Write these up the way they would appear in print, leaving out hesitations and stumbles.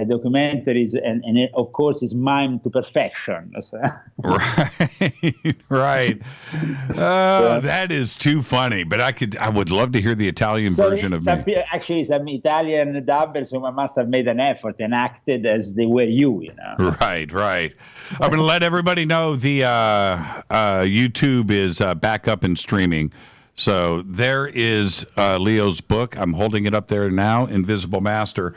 documentaries, and it, of course, is mimed to perfection. Right, right. Yeah. That is too funny. But I would love to hear the Italian version of me. Actually, some Italian dubbers who must have made an effort and acted as they were you know. Right, right. I'm going to let everybody know the YouTube is back up and streaming. So there is Leo's book. I'm holding it up there now, Invisible Master.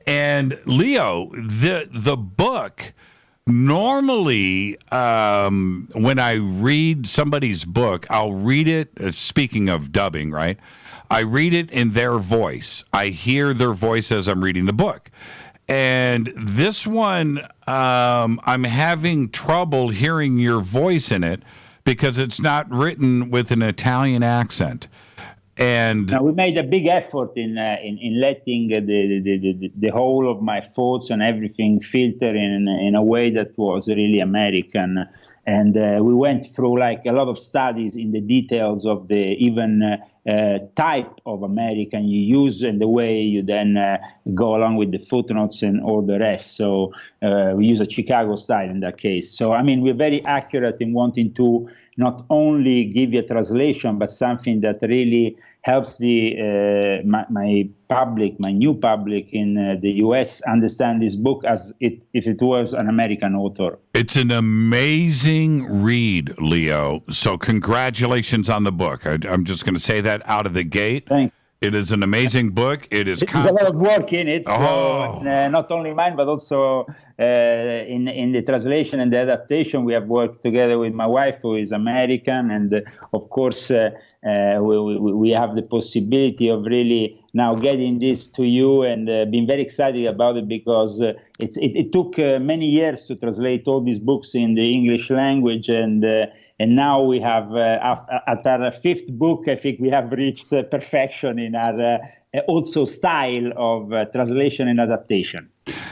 And Leo, the book, normally when I read somebody's book, I'll read it, speaking of dubbing, right? I read it in their voice. I hear their voice as I'm reading the book. And this one, I'm having trouble hearing your voice in it because it's not written with an Italian accent. And now, we made a big effort in letting the whole of my thoughts and everything filter in a way that was really American. And we went through like a lot of studies in the details of the even type of American you use and the way you then go along with the footnotes and all the rest. So we use a Chicago style in that case. So, I mean, we're very accurate in wanting to not only give you a translation, but something that really helps the my public, my new public in the U.S. understand this book as if it was an American author. It's an amazing read, Leo. So congratulations on the book. I'm just going to say that out of the gate. Thanks. It is an amazing book. There's a lot of work in it. So, not only mine, but also in the translation and the adaptation. We have worked together with my wife, who is American, and of course, we have the possibility of really now getting this to you and being very excited about it because it took many years to translate all these books in the English language, and now we have at our fifth book, I think we have reached perfection in our also style of translation and adaptation.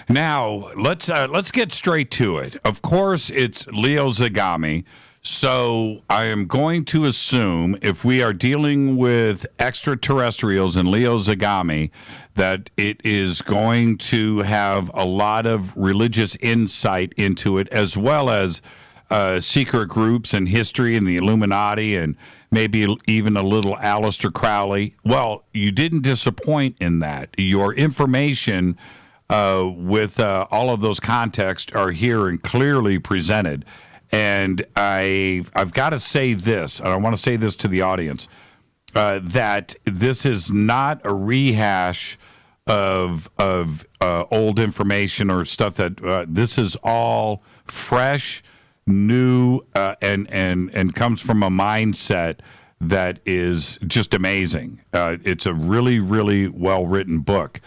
Now let's get straight to it. Of course, it's Leo Zagami. So I am going to assume if we are dealing with extraterrestrials and Leo Zagami, that it is going to have a lot of religious insight into it, as well as secret groups and history and the Illuminati and maybe even a little Aleister Crowley. Well, you didn't disappoint in that. Your information with all of those contexts are here and clearly presented. And I've got to say this, and I want to say this to the audience, that this is not a rehash of old information or stuff that this is all fresh, new, and comes from a mindset that is just amazing. It's a really, really well-written book.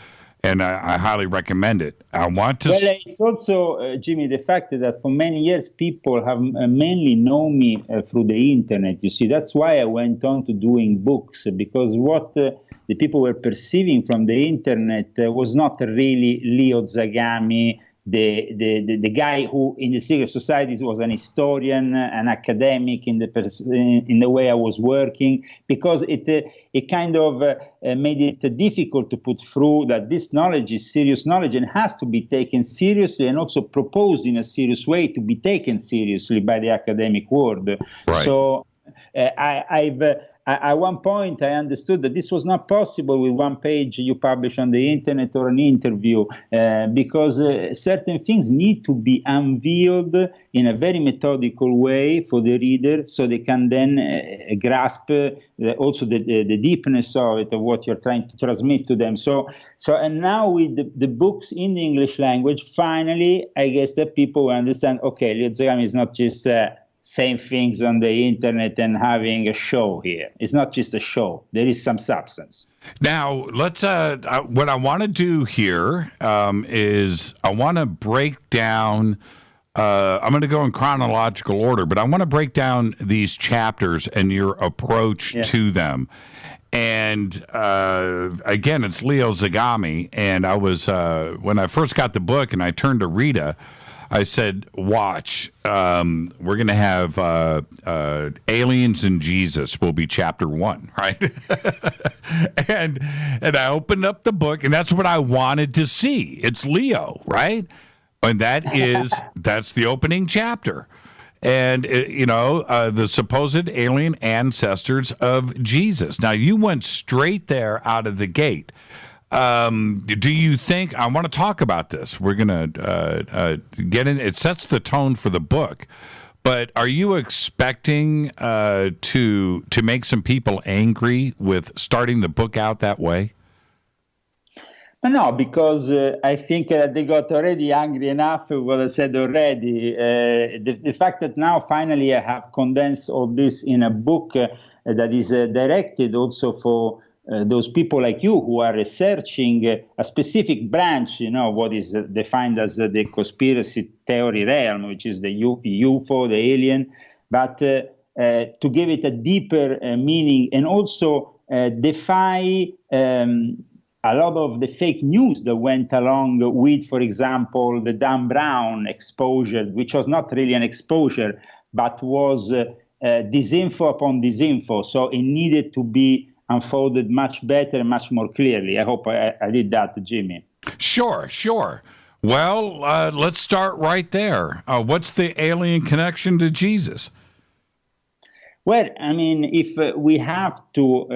And I highly recommend it. I want to. Well, it's also, Jimmy, the fact that for many years people have mainly known me through the internet. You see, that's why I went on to doing books, because what the people were perceiving from the internet was not really Leo Zagami, the guy who in the secret societies was an historian, an academic in the way I was working, because it kind of made it difficult to put through that this knowledge is serious knowledge and has to be taken seriously and also proposed in a serious way to be taken seriously by the academic world. Right. So at one point, I understood that this was not possible with one page you publish on the internet or an interview, because certain things need to be unveiled in a very methodical way for the reader, so they can then grasp also the deepness of it, of what you're trying to transmit to them. So and now with the books in the English language, finally, I guess that people will understand, okay, Leo Zagami is not just saying things on the internet and having a show here. It's not just a show. There is some substance. Now, let's. What I want to do here is I want to break down. I'm going to go in chronological order, but I want to break down these chapters and your approach to them. And again, it's Leo Zagami. And I was when I first got the book and I turned to Rita, I said, watch, we're going to have Aliens and Jesus will be chapter 1, right? and I opened up the book, and that's what I wanted to see. It's Leo, right? And that's the opening chapter. And, the supposed alien ancestors of Jesus. Now, you went straight there out of the gate. Do you think, I want to talk about this. We're going to get in. It sets the tone for the book. But are you expecting to make some people angry with starting the book out that way? No, because I think they got already angry enough with what I said already. The fact that now finally I have condensed all this in a book that is directed also for those people like you who are researching a specific branch, what is defined as the conspiracy theory realm, which is the UFO, the alien, but to give it a deeper meaning and also defy a lot of the fake news that went along with, for example, the Dan Brown exposure, which was not really an exposure, but was disinfo upon disinfo. So it needed to be unfolded much better and much more clearly. I hope I did that, Jimmy. Sure. Well, let's start right there. What's the alien connection to Jesus? Well, I mean, if we have to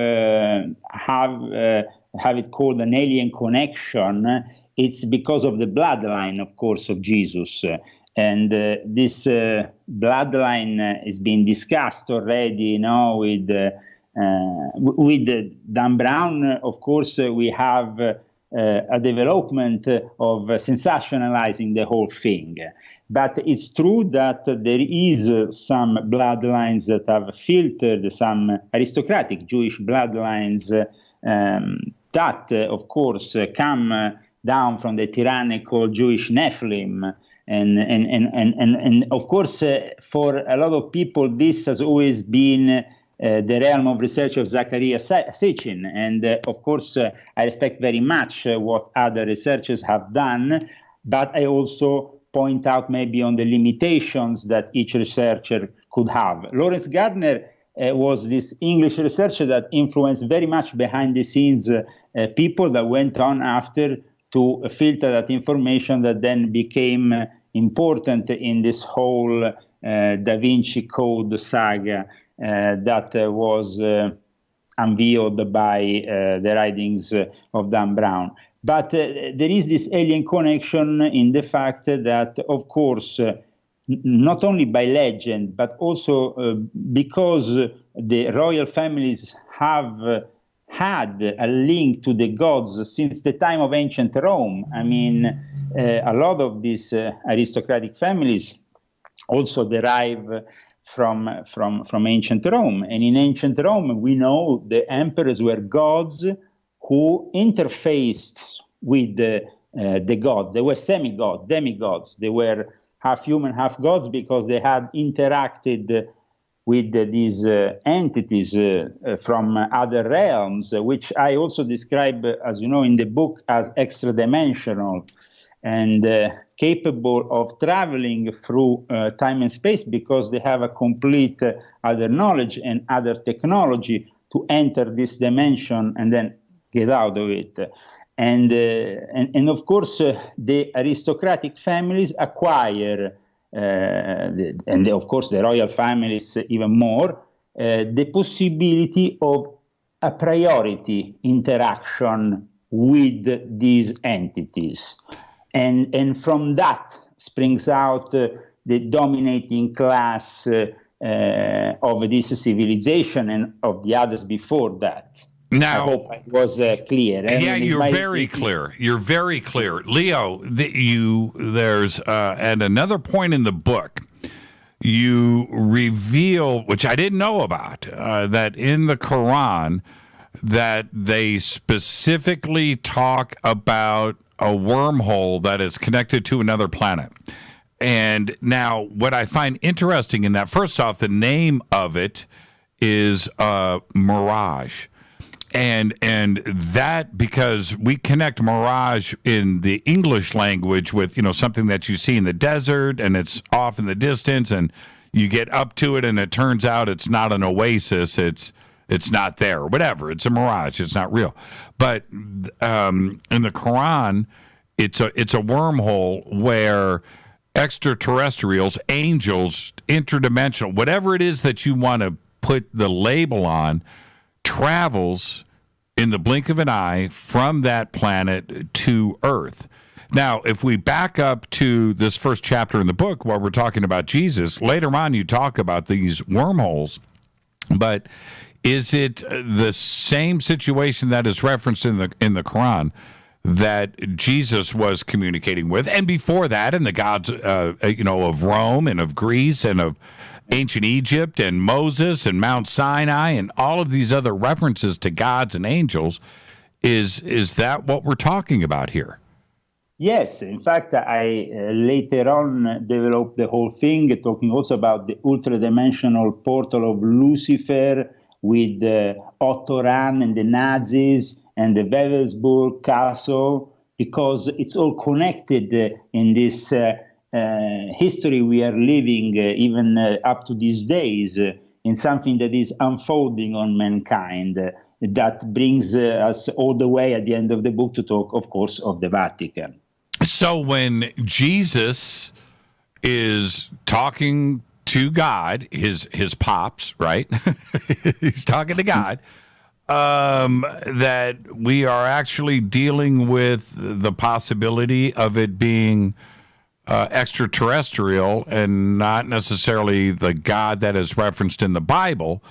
have it called an alien connection, it's because of the bloodline, of course, of Jesus. And this bloodline is being discussed already, with Dan Brown. Of course, we have a development of sensationalizing the whole thing. But it's true that there is some bloodlines that have filtered, some aristocratic Jewish bloodlines that, of course, come down from the tyrannical Jewish Nephilim. And of course, for a lot of people, this has always been the realm of research of Zachariah Sitchin. And of course, I respect very much what other researchers have done, but I also point out maybe on the limitations that each researcher could have. Lawrence Gardner was this English researcher that influenced very much behind the scenes people that went on after to filter that information that then became important in this whole Da Vinci Code saga that was unveiled by the writings of Dan Brown. But there is this alien connection in the fact that, of course, not only by legend, but also because the royal families have had a link to the gods since the time of ancient Rome. I mean, a lot of these aristocratic families also derive from ancient Rome. And in ancient Rome, we know the emperors were gods who interfaced with the gods. They were demigods. They were half human, half gods, because they had interacted with these entities from other realms, which I also describe, as you know, in the book as extra-dimensional and capable of traveling through time and space, because they have a complete other knowledge and other technology to enter this dimension and then get out of it. And of course, the aristocratic families acquire, and of course the royal families even more, the possibility of a priority interaction with these entities. And from that springs out the dominating class of this civilization and of the others before that. Now, I hope it was clear. Yeah, you're very clear. You're very clear. Leo, there's at another point in the book, you reveal, which I didn't know about, that in the Quran, that they specifically talk about a wormhole that is connected to another planet. And now, what I find interesting in that, first off, the name of it is Mirage. and that, because we connect mirage in the English language with, something that you see in the desert and it's off in the distance, and you get up to it and it turns out it's not an oasis, it's not there, whatever, it's a mirage, it's not real. But in the Quran, it's a wormhole where extraterrestrials, angels, interdimensional, whatever it is that you want to put the label on, travels in the blink of an eye from that planet to Earth. Now, if we back up to this first chapter in the book where we're talking about Jesus, later on you talk about these wormholes, but is it the same situation that is referenced in the Quran that Jesus was communicating with, and before that, and the gods, of Rome and of Greece and of ancient Egypt and Moses and Mount Sinai and all of these other references to gods and angels? Is that what we're talking about here? Yes, in fact, I later on developed the whole thing, talking also about the ultra-dimensional portal of Lucifer with Otto Rahn and the Nazis and the Wewelsburg Castle, because it's all connected in this history we are living, even up to these days, in something that is unfolding on mankind, that brings us all the way at the end of the book to talk, of course, of the Vatican. So when Jesus is talking to God, his pops, right? He's talking to God, that we are actually dealing with the possibility of it being extraterrestrial and not necessarily the God that is referenced in the Bible,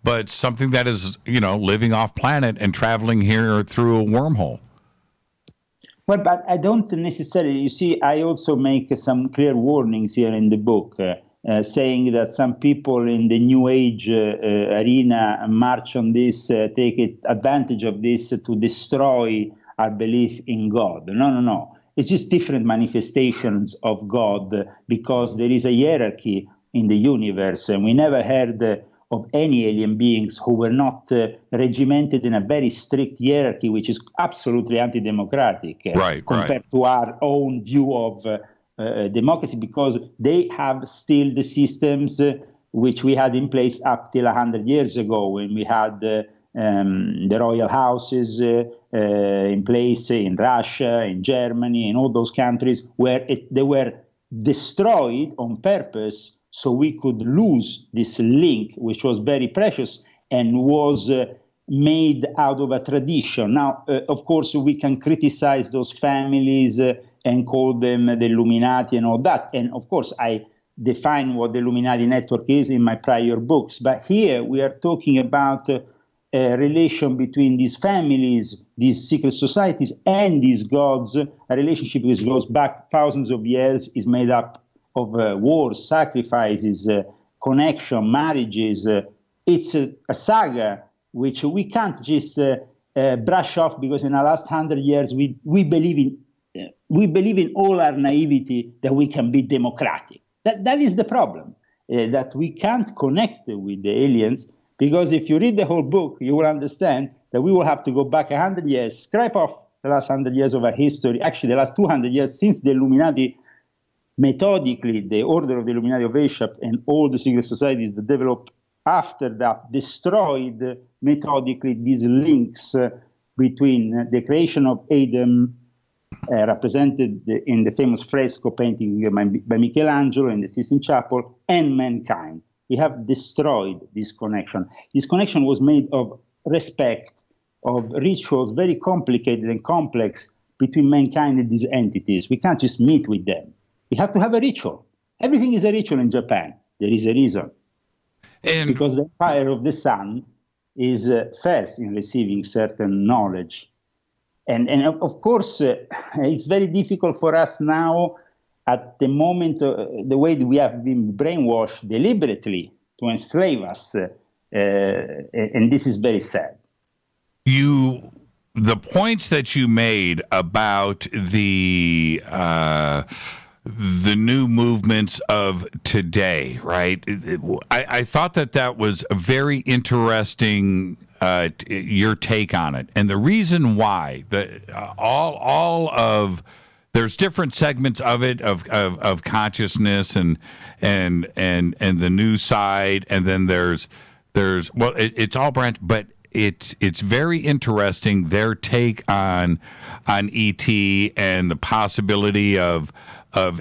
but something that is, living off planet and traveling here through a wormhole. Well, but I don't necessarily, you see, I also make some clear warnings here in the book, saying that some people in the New Age arena march on this, take advantage of this to destroy our belief in God. No. It's just different manifestations of God, because there is a hierarchy in the universe, and we never heard of any alien beings who were not regimented in a very strict hierarchy, which is absolutely anti-democratic compared to our own view of democracy, because they have still the systems which we had in place up till 100 years ago, when we had the royal houses in place in Russia, in Germany, in all those countries, where they were destroyed on purpose so we could lose this link, which was very precious and was made out of a tradition. Now, of course, we can criticize those families and call them the Illuminati and all that. And of course, I define what the Illuminati network is in my prior books. But here we are talking about a relation between these families, these secret societies, and these gods. A relationship which goes back thousands of years, is made up of wars, sacrifices, connection, marriages. It's a saga which we can't just brush off, because in the last 100 years we believe in all our naivety that we can be democratic. That is the problem, that we can't connect with the aliens, because if you read the whole book, you will understand that we will have to go back 100 years, scrape off the last 100 years of our history, actually the last 200 years, since the Illuminati, methodically, the Order of the Illuminati of Asia and all the secret societies that developed after that destroyed methodically these links between the creation of Adam, represented in the famous fresco painting by Michelangelo in the Sistine Chapel, and mankind. We have destroyed this connection. This connection was made of respect, of rituals, very complicated and complex, between mankind and these entities. We can't just meet with them. We have to have a ritual. Everything is a ritual in Japan. There is a reason. Because the Empire of the Sun is first in receiving certain knowledge. And of course, it's very difficult for us now, at the moment, the way that we have been brainwashed deliberately to enslave us. And this is very sad. The points that you made about the new movements of today, right? I thought that was a very interesting your take on it, and the reason why. There's different segments of it of consciousness and the new side, and then there's it's all branched, but it's very interesting their take on ET and the possibility of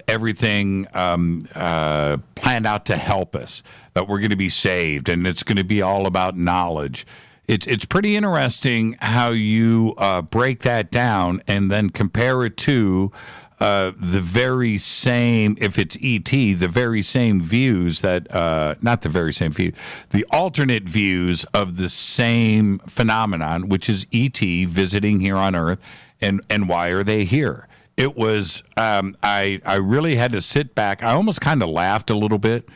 everything planned out to help us, that we're going to be saved, and it's going to be all about knowledge. It's pretty interesting how you break that down and then compare it to the very same, if it's ET, the very same views that, not the very same view, the alternate views of the same phenomenon, which is ET visiting here on Earth, and why are they here? It was, I really had to sit back. I almost kind of laughed a little bit,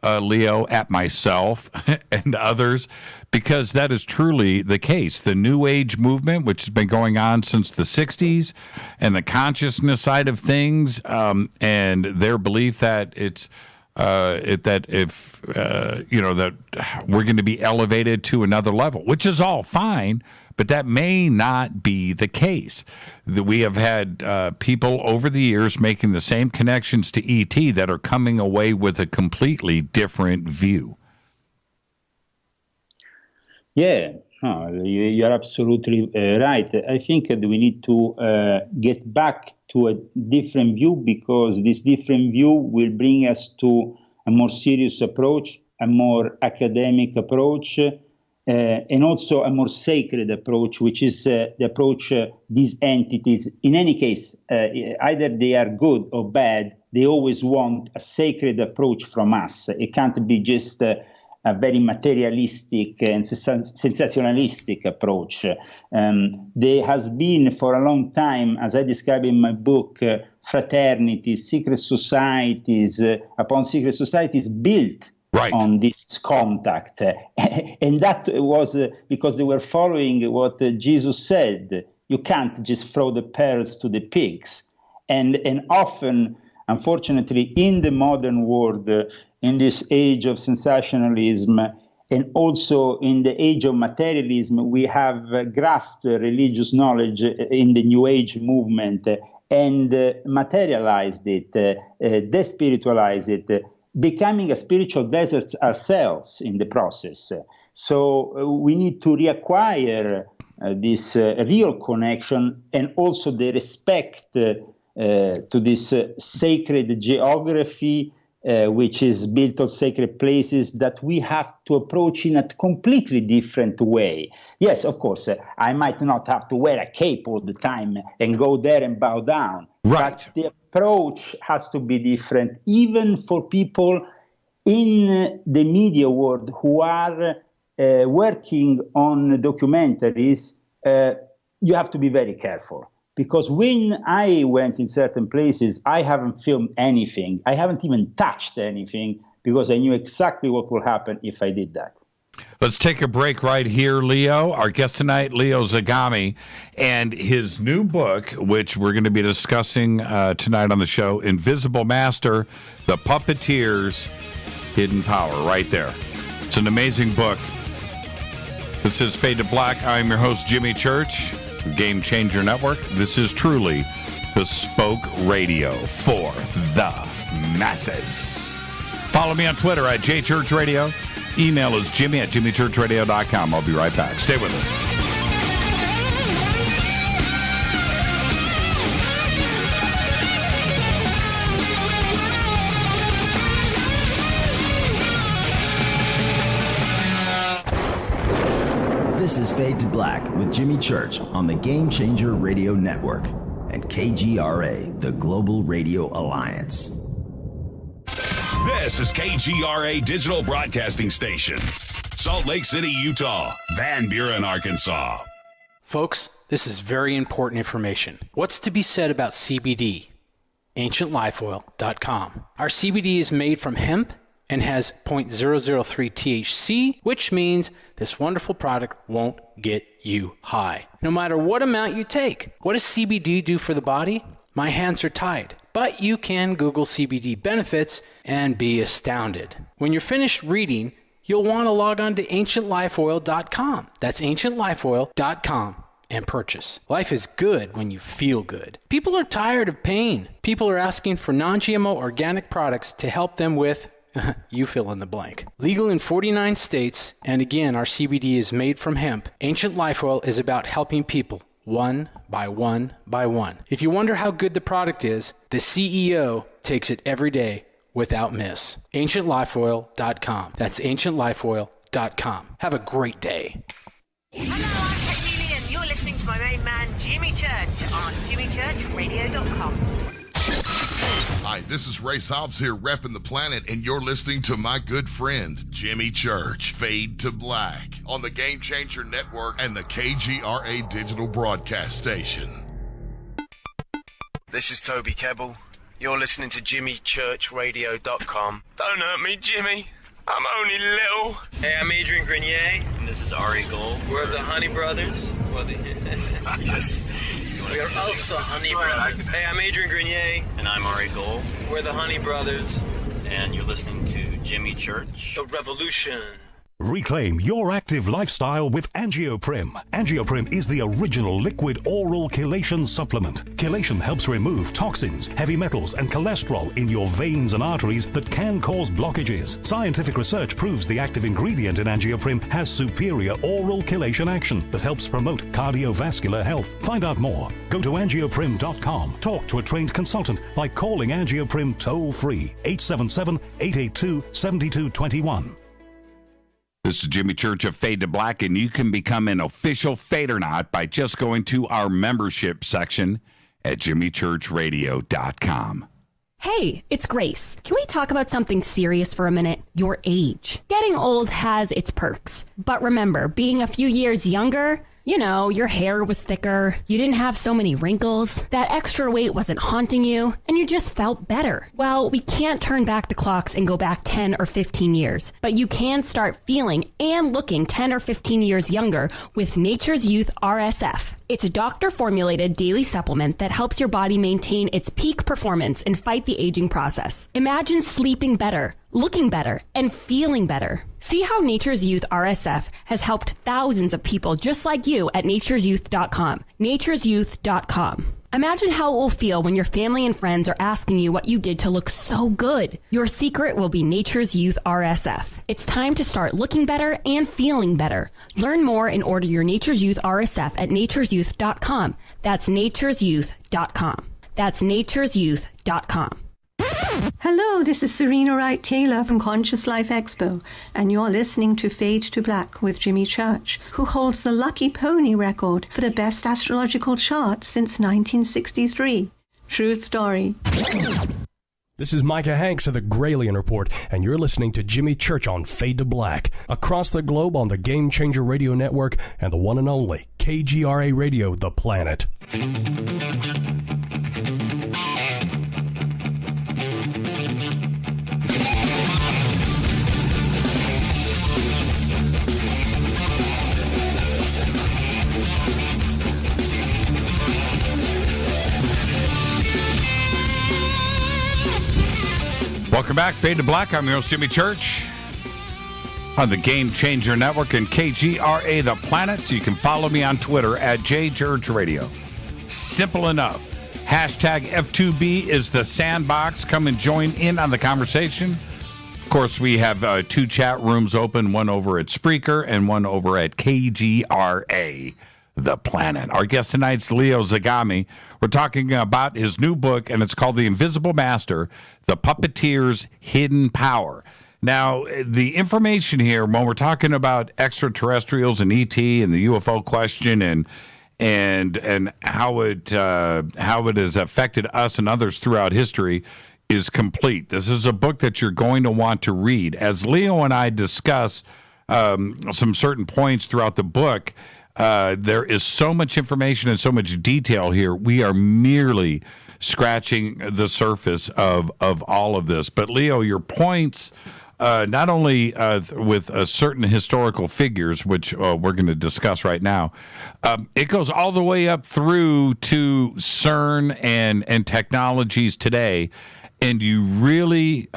Leo, at myself and others, because that is truly the case. The New Age movement, which has been going on since the 60s, and the consciousness side of things, and their belief that it's that we're going to be elevated to another level, which is all fine, but that may not be the case. We have had people over the years making the same connections to ET that are coming away with a completely different view. Yeah, no, you're absolutely right. I think that we need to get back to a different view, because this different view will bring us to a more serious approach, a more academic approach, and also a more sacred approach, which is the approach these entities, in any case, either they are good or bad, they always want a sacred approach from us. It can't be just a very materialistic and sensationalistic approach. There has been for a long time, as I describe in my book, fraternities, secret societies upon secret societies built on this contact. And that was because they were following what Jesus said. You can't just throw the pearls to the pigs. And often, unfortunately, in the modern world, in this age of sensationalism, and also in the age of materialism, we have grasped religious knowledge in the New Age movement and materialized it, despiritualized it, becoming a spiritual desert ourselves in the process. So we need to reacquire this real connection, and also the respect to this sacred geography, which is built on sacred places, that we have to approach in a completely different way. Yes, of course, I might not have to wear a cape all the time and go there and bow down. Right. But the approach has to be different, even for people in the media world who are working on documentaries. You have to be very careful. Because when I went in certain places, I haven't filmed anything. I haven't even touched anything, because I knew exactly what will happen if I did that. Let's take a break right here, Leo. Our guest tonight, Leo Zagami, and his new book, which we're going to be discussing tonight on the show, Invisible Master, The Puppeteers, Hidden Power, right there. It's an amazing book. This is Fade to Black. I'm your host, Jimmy Church. Game Changer Network. This is truly bespoke radio for the masses. Follow me on Twitter at JChurchRadio. Email is jimmy@jimmychurchradio.com. I'll be right back. Stay with us. This is Fade to Black with Jimmy Church on the Game Changer Radio Network and KGRA, the Global Radio Alliance. This is KGRA Digital Broadcasting Station, Salt Lake City, Utah, Van Buren, Arkansas. Folks, this is very important information. What's to be said about CBD? AncientLifeOil.com. Our CBD is made from hemp and has 0.003 THC, which means this wonderful product won't get you high, no matter what amount you take. What does CBD do for the body? My hands are tied, but you can Google CBD benefits and be astounded. When you're finished reading, you'll want to log on to ancientlifeoil.com. That's ancientlifeoil.com and purchase. Life is good when you feel good. People are tired of pain. People are asking for non-GMO organic products to help them with you fill in the blank. Legal in 49 states, and again, our CBD is made from hemp. Ancient Life Oil is about helping people one by one by one. If you wonder how good the product is, the CEO takes it every day without miss. AncientLifeOil.com. That's AncientLifeOil.com. Have a great day. Hello, I'm Cordelia, and you're listening to my main man, Jimmy Church, on JimmyChurchRadio.com. Hi, this is Ray Hobbs here, repping the planet, and you're listening to my good friend, Jimmy Church, Fade to Black, on the Game Changer Network and the KGRA Digital Broadcast Station. This is Toby Kebbell. You're listening to JimmyChurchRadio.com. Don't hurt me, Jimmy. I'm only little. Hey, I'm Adrian Grenier. And this is Ari Gold. We're the Honey Brothers. Yes. We are of the Honey Brothers. Hey, I'm Adrian Grenier. And I'm Ari Gold. We're the Honey Brothers. And you're listening to Jimmy Church. The Revolution. Reclaim your active lifestyle with Angioprim. Angioprim is the original liquid oral chelation supplement. Chelation helps remove toxins, heavy metals, and cholesterol in your veins and arteries that can cause blockages. Scientific research proves the active ingredient in Angioprim has superior oral chelation action that helps promote cardiovascular health. Find out more. Go to angioprim.com. Talk to a trained consultant by calling Angioprim toll-free 877-882-7221. This is Jimmy Church of Fade to Black, and you can become an official Fadernaut by just going to our membership section at jimmychurchradio.com. Hey, it's Grace. Can we talk about something serious for a minute? Your age. Getting old has its perks. But remember, being a few years younger, you know, your hair was thicker, you didn't have so many wrinkles, that extra weight wasn't haunting you, and you just felt better. Well, we can't turn back the clocks and go back 10 or 15 years, but you can start feeling and looking 10 or 15 years younger with Nature's Youth RSF. It's a doctor-formulated daily supplement that helps your body maintain its peak performance and fight the aging process. Imagine sleeping better, looking better, and feeling better. See how Nature's Youth RSF has helped thousands of people just like you at nature'syouth.com. nature'syouth.com. Imagine how it will feel when your family and friends are asking you what you did to look so good. Your secret will be Nature's Youth RSF. It's time to start looking better and feeling better. Learn more and order your Nature's Youth RSF at nature'syouth.com. That's nature'syouth.com. That's nature'syouth.com. Hello, this is Serena Wright Taylor from Conscious Life Expo, and you're listening to Fade to Black with Jimmy Church, who holds the Lucky Pony record for the best astrological chart since 1963. True story. This is Micah Hanks of the Gralien Report, and you're listening to Jimmy Church on Fade to Black, across the globe on the Game Changer Radio Network and the one and only KGRA Radio, The Planet. Welcome back, Fade to Black. I'm your host, Jimmy Church, on the Game Changer Network and KGRA The Planet. You can follow me on Twitter at JChurchRadio. Simple enough. Hashtag F2B is the sandbox. Come and join in on the conversation. Of course, we have two chat rooms open, one over at Spreaker and one over at KGRA The Planet. Our guest tonight's Leo Zagami. We're talking about his new book, and it's called The Invisible Master, The Puppeteers' Hidden Power. Now, the information here, when we're talking about extraterrestrials and ET and the UFO question and how it has affected us and others throughout history, is complete. This is a book that you're going to want to read. As Leo and I discuss some certain points throughout the book, there is so much information and so much detail here. We are merely scratching the surface of all of this. But Leo, your points, not only with certain historical figures, which we're going to discuss right now, it goes all the way up through to CERN and technologies today. and you really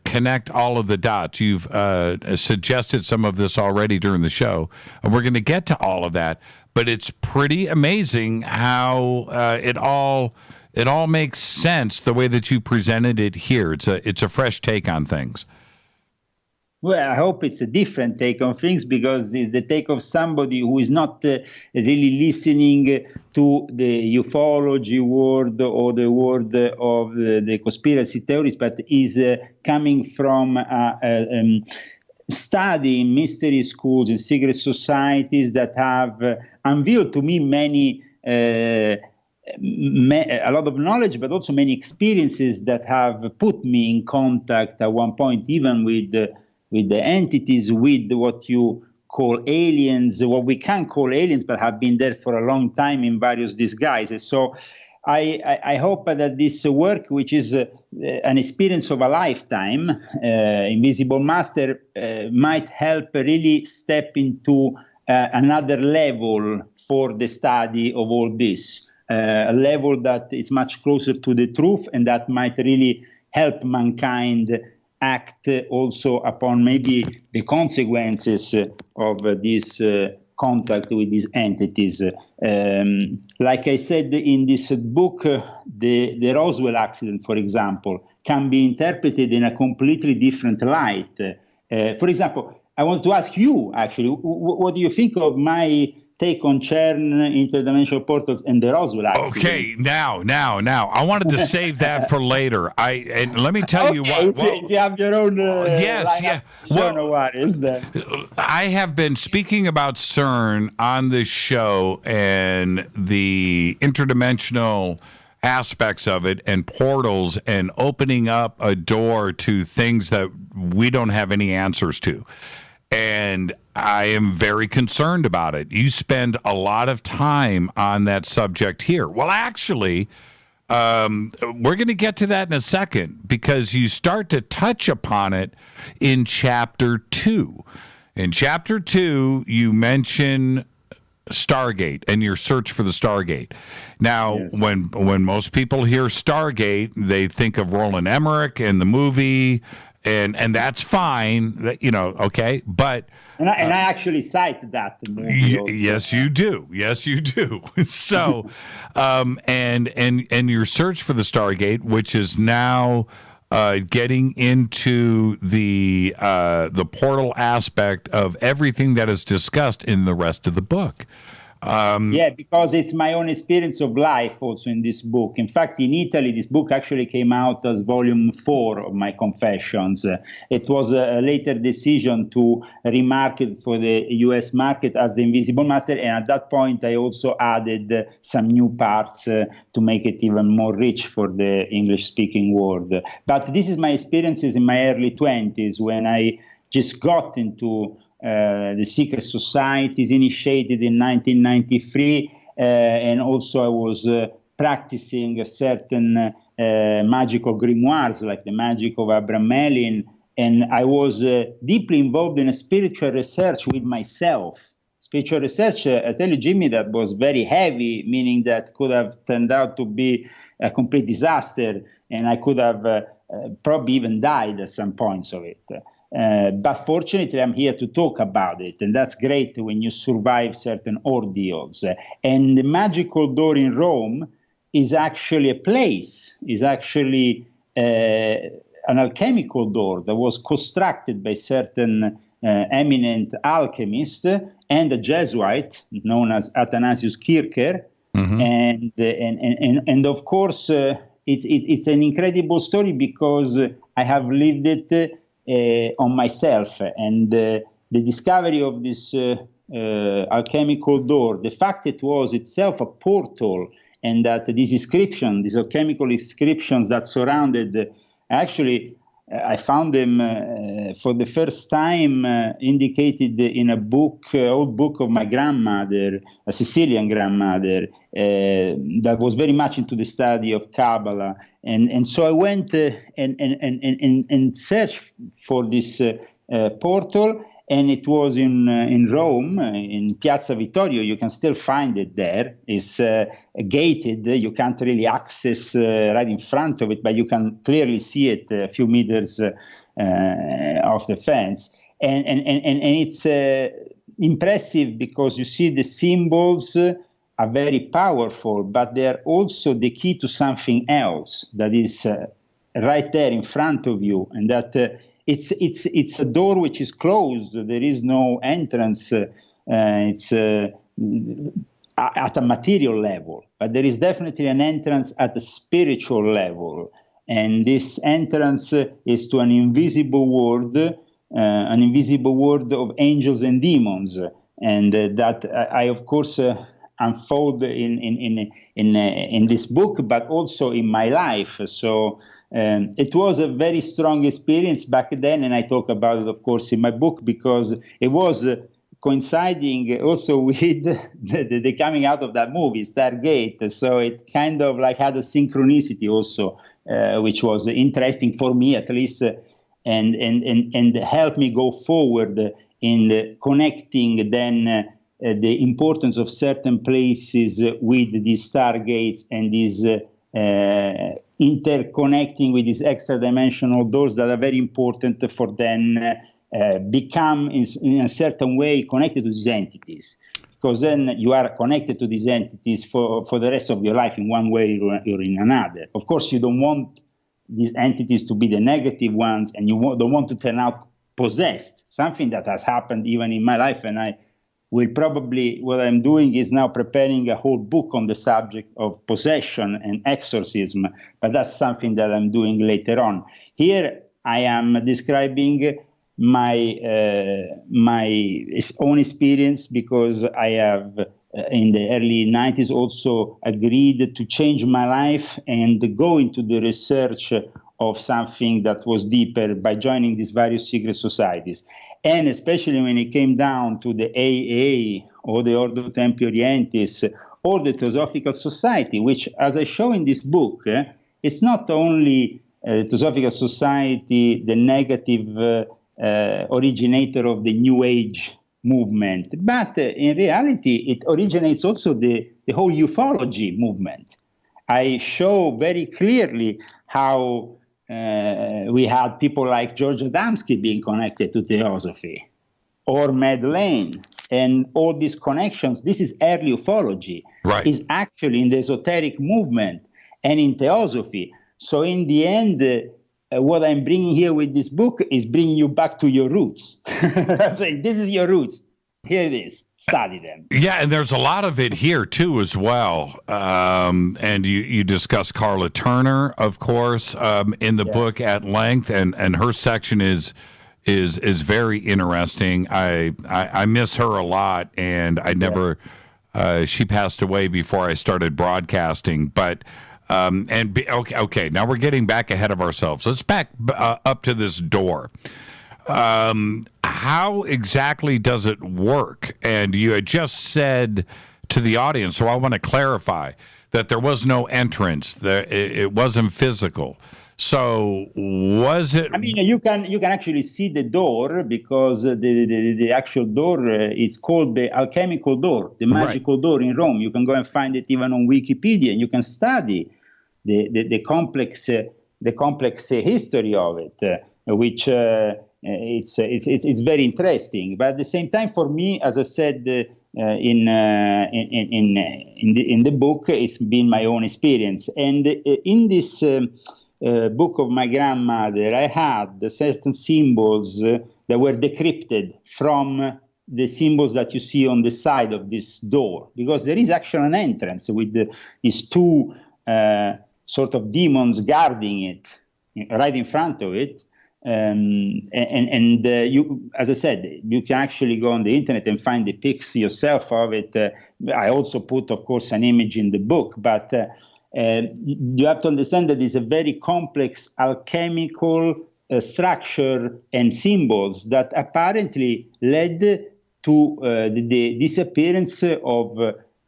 connect all of the dots. You've suggested some of this already during the show, and we're going to get to all of that. But it's pretty amazing how it all makes sense the way that you presented it here. It's a fresh take on things. Well, I hope it's a different take on things, because it's the take of somebody who is not really listening to the ufology world or the world of the conspiracy theories, but is coming from studying mystery schools and secret societies that have unveiled to me a lot of knowledge, but also many experiences that have put me in contact at one point, even with the entities, with what you call aliens, what we can call aliens, but have been there for a long time in various disguises. So I hope that this work, which is an experience of a lifetime, Invisible Master, might help really step into another level for the study of all this, a level that is much closer to the truth, and that might really help mankind act also upon maybe the consequences of this contact with these entities. Like I said in this book, the Roswell accident, for example, can be interpreted in a completely different light. For example, I want to ask you, actually, what do you think of my take on CERN, interdimensional portals, and the Roswell accident? Okay, now, I wanted to save that for later. And let me tell you what. If you have your own, yes, yeah. You don't know what is that. I have been speaking about CERN on this show and the interdimensional aspects of it, and portals, and opening up a door to things that we don't have any answers to. And I am very concerned about it. You spend a lot of time on that subject here. Well, actually, we're going to get to that in a second, because you start to touch upon it in Chapter 2. In Chapter 2, you mention Stargate and your search for the Stargate. Now, yes, when most people hear Stargate, they think of Roland Emmerich and the movie, and that's fine, okay, but and I actually cite that movie also. Yes, you do. So, and your search for the Stargate, which is now getting into the portal aspect of everything that is discussed in the rest of the book. Because it's my own experience of life also in this book. In fact, in Italy, this book actually came out as volume 4 of my confessions. It was a later decision to remarket for the US market as the Invisible Master, and at that point I also added some new parts to make it even more rich for the English-speaking world. But this is my experiences in my early 20s, when I just got into the secret societies, initiated in 1993, and also I was practicing a certain magical grimoires, like the magic of Abraham Mellin, and I was deeply involved in a spiritual research with myself. Spiritual research, I tell you, Jimmy, that was very heavy, meaning that could have turned out to be a complete disaster, and I could have probably even died at some points of it. But fortunately, I'm here to talk about it, and that's great when you survive certain ordeals. And the magical door in Rome is actually a place, is actually an alchemical door that was constructed by certain eminent alchemist and a Jesuit known as Athanasius Kircher. Mm-hmm. And of course, it's an incredible story, because I have lived it on myself, and the discovery of this alchemical door, the fact it was itself a portal, and that these inscriptions, these alchemical inscriptions that surrounded, actually I found them for the first time indicated in a book, old book of my grandmother, a Sicilian grandmother, that was very much into the study of Kabbalah. And so I went and searched for this portal, and it was in Rome, in Piazza Vittorio. You can still find it there. It's gated. You can't really access right in front of it, but you can clearly see it a few meters off the fence. And it's impressive because you see the symbols are very powerful, but they're also the key to something else that is right there in front of you, and that it's a door which is closed. There is no entrance. It's at a material level, but there is definitely an entrance at a spiritual level, and this entrance is to an invisible world of angels and demons, and that I of course unfold in this book, but also in my life. So it was a very strong experience back then, and I talk about it, of course, in my book, because it was coinciding also with the coming out of that movie, Stargate. So it kind of like had a synchronicity also, which was interesting for me at least, and helped me go forward in connecting then the importance of certain places with these stargates and these interconnecting with these extra-dimensional doors that are very important for then become in a certain way connected to these entities. Because then you are connected to these entities for the rest of your life in one way or in another. Of course, you don't want these entities to be the negative ones, and you don't want to turn out possessed, something that has happened even in my life, and I will probably, what I'm doing is now preparing a whole book on the subject of possession and exorcism, but that's something that I'm doing later on. Here I am describing my own experience, because I have in the early 90s also agreed to change my life and go into the research of something that was deeper by joining these various secret societies. And especially when it came down to the AA or the Ordo Templi Orientis or the Theosophical Society, which, as I show in this book, it's not only Theosophical Society, the negative originator of the New Age movement, but in reality, it originates also the whole ufology movement. I show very clearly how we had people like George Adamski being connected to Theosophy, or Madeleine, and all these connections. This is early ufology. Right. Is actually in the esoteric movement and in Theosophy. So in the end, what I'm bringing here with this book is bringing you back to your roots. I'm saying, this is your roots. Here it is. Study them. Yeah, and there's a lot of it here too as well. And you discuss Carla Turner, of course, in the book at length, and her section is very interesting. I miss her a lot, and I never. She passed away before I started broadcasting, but. Okay. Now we're getting back ahead of ourselves. Let's back up to this door. How exactly does it work? And you had just said to the audience, so I want to clarify that there was no entrance. It wasn't physical. So was it? I mean, you can actually see the door, because the actual door is called the alchemical door, the magical door in Rome. You can go and find it even on Wikipedia, and you can study the complex history of it, which it's very interesting. But at the same time, for me, as I said in the book, it's been my own experience. And in this book of my grandmother, I had certain symbols that were decrypted from the symbols that you see on the side of this door, because there is actually an entrance with these two sort of demons guarding it right in front of it. You, as I said, you can actually go on the internet and find the pics yourself of it. I also put, of course, an image in the book, but you have to understand that it's a very complex alchemical structure and symbols that apparently led to the disappearance of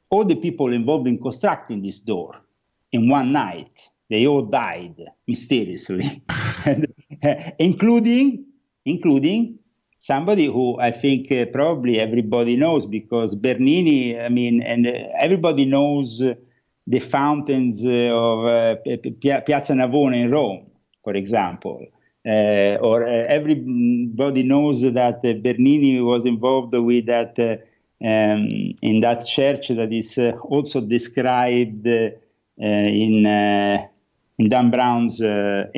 all the people involved in constructing this door in one night. They all died mysteriously, including somebody who I think probably everybody knows, because Bernini, and everybody knows the fountains of Piazza Navona in Rome, for example. Or everybody knows that Bernini was involved with that in that church that is also described in Dan Brown's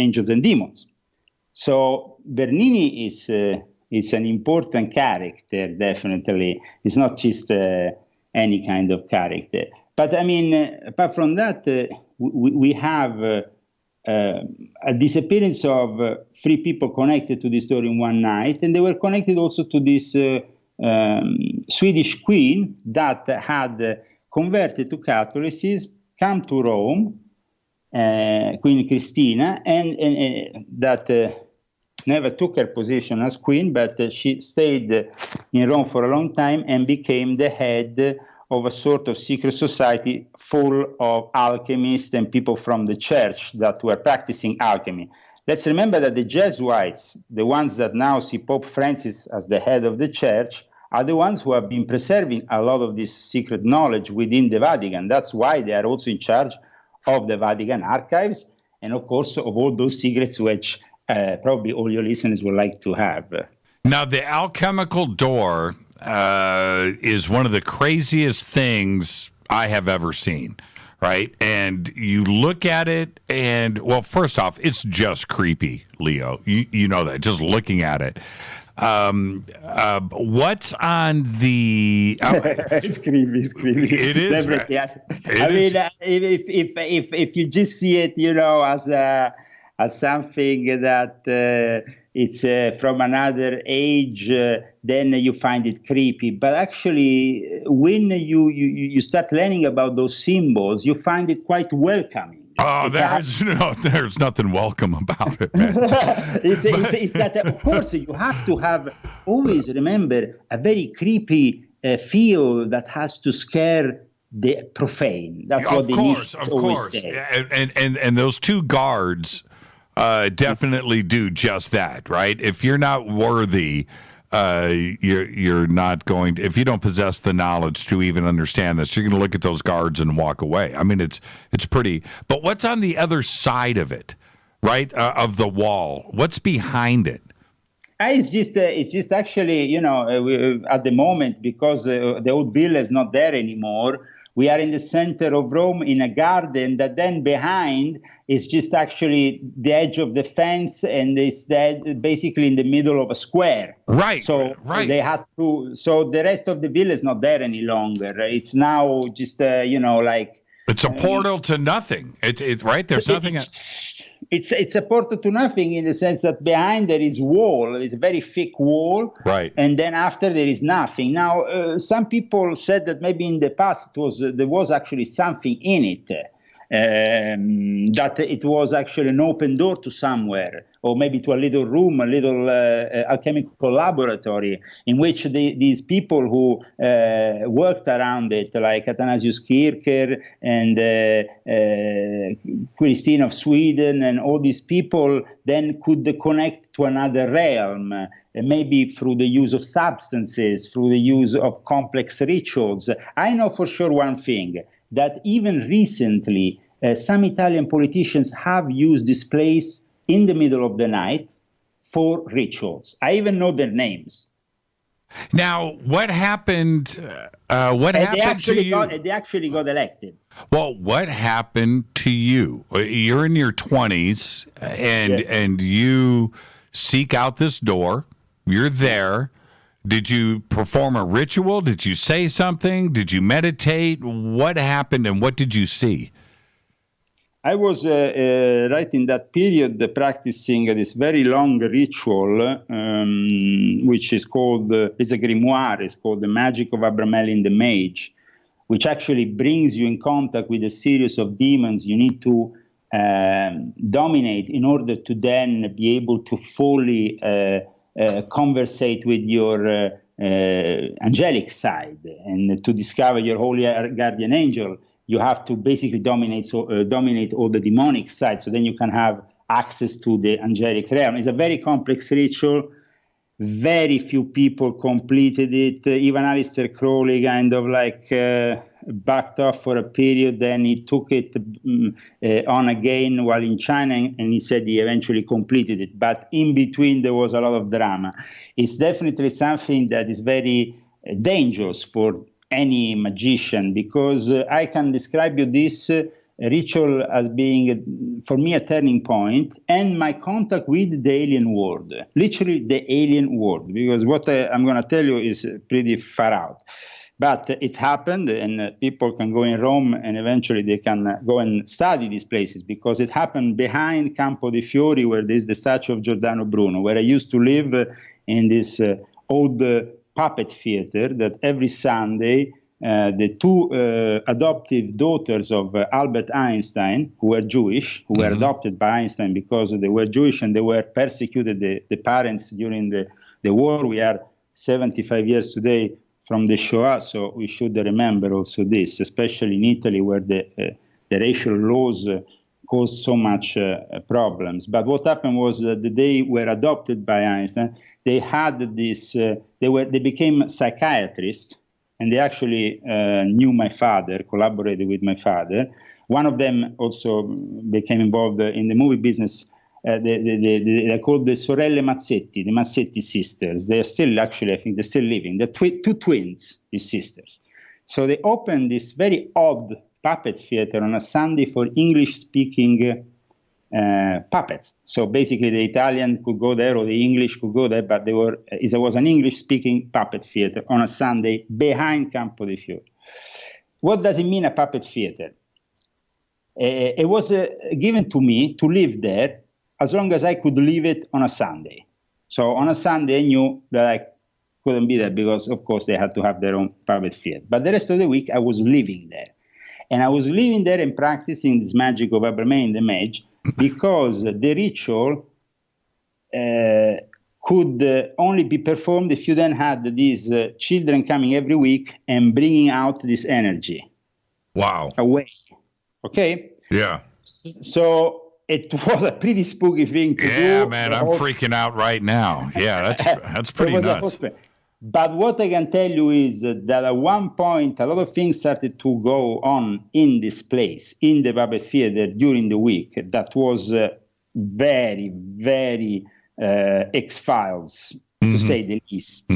Angels and Demons. So Bernini is an important character, definitely. It's not just any kind of character. But apart from that, we have a disappearance of 3 people connected to this story in one night, and they were connected also to this Swedish queen that had converted to Catholicism, come to Rome, Queen Christina, and that never took her position as queen, but she stayed in Rome for a long time and became the head of a sort of secret society full of alchemists and people from the church that were practicing alchemy. Let's remember that the Jesuits, the ones that now see Pope Francis as the head of the church, are the ones who have been preserving a lot of this secret knowledge within the Vatican. That's why they are also in charge of the Vatican archives, and of course of all those secrets which probably all your listeners would like to have. Now, the alchemical door is one of the craziest things I have ever seen, right? And you look at it, and, well, first off, it's just creepy, Leo. You know that, just looking at it. What's on the... It's creepy. It is. Definitely. If you just see it, as something that it's from another age, then you find it creepy. But actually, when you start learning about those symbols, you find it quite welcoming. Oh, there's nothing welcome about it, man. it's that, of course, you have to always remember a very creepy feel that has to scare the profane. That's what the Nietzsche always say. And those 2 guards definitely do just that, right? If you're not worthy, you're not going to, if you don't possess the knowledge to even understand this, you're going to look at those guards and walk away. It's pretty, but what's on the other side of it, right? Of the wall, what's behind it? It's just actually, at the moment, because the old villa is not there anymore, we are in the center of Rome in a garden that then behind is just actually the edge of the fence, and it's basically in the middle of a square. Right. So they had to. So the rest of the villa is not there any longer. It's now just it's a portal to nothing. It's right. There's nothing. It's a portal to nothing in the sense that behind there is wall. There is a very thick wall. Right. And then after there is nothing. Now, some people said that maybe in the past there was actually something in it. That it was actually an open door to somewhere, or maybe to a little room, a little alchemical laboratory, in which these people who worked around it, like Athanasius Kircher and Christine of Sweden, and all these people then could connect to another realm, maybe through the use of substances, through the use of complex rituals. I know for sure one thing, that even recently, some Italian politicians have used this place in the middle of the night for rituals. I even know their names. Now, what happened? Happened to you? They actually got elected. Well, what happened to you? You're in your 20s, and you seek out this door. You're there. Did you perform a ritual? Did you say something? Did you meditate? What happened, and what did you see? I was right in that period practicing this very long ritual, which is called, is a grimoire. It's called The Magic of Abramelin the Mage, which actually brings you in contact with a series of demons you need to dominate in order to then be able to fully conversate with your angelic side, and to discover your holy guardian angel. You have to basically dominate all the demonic side, so then you can have access to the angelic realm. It's a very complex ritual. very few people completed it. Even Aleister Crowley kind of like backed off for a period. Then he took it on again while in China, and he said he eventually completed it. But in between, there was a lot of drama. It's definitely something that is very dangerous for any magician, because I can describe you this ritual as being, for me, a turning point, and my contact with the alien world, literally the alien world, because what I'm going to tell you is pretty far out. But it happened, and people can go in Rome, and eventually they can go and study these places, because it happened behind Campo dei Fiori, where there's the statue of Giordano Bruno, where I used to live in this old puppet theater that every Sunday, the two adoptive daughters of Albert Einstein, who were Jewish, who were adopted by Einstein because they were Jewish and they were persecuted, the parents, during the war. We are 75 years today from the Shoah, so we should remember also this, especially in Italy, where the racial laws caused so much problems. But what happened was that they were adopted by Einstein. They had this, they became psychiatrists, and they actually knew my father, collaborated with my father. One of them also became involved in the movie business. They're called the Sorelle Mazzetti, the Mazzetti sisters. They're still, actually, I think they're still living. They're two twins, these sisters. So they opened this very odd puppet theater on a Sunday for English-speaking puppets. So basically the Italian could go there or the English could go there, but there was an English-speaking puppet theater on a Sunday behind Campo dei Fiori. What does it mean, a puppet theater? It was given to me to live there as long as I could leave it on a Sunday. So on a Sunday I knew that I couldn't be there because, of course, they had to have their own puppet theater. But the rest of the week I was living there. And I was living there and practicing this magic of Abraham the Mage, because the ritual could only be performed if you then had these children coming every week and bringing out this energy. Wow. Away. Okay? Yeah. So it was a pretty spooky thing to do. Yeah, man, I'm freaking out right now. Yeah, that's pretty nuts. But what I can tell you is that at one point, a lot of things started to go on in this place, in the puppet theater during the week. That was very, very X-Files, to say the least.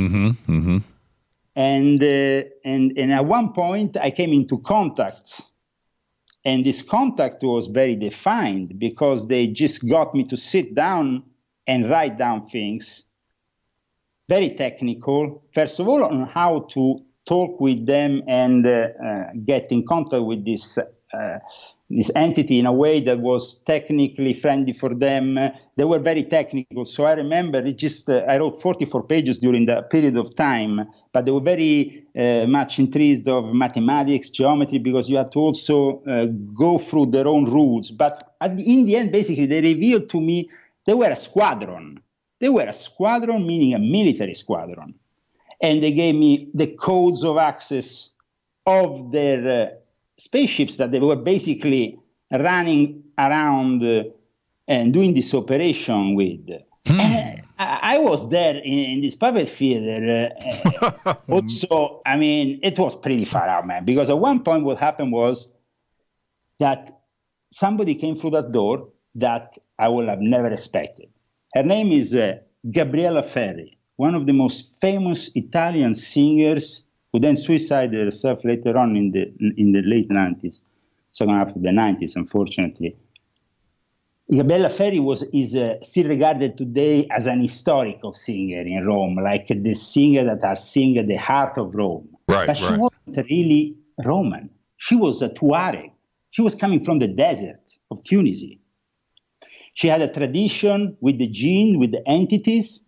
And at one point, I came into contact. And this contact was very defined, because they just got me to sit down and write down things. Very technical, first of all, on how to talk with them and get in contact with this entity in a way that was technically friendly for them. They were very technical. So I remember I wrote 44 pages during that period of time, but they were very much intrigued of mathematics, geometry, because you had to also go through their own rules. But in the end, basically, they revealed to me they were a squadron. They were a squadron, meaning a military squadron. And they gave me the codes of access of their spaceships that they were basically running around and doing this operation with. And I was there in this puppet theater. Also, I mean, it was pretty far out, man, because at one point what happened was that somebody came through that door that I would have never expected. Her name is Gabriella Ferri, one of the most famous Italian singers, who then suicided herself later on in the late 90s, second half of the 90s, unfortunately. Gabriella Ferri is still regarded today as an historical singer in Rome, like the singer that has sung the heart of Rome. But she wasn't really Roman. She was a Tuareg. She was coming from the desert of Tunisia. She had a tradition with the jinn, with the entities.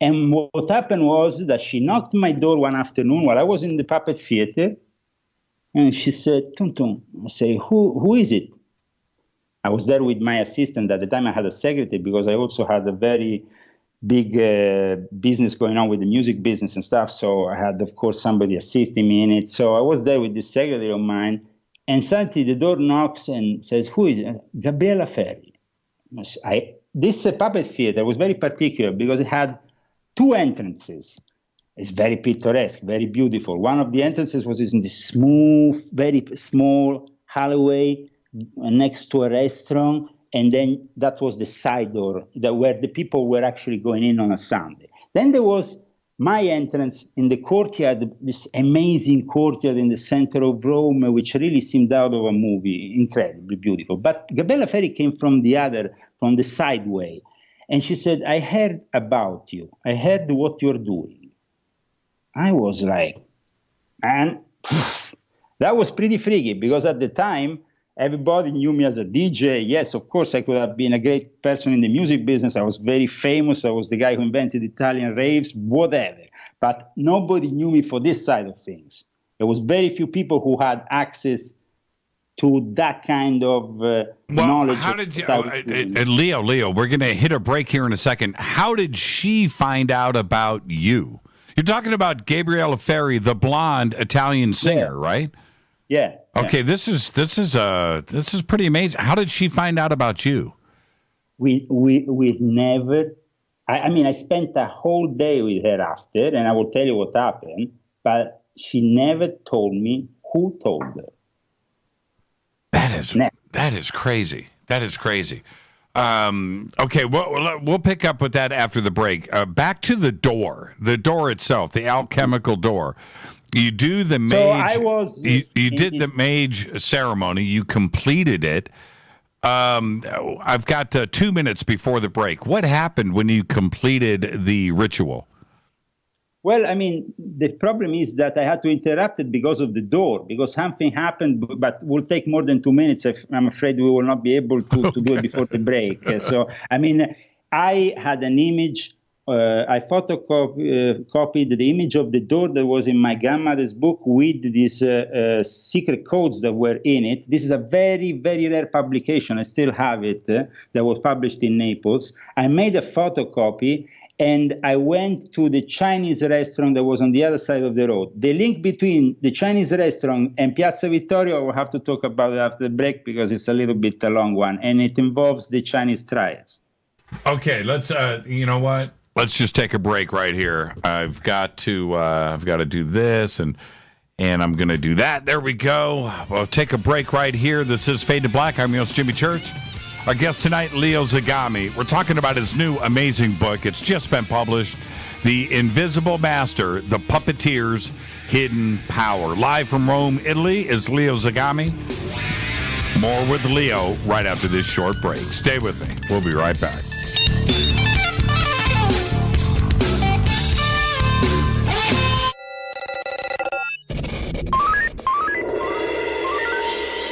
And what happened was that she knocked on my door one afternoon while I was in the puppet theater. And she said, Tum. I say, who is it? I was there with my assistant. At the time I had a secretary, because I also had a very big business going on with the music business and stuff. So I had, of course, somebody assisting me in it. So I was there with this secretary of mine. And suddenly the door knocks and says, who is it? Gabriella Ferri. This puppet theater was very particular, because it had 2 entrances. It's very picturesque, very beautiful. One of the entrances was in this smooth, very small alleyway next to a restaurant, and then that was the side door where the people were actually going in on a Sunday. Then there was my entrance in the courtyard, this amazing courtyard in the center of Rome, which really seemed out of a movie, incredibly beautiful. But Gabriella Ferri came from the side way, and she said, I heard about you. I heard what you're doing. I was like, man, that was pretty freaky, because at the time, everybody knew me as a DJ. Yes, of course, I could have been a great person in the music business. I was very famous. I was the guy who invented Italian raves, whatever. But nobody knew me for this side of things. There was very few people who had access to that kind of knowledge. How did you, Leo, we're going to hit a break here in a second. How did she find out about you? You're talking about Gabriella Ferri, the blonde Italian singer, right? Yeah. Okay, this is pretty amazing. How did she find out about you? We never. I spent a whole day with her after, and I will tell you what happened. But she never told me who told her. That is crazy. That is crazy. Okay, we'll pick up with that after the break. Back to the door itself, the alchemical door. You do the mage. So you did the mage ceremony. You completed it. I've got 2 minutes before the break. What happened when you completed the ritual? Well, I mean, the problem is that I had to interrupt it because of the door, because something happened, but will take more than 2 minutes. I'm afraid we will not be able to do it before the break. So, I mean, I had an image. I photocopied the image of the door that was in my grandmother's book with these secret codes that were in it. This is a very, very rare publication. I still have it. That was published in Naples. I made a photocopy, and I went to the Chinese restaurant that was on the other side of the road. The link between the Chinese restaurant and Piazza Vittorio, I will have to talk about it after the break because it's a little bit a long one, and it involves the Chinese triads. Okay, let's. You know what? Let's just take a break right here. I've got to do this, and I'm going to do that. There we go. We'll take a break right here. This is Fade to Black. I'm your host, Jimmy Church. Our guest tonight, Leo Zagami. We're talking about his new amazing book. It's just been published, The Invisible Master, The Puppeteers' Hidden Power. Live from Rome, Italy, is Leo Zagami. More with Leo right after this short break. Stay with me. We'll be right back.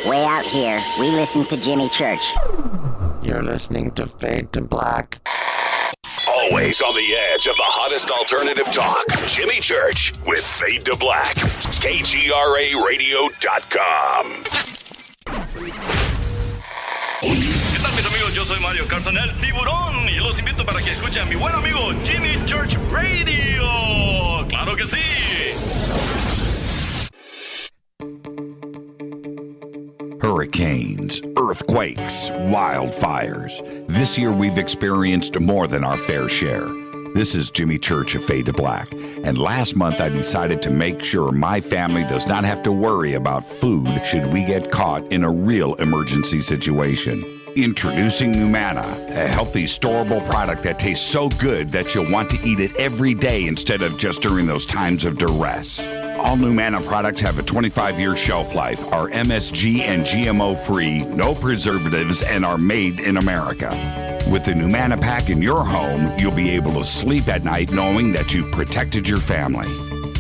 Way out here, we listen to Jimmy Church. You're listening to Fade to Black. Always on the edge of the hottest alternative talk. Jimmy Church with Fade to Black. KGRARadio.com. ¿Qué tal, mis amigos? Yo soy Mario Carson, el tiburón, y los invito para que escuchen a mi buen amigo Jimmy Church Radio. ¡Claro que sí! Hurricanes, earthquakes, wildfires. This year we've experienced more than our fair share. This is Jimmy Church of Fade to Black. And last month I decided to make sure my family does not have to worry about food should we get caught in a real emergency situation. Introducing Numana, a healthy, storable product that tastes so good that you'll want to eat it every day instead of just during those times of duress. All Numana products have a 25-year shelf life, are MSG and GMO-free, no preservatives, and are made in America. With the Numana pack in your home, you'll be able to sleep at night knowing that you've protected your family.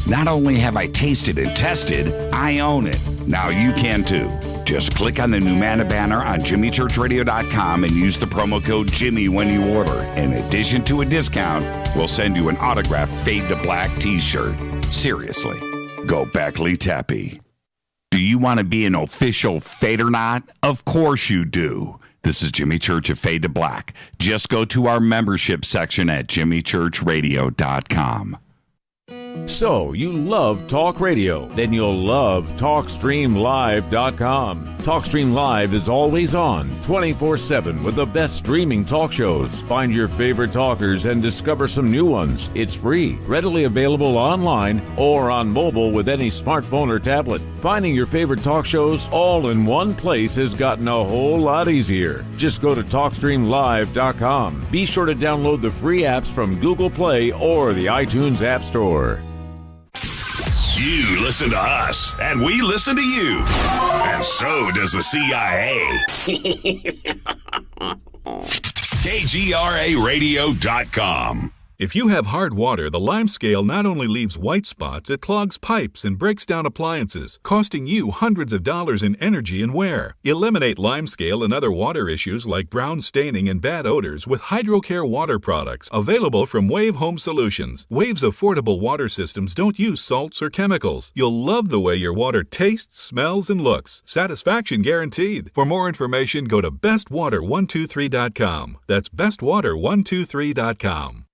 Not only have I tasted and tested, I own it. Now you can too. Just click on the Numana banner on JimmyChurchRadio.com and use the promo code Jimmy when you order. In addition to a discount, we'll send you an autographed Fade to Black t-shirt. Seriously. Go Beckley Tappy. Do you want to be an official Fadernaut? Of course you do. This is Jimmy Church of Fade to Black. Just go to our membership section at JimmyChurchRadio.com. So, you love talk radio? Then you'll love TalkStreamLive.com. TalkStream Live is always on, 24/7, with the best streaming talk shows. Find your favorite talkers and discover some new ones. It's free, readily available online or on mobile with any smartphone or tablet. Finding your favorite talk shows all in one place has gotten a whole lot easier. Just go to TalkStreamLive.com. Be sure to download the free apps from Google Play or the iTunes App Store. You listen to us, and we listen to you. And so does the CIA. KGRARadio.com. If you have hard water, the lime scale not only leaves white spots, it clogs pipes and breaks down appliances, costing you hundreds of dollars in energy and wear. Eliminate lime scale and other water issues like brown staining and bad odors with HydroCare water products, available from Wave Home Solutions. Wave's affordable water systems don't use salts or chemicals. You'll love the way your water tastes, smells, and looks. Satisfaction guaranteed. For more information, go to bestwater123.com. That's bestwater123.com.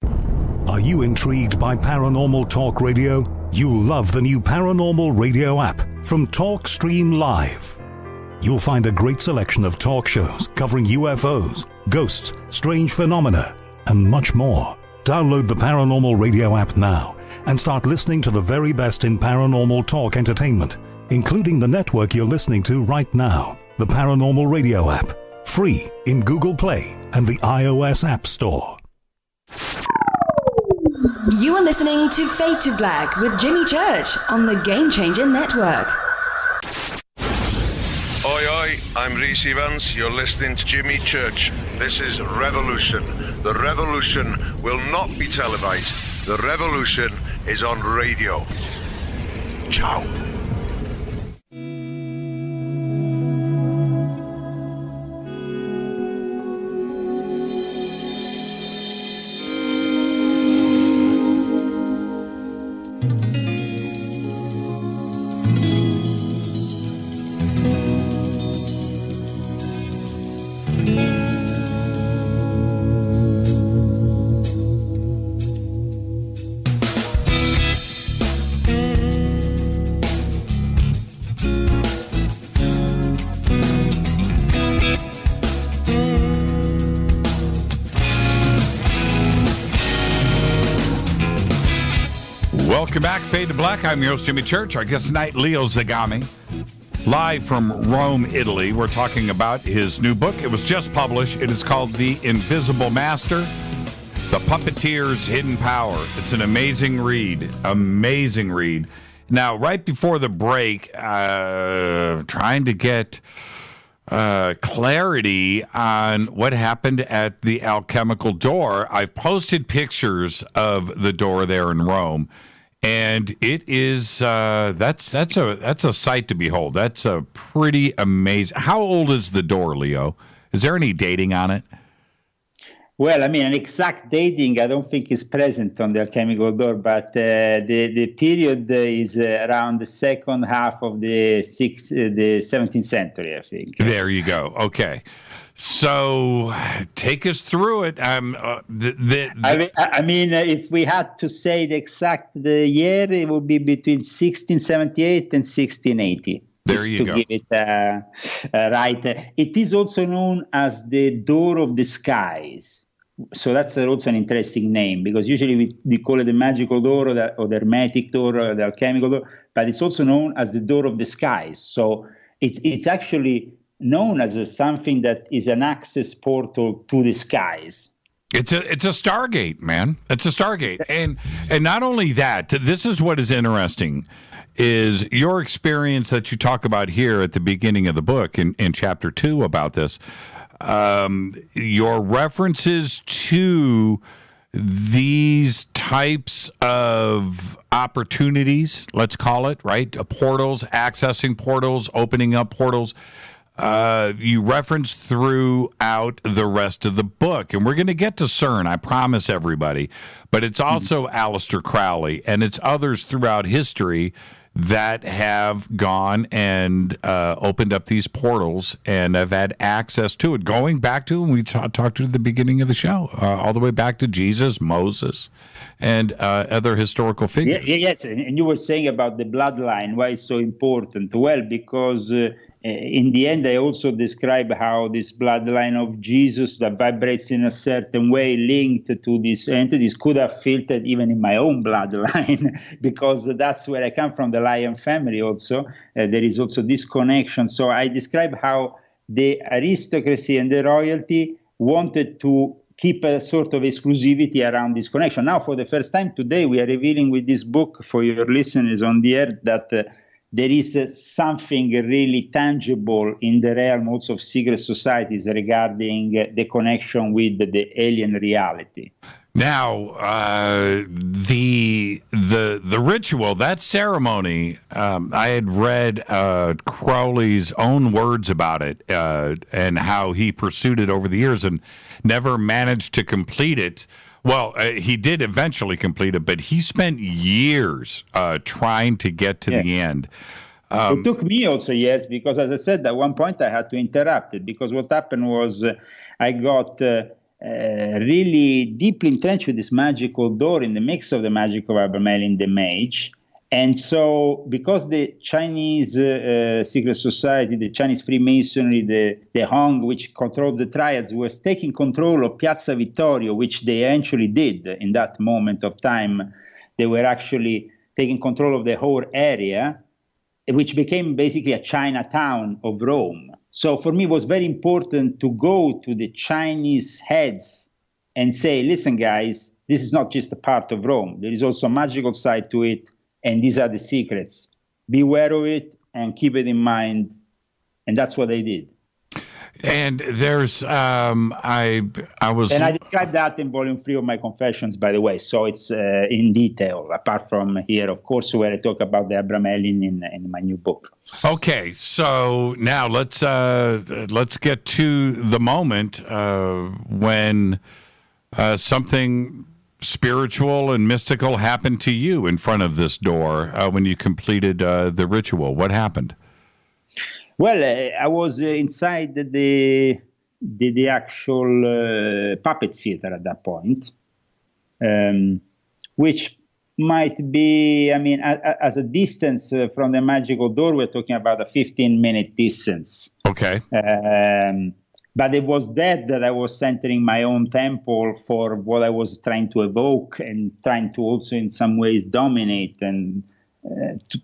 Are you intrigued by paranormal talk radio? You'll love the new paranormal radio app from TalkStream Live. You'll find a great selection of talk shows covering UFOs, ghosts, strange phenomena, and much more. Download the paranormal radio app now and start listening to the very best in paranormal talk entertainment, including the network you're listening to right now, the paranormal radio app, free in Google Play and the iOS App Store. You are listening to Fade to Black with Jimmy Church on the Game Changer Network. Oi, oi, I'm Reese Evans. You're listening to Jimmy Church. This is Revolution. The revolution will not be televised. The revolution is on radio. Ciao. Welcome back, Fade to Black. I'm your host, Jimmy Church. Our guest tonight, Leo Zagami, live from Rome, Italy. We're talking about his new book. It was just published. It is called The Invisible Master, The Puppeteers' Hidden Power. It's an amazing read. Amazing read. Now, right before the break, trying to get clarity on what happened at the alchemical door. I've posted pictures of the door there in Rome, and it is that's a sight to behold. That's a pretty amazing. How old is the door, Leo? Is there any dating on it? Well, I mean, an exact dating I don't think is present on the alchemical door, but the period is around the second half of the 17th century, I think. There you go. Okay. So take us through it. I mean, if we had to say the exact year, it would be between 1678 and 1680. There you go. To give it right. It is also known as the Door of the Skies. So that's also an interesting name, because usually we call it the magical door or the hermetic door or the alchemical door, but it's also known as the Door of the Skies. So it's actually known as something that is an access portal to the skies. It's a Stargate, man. It's a Stargate. And not only that, this is what is interesting, is your experience that you talk about here at the beginning of the book in chapter 2 about this. Your references to these types of opportunities, let's call it, right? Portals, accessing portals, opening up portals. You reference throughout the rest of the book. And we're going to get to CERN, I promise everybody. But it's also Aleister Crowley, and it's others throughout history that have gone and opened up these portals, and I've had access to it. Going back to, we talked to at the beginning of the show, all the way back to Jesus, Moses, and other historical figures. Yes, and you were saying about the bloodline, why it's so important. Well, because in the end, I also describe how this bloodline of Jesus that vibrates in a certain way linked to these entities could have filtered even in my own bloodline, because that's where I come from, the lion family also. There is also this connection. So I describe how the aristocracy and the royalty wanted to keep a sort of exclusivity around this connection. Now, for the first time today, we are revealing with this book for your listeners on the air that there is something really tangible in the realm also of secret societies regarding the connection with the alien reality. Now, the ritual, that ceremony, I had read Crowley's own words about it and how he pursued it over the years and never managed to complete it. Well, he did eventually complete it, but he spent years trying to get to the end. It took me also years because, as I said, at one point I had to interrupt it because what happened was I got really deeply entrenched with this magical door in the mix of the magic of Abramelin, the mage. And so because the Chinese secret society, the Chinese Freemasonry, the Hong, which controls the triads, was taking control of Piazza Vittorio, which they eventually did in that moment of time. They were actually taking control of the whole area, which became basically a Chinatown of Rome. So for me, it was very important to go to the Chinese heads and say, listen, guys, this is not just a part of Rome. There is also a magical side to it. And these are the secrets. Beware of it and keep it in mind. And that's what I did. And there's, I was... And I described that in volume 3 of my Confessions, by the way. So it's in detail, apart from here, of course, where I talk about the Abramelin in my new book. Okay, so now let's get to the moment when something spiritual and mystical happened to you in front of this door when you completed the ritual. What happened? Well, I was inside the actual puppet theater at that point, which might be, I mean, as a distance from the magical door, we're talking about a 15-minute distance. Okay. But it was that I was centering my own temple for what I was trying to evoke and trying to also in some ways dominate and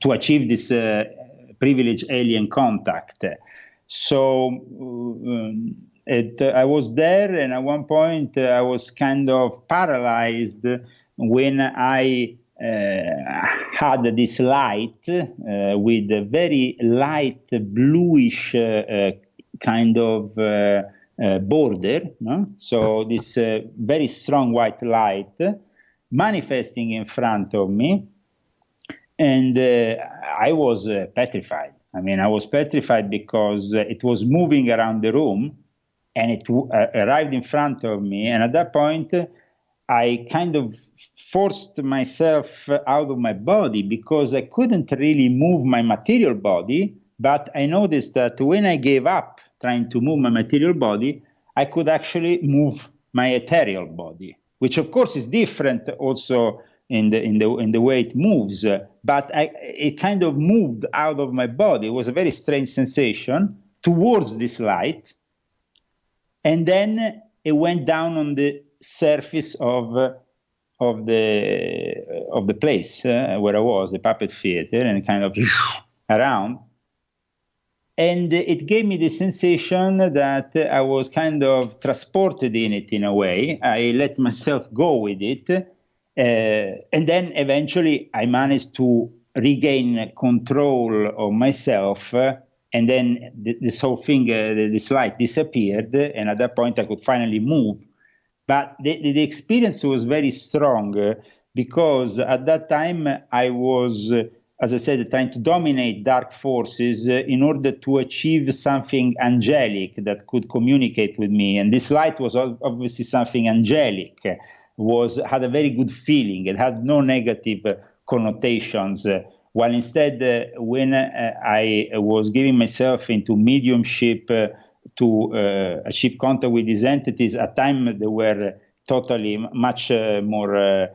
to achieve this privileged alien contact. So I was there, and at one point I was kind of paralyzed when I had this light with a very light bluish kind of border, no? So this very strong white light manifesting in front of me, and I was petrified. I mean, I was petrified because it was moving around the room, and it arrived in front of me, and at that point, I kind of forced myself out of my body because I couldn't really move my material body, but I noticed that when I gave up trying to move my material body, I could actually move my ethereal body, which of course is different also in the way it moves. But it kind of moved out of my body. It was a very strange sensation towards this light, and then it went down on the surface of the place where I was, the puppet theater, and kind of around. And it gave me the sensation that I was kind of transported in it in a way. I let myself go with it. And then eventually I managed to regain control of myself. And then this whole thing, this light disappeared. And at that point I could finally move. But the experience was very strong because at that time I was, as I said, trying to dominate dark forces in order to achieve something angelic that could communicate with me. And this light was obviously something angelic, had a very good feeling. It had no negative connotations while instead, when I was giving myself into mediumship to achieve contact with these entities, at times they were totally much more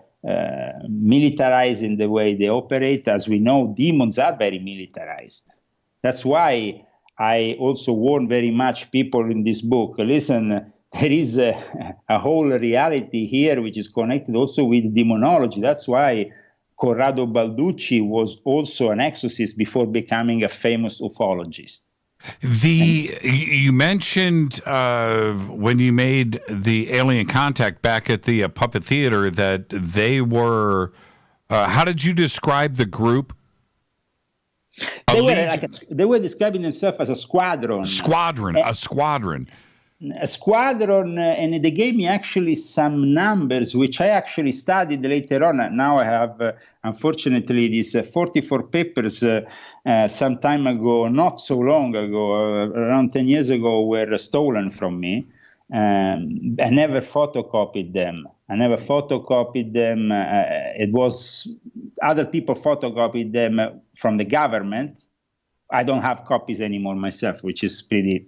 militarized in the way they operate. As we know, demons are very militarized. That's why I also warn very much people in this book, listen, there is a whole reality here which is connected also with demonology. That's why Corrado Balducci was also an exorcist before becoming a famous ufologist. You mentioned when you made the alien contact back at the Puppet Theater that they were, how did you describe the group? They were describing themselves as a squadron. A squadron. A squadron, and they gave me actually some numbers, which I actually studied later on. Now I have, unfortunately, these 44 papers some time ago, not so long ago, around 10 years ago, were stolen from me. I never photocopied them. It was other people photocopied them from the government. I don't have copies anymore myself, which is pretty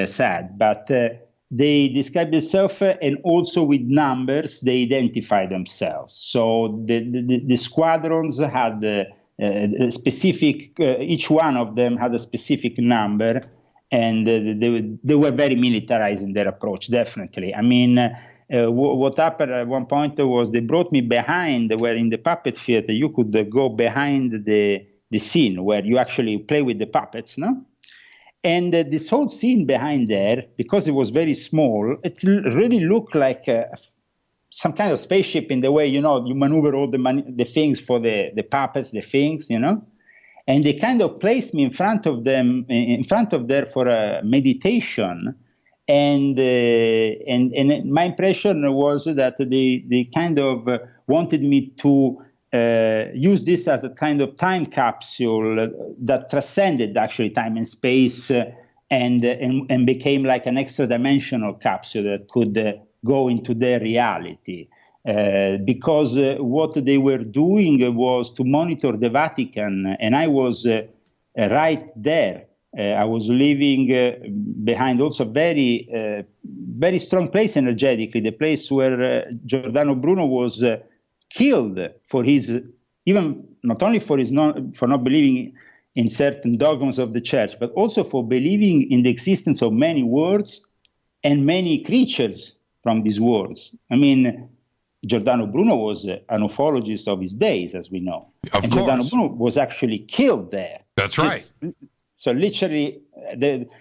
sad. But they describe themselves, and also with numbers, they identify themselves. So the squadrons had a specific, each one of them had a specific number, and they were very militarized in their approach, definitely. I mean, what happened at one point was they brought me behind, where in the puppet theater you could go behind the scene where you actually play with the puppets, no? And this whole scene behind there, because it was very small, it really looked like some kind of spaceship in the way, you maneuver all the things for the puppets, the things, And they kind of placed me in front of there for a meditation. And my impression was that they kind of wanted me to use this as a kind of time capsule that transcended actually time and space, and became like an extra-dimensional capsule that could go into their reality. Because what they were doing was to monitor the Vatican, and I was right there. I was living behind also very strong place energetically, the place where Giordano Bruno was killed for his, even not only for not believing in certain dogmas of the church, but also for believing in the existence of many worlds and many creatures from these worlds. I mean, Giordano Bruno was an ufologist of his days, as we know. Of course. Giordano Bruno was actually killed there. That's right. So literally,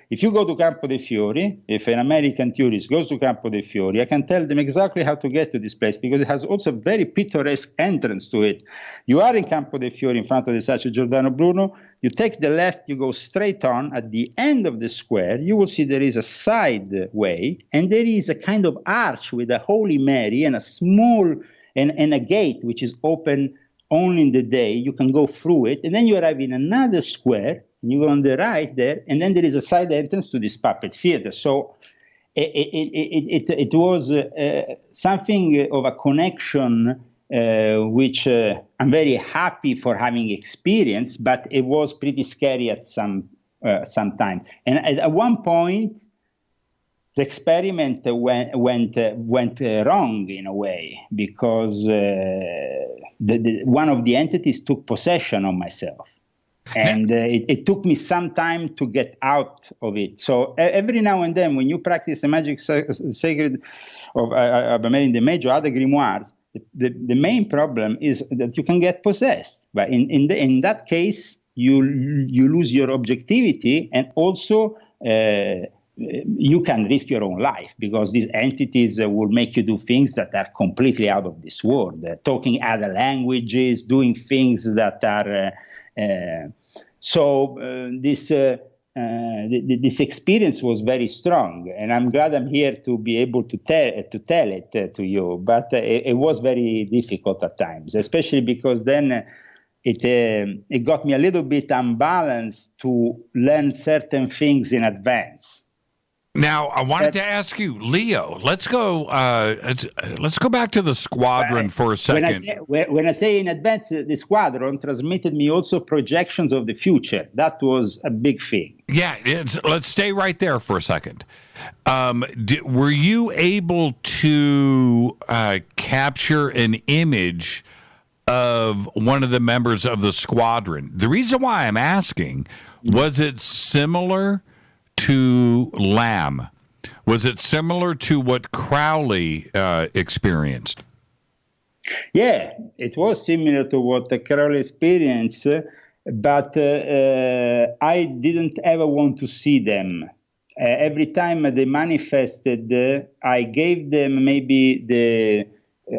if you go to Campo dei Fiori, if an American tourist goes to Campo dei Fiori, I can tell them exactly how to get to this place, because it has also a very picturesque entrance to it. You are in Campo dei Fiori in front of the statue of Giordano Bruno, you take the left, you go straight on. At the end of the square, you will see there is a side way, and there is a kind of arch with a Holy Mary and a small, and a gate which is open only in the day. You can go through it, and then you arrive in another square, and you go on the right there, and then there is a side entrance to this puppet theater. So it was something of a connection which I'm very happy for having experienced, but it was pretty scary at some time. And at one point, the experiment went wrong in a way, because one of the entities took possession of myself. And it took me some time to get out of it. So every now and then, when you practice the magic sacred of Amerlin the Major, other grimoires, the main problem is that you can get possessed. But in that case, you lose your objectivity, and also you can risk your own life, because these entities will make you do things that are completely out of this world, talking other languages, doing things that are... This experience was very strong, and I'm glad I'm here to be able to tell it to you. But it was very difficult at times, especially because then it got me a little bit unbalanced to learn certain things in advance. Now, I wanted to ask you, Leo. Let's go back to the squadron for a second. When I say in advance, the squadron transmitted me also projections of the future. That was a big thing. Yeah, let's stay right there for a second. Were you able to capture an image of one of the members of the squadron? The reason why I'm asking, was it similar to Lamb? Was it similar to what Crowley experienced? Yeah, it was similar to what Crowley experienced, but I didn't ever want to see them. Every time they manifested, I gave them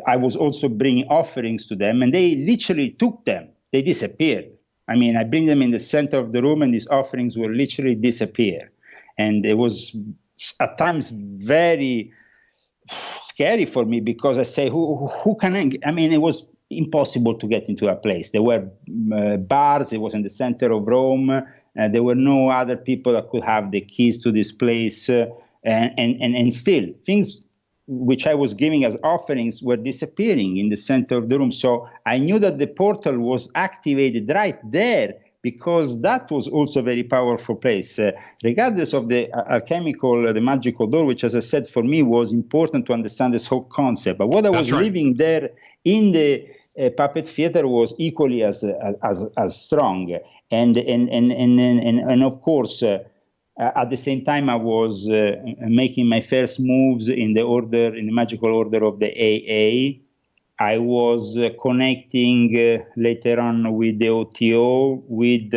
I was also bringing offerings to them, and they literally took them. They disappeared. I mean, I bring them in the center of the room, and these offerings will literally disappear. And it was at times very scary for me, because I say, who can I mean, it was impossible to get into a place. There were bars. It was in the center of Rome. There were no other people that could have the keys to this place. And still, things which I was giving as offerings were disappearing in the center of the room. So I knew that the portal was activated right there, because that was also a very powerful place. Regardless of the alchemical, the magical door, which, as I said, for me was important to understand this whole concept. But what I was living there in the puppet theater was equally as strong. And of course, at the same time, I was making my first moves in the magical order of the AA. I was connecting later on with the OTO, with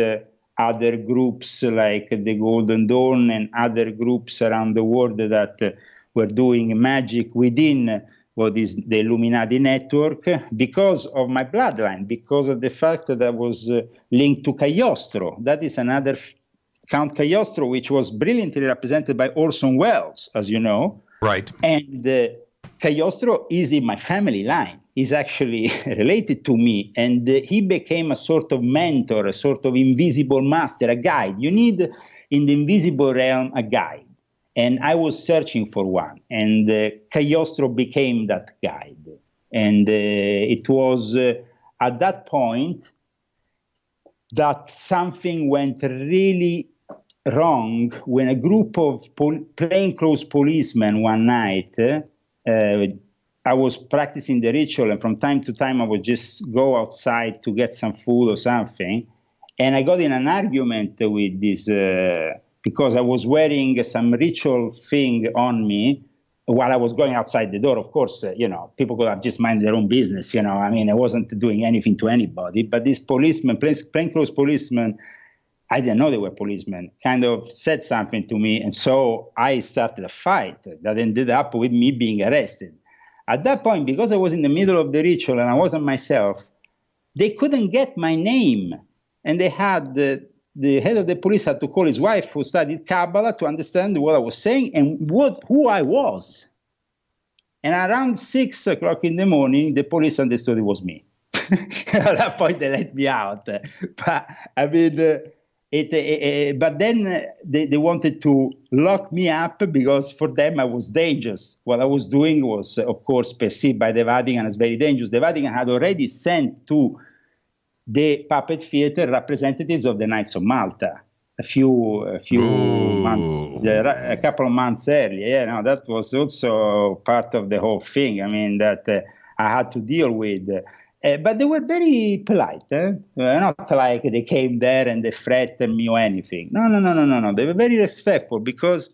other groups like the Golden Dawn and other groups around the world that were doing magic within what is the Illuminati network, because of my bloodline, because of the fact that I was linked to Cagliostro. That is another Count Cagliostro, which was brilliantly represented by Orson Welles, as you know. Right. And Cagliostro is in my family line. He's actually related to me, and he became a sort of mentor, a sort of invisible master, a guide. You need in the invisible realm a guide, and I was searching for one, and Cagliostro became that guide. And it was at that point that something went really wrong when a group of plainclothes policemen one night, I was practicing the ritual, and from time to time I would just go outside to get some food or something. And I got in an argument with this, because I was wearing some ritual thing on me while I was going outside the door. Of course, people could have just minded their own business, I mean, I wasn't doing anything to anybody. But these policemen, plainclothes policemen, I didn't know they were policemen, kind of said something to me. And so I started a fight that ended up with me being arrested. At that point, because I was in the middle of the ritual and I wasn't myself, they couldn't get my name. And they had the head of the police had to call his wife, who studied Kabbalah, to understand what I was saying and who I was. And around 6 o'clock in the morning, the police understood it was me. At that point, they let me out. But I mean, but then they wanted to lock me up, because for them I was dangerous. What I was doing was, of course, perceived by the Vatican as very dangerous. The Vatican had already sent to the puppet theater representatives of the Knights of Malta a couple of months earlier. Yeah, no, that was also part of the whole thing. I mean, that I had to deal with. But they were very polite. Not like they came there and they threatened me or anything. No. They were very respectful, because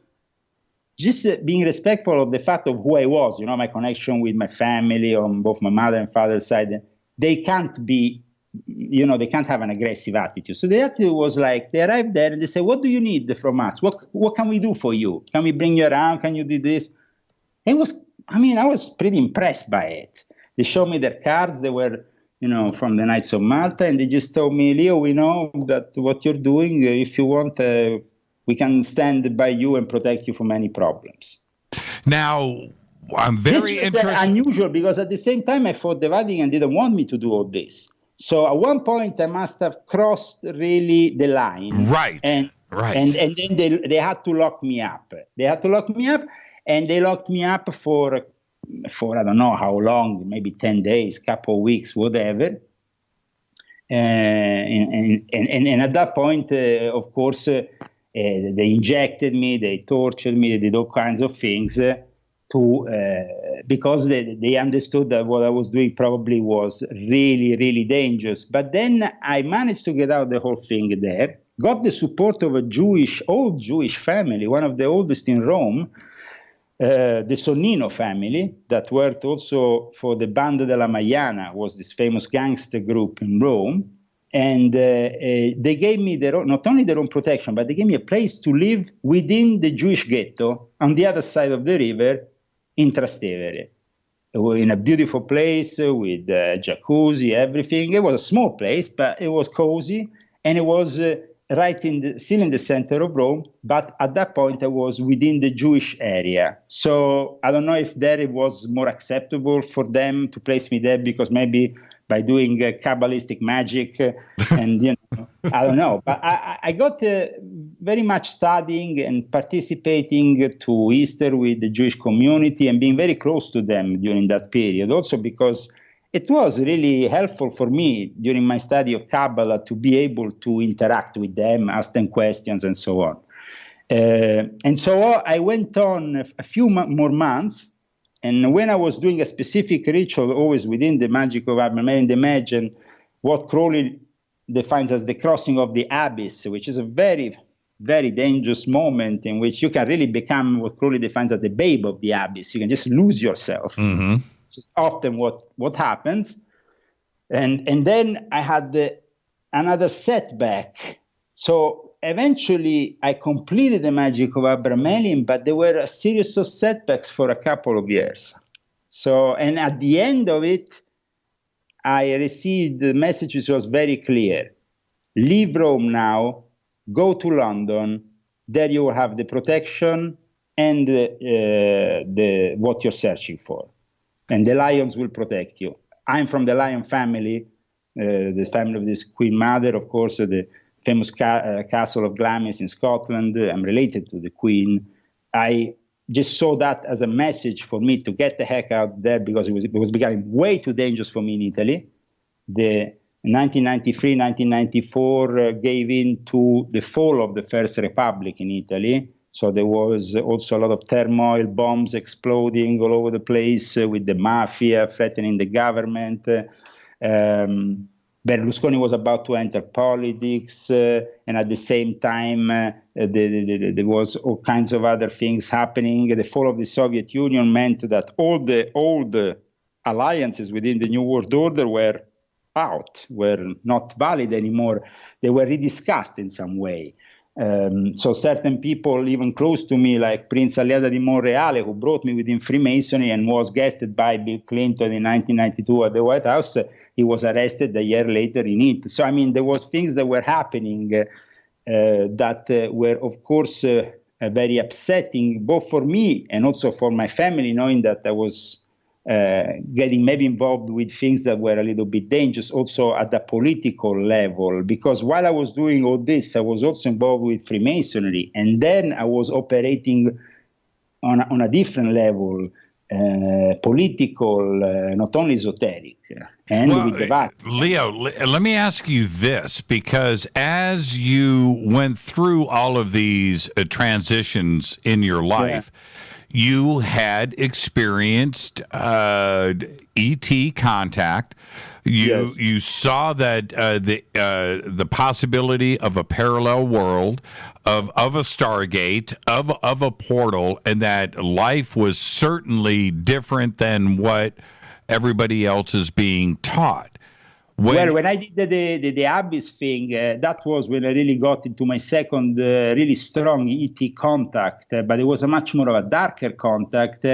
just being respectful of the fact of who I was, my connection with my family on both my mother and father's side, they can't be, they can't have an aggressive attitude. So the attitude was like, they arrived there and they said, what do you need from us? What can we do for you? Can we bring you around? Can you do this? I was pretty impressed by it. They showed me their cards. They were, from the Knights of Malta. And they just told me, Leo, we know that what you're doing, if you want, we can stand by you and protect you from any problems. Now, I'm very interested. This was unusual, because at the same time, I thought the Vatican didn't want me to do all this. So at one point, I must have crossed really the line. Right. And Right. And then they had to lock me up. And they locked me up for I don't know how long, maybe 10 days, couple of weeks, whatever. And at that point, of course, they injected me, they tortured me, they did all kinds of things because they understood that what I was doing probably was really, really dangerous. But then I managed to get out the whole thing there, got the support of old Jewish family, one of the oldest in Rome, the Sonnino family, that worked also for the Banda della Maiana, was this famous gangster group in Rome. And they gave me not only their own protection, but they gave me a place to live within the Jewish ghetto on the other side of the river in Trastevere. In a beautiful place with jacuzzi, everything. It was a small place, but it was cozy, and it was still in the center of Rome, but at that point I was within the Jewish area. So I don't know if there it was more acceptable for them to place me there, because maybe by doing Kabbalistic magic and, I don't know. But I got very much studying and participating to Easter with the Jewish community and being very close to them during that period. Also because it was really helpful for me during my study of Kabbalah to be able to interact with them, ask them questions, and so on. And so I went on a few more months. And when I was doing a specific ritual, always within the magic of Abraham, imagine what Crowley defines as the crossing of the abyss, which is a very, very dangerous moment in which you can really become what Crowley defines as the babe of the abyss. You can just lose yourself. Mm-hmm. Just often what happens. And then I had another setback. So eventually I completed the magic of Abramelin, but there were a series of setbacks for a couple of years. So, and at the end of it, I received the message which was very clear. Leave Rome now, go to London, there you will have the protection and what you're searching for. And the lions will protect you. I'm from the lion family, the family of this Queen Mother, of course, the famous castle of Glamis in Scotland. I'm related to the Queen. I just saw that as a message for me to get the heck out there, because it was becoming way too dangerous for me in Italy. The 1993, 1994 gave in to the fall of the First Republic in Italy. So there was also a lot of turmoil, bombs exploding all over the place with the mafia threatening the government. Berlusconi was about to enter politics, and at the same time, there was all kinds of other things happening. The fall of the Soviet Union meant that all the old alliances within the New World Order were out, were not valid anymore. They were rediscussed in some way. So certain people, even close to me, like Prince Aliada di Monreale, who brought me within Freemasonry and was guested by Bill Clinton in 1992 at the White House, he was arrested a year later in it. So, I mean, there was things that were happening that were, of course, very upsetting, both for me and also for my family, knowing that I was getting maybe involved with things that were a little bit dangerous, also at the political level, because while I was doing all this, I was also involved with Freemasonry, and then I was operating on a different level, political, not only esoteric, and with the Vatican. Leo, let me ask you this, because as you went through all of these transitions in your life, you had experienced ET contact. You saw that the possibility of a parallel world, of a Stargate, of a portal, and that life was certainly different than what everybody else is being taught. When I did the Abyss thing, that was when I really got into my second really strong ET contact, but it was a much more of a darker contact.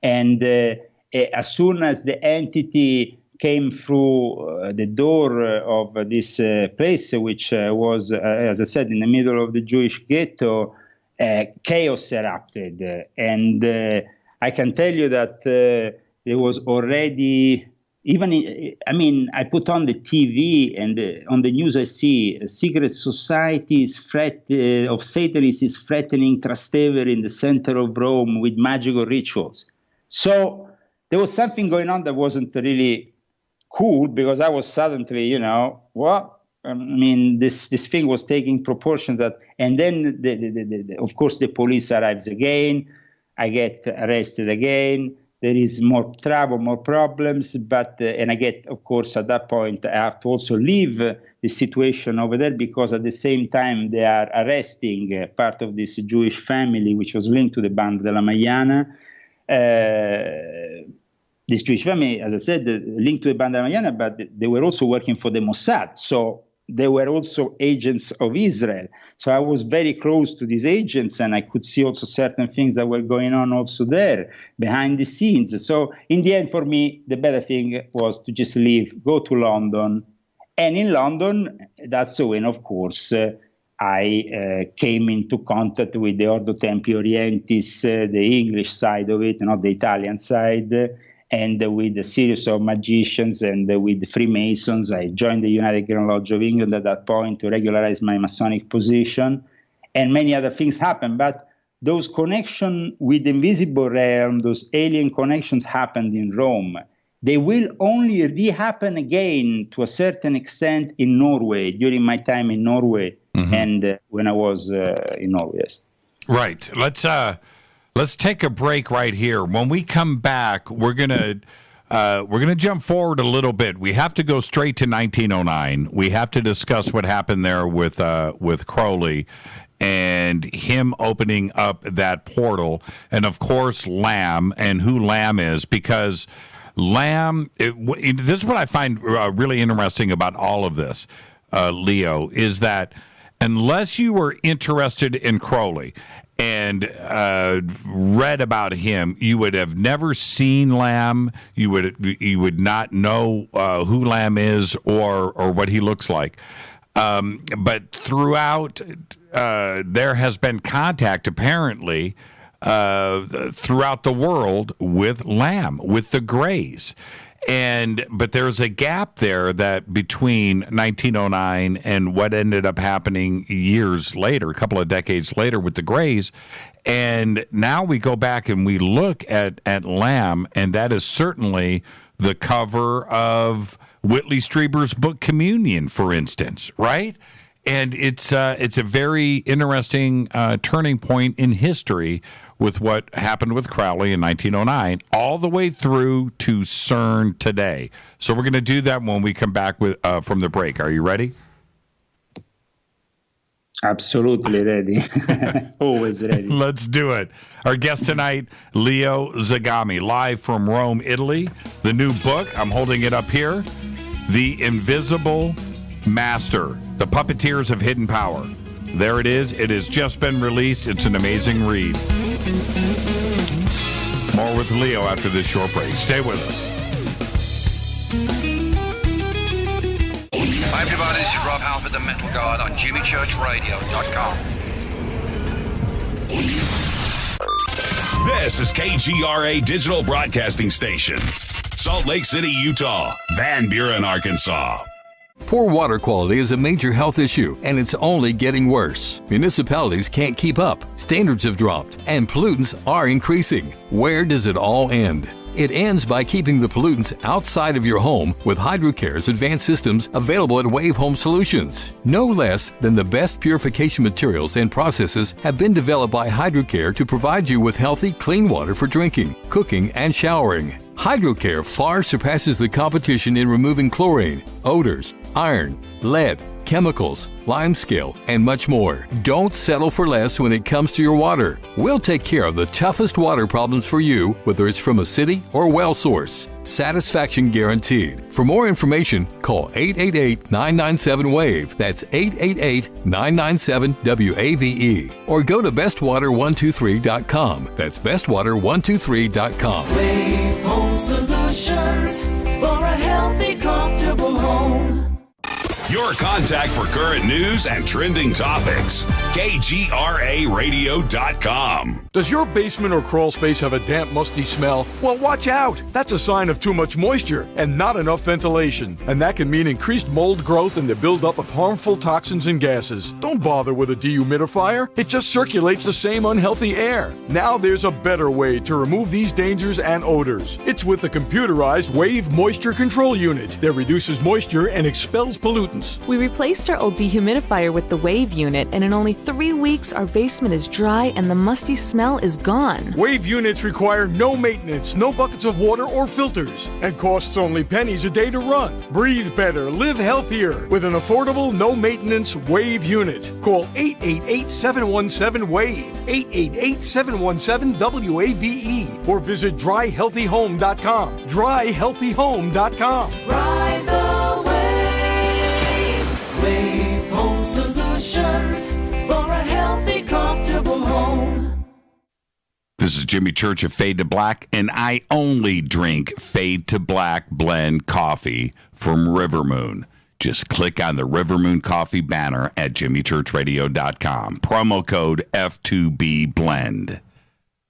And as soon as the entity came through the door of this place, which was, as I said, in the middle of the Jewish ghetto, chaos erupted. And I can tell you that there was already I put on the TV and on the news I see a secret society of Satanists is threatening Trastevere in the center of Rome with magical rituals. So there was something going on that wasn't really cool, because I was suddenly, this thing was taking proportions and then of course the police arrives again. I get arrested again. There is more trouble, more problems, and I get, of course, at that point, I have to also leave the situation over there, because at the same time they are arresting part of this Jewish family, which was linked to the Banda della Maiana. This Jewish family, as I said, linked to the Banda della Maiana, but they were also working for the Mossad. So they were also agents of Israel. So I was very close to these agents, and I could see also certain things that were going on also there behind the scenes. So in the end, for me, the better thing was to just leave, go to London. And in London, that's when, of course, I came into contact with the Ordo Templi Orientis, the English side of it, not the Italian side, and with a series of magicians and with the Freemasons. I joined the United Grand Lodge of England at that point to regularize my Masonic position, and many other things happened. But those connections with the invisible realm, those alien connections happened in Rome. They will only re-happen again to a certain extent in Norway, during my time in Norway, and when I was in Norway. Yes. Right. Let's take a break right here. When we come back, we're gonna jump forward a little bit. We have to go straight to 1909. We have to discuss what happened there with Crowley and him opening up that portal, and of course Lamb and who Lamb is, because Lamb. This is what I find really interesting about all of this, Leo, is that unless you were interested in Crowley and read about him, you would have never seen Lamb. You would not know who Lamb is or what he looks like. But throughout, there has been contact apparently throughout the world with Lamb, with the Greys. But there's a gap there that between 1909 and what ended up happening years later, a couple of decades later with the Greys. And now we go back and we look at Lamb, and that is certainly the cover of Whitley Strieber's book Communion, for instance, right? And it's a very interesting turning point in history with what happened with Crowley in 1909, all the way through to CERN today. So we're going to do that when we come back from the break. Are you ready? Absolutely ready. Always ready. Let's do it. Our guest tonight, Leo Zagami, live from Rome, Italy. The new book, I'm holding it up here, The Invisible Master, The Puppeteers of Hidden Power. There it is. It has just been released. It's an amazing read. More with Leo after this short break. Stay with us. Hi, everybody. This is Rob Halford, the Metal Guard on JimmyChurchRadio.com. This is KGRA Digital Broadcasting Station. Salt Lake City, Utah. Van Buren, Arkansas. Poor water quality is a major health issue, and it's only getting worse. Municipalities can't keep up, standards have dropped, and pollutants are increasing. Where does it all end? It ends by keeping the pollutants outside of your home with HydroCare's advanced systems available at Wave Home Solutions. No less than the best purification materials and processes have been developed by HydroCare to provide you with healthy, clean water for drinking, cooking, and showering. HydroCare far surpasses the competition in removing chlorine, odors, iron, lead, chemicals, limescale, and much more. Don't settle for less when it comes to your water. We'll take care of the toughest water problems for you, whether it's from a city or well source. Satisfaction guaranteed. For more information, call 888-997-WAVE. That's 888-997-WAVE. Or go to bestwater123.com. That's bestwater123.com. Wave Home Solutions for a healthy, comfortable home. Your contact for current news and trending topics. KGRAradio.com. Does your basement or crawl space have a damp, musty smell? Well, watch out. That's a sign of too much moisture and not enough ventilation. And that can mean increased mold growth and the buildup of harmful toxins and gases. Don't bother with a dehumidifier. It just circulates the same unhealthy air. Now there's a better way to remove these dangers and odors. It's with the computerized Wave Moisture Control Unit that reduces moisture and expels pollutants. We replaced our old dehumidifier with the Wave unit, and in only 3 weeks, our basement is dry and the musty smell is gone. Wave units require no maintenance, no buckets of water or filters, and costs only pennies a day to run. Breathe better, live healthier with an affordable, no-maintenance Wave unit. Call 888-717-WAVE, 888-717-WAVE, or visit dryhealthyhome.com. Dryhealthyhome.com. Ride the wave. Wave Home Solutions for a healthy, comfortable home. This is Jimmy Church of Fade to Black, and I only drink Fade to Black blend coffee from Rivermoon. Just click on the Rivermoon Coffee banner at jimmychurchradio.com. Promo code F2B Blend.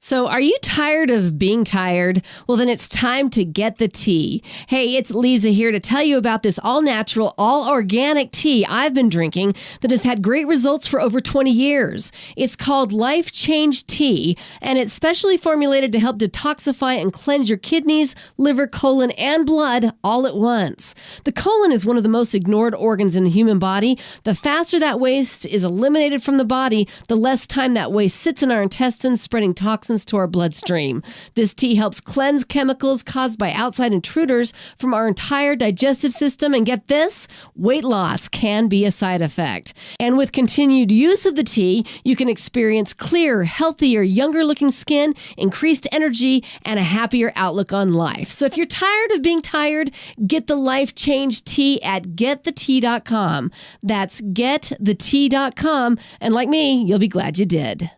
So are you tired of being tired? Well, then it's time to get the tea. Hey, it's Lisa here to tell you about this all-natural, all-organic tea I've been drinking that has had great results for over 20 years. It's called Life Change Tea, and it's specially formulated to help detoxify and cleanse your kidneys, liver, colon, and blood all at once. The colon is one of the most ignored organs in the human body. The faster that waste is eliminated from the body, the less time that waste sits in our intestines, spreading toxins to our bloodstream. This tea helps cleanse chemicals caused by outside intruders from our entire digestive system. And get this, weight loss can be a side effect. And with continued use of the tea, you can experience clearer, healthier, younger looking skin, increased energy, and a happier outlook on life. So if you're tired of being tired, get the Life Change Tea at getthetea.com. That's getthetea.com. And like me, you'll be glad you did.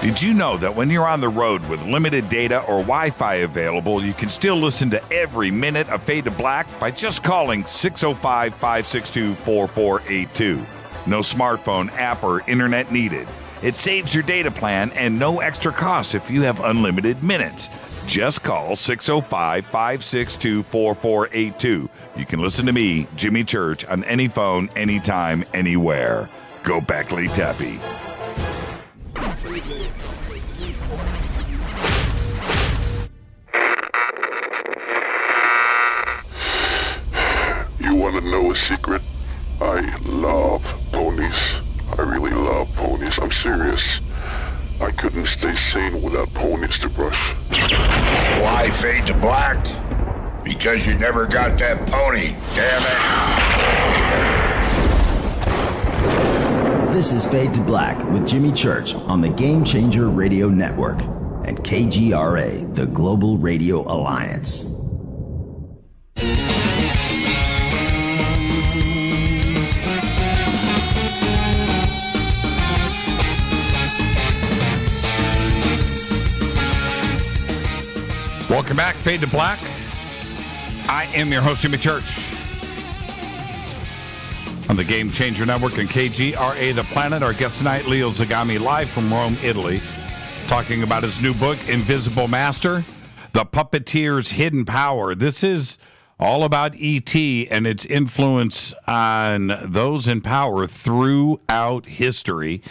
Did you know that when you're on the road with limited data or Wi-Fi available, you can still listen to every minute of Fade to Black by just calling 605-562-4482. No smartphone, app, or internet needed. It saves your data plan and no extra cost if you have unlimited minutes. Just call 605-562-4482. You can listen to me, Jimmy Church, on any phone, anytime, anywhere. Go back, Lee Tappy. You want to know a secret? I love ponies. I really love ponies. I'm serious. I couldn't stay sane without ponies to brush. Why Fade to Black? Because you never got that pony, damn it. This is Fade to Black with Jimmy Church on the Game Changer Radio Network and KGRA, the Global Radio Alliance. Welcome back, Fade to Black. I am your host, Jimmy Church. On the Game Changer Network and KGRA, The Planet. Our guest tonight, Leo Zagami, live from Rome, Italy, talking about his new book, Invisible Master, The Puppeteers' Hidden Power. This is all about E.T. and its influence on those in power throughout history.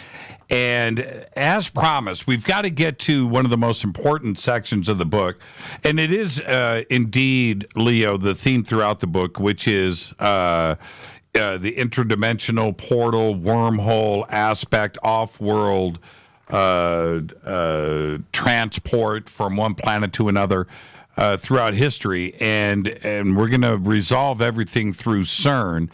And as promised, we've got to get to one of the most important sections of the book. And it is indeed, Leo, the theme throughout the book, which is the interdimensional portal, wormhole aspect, off-world transport from one planet to another throughout history. And we're going to resolve everything through CERN.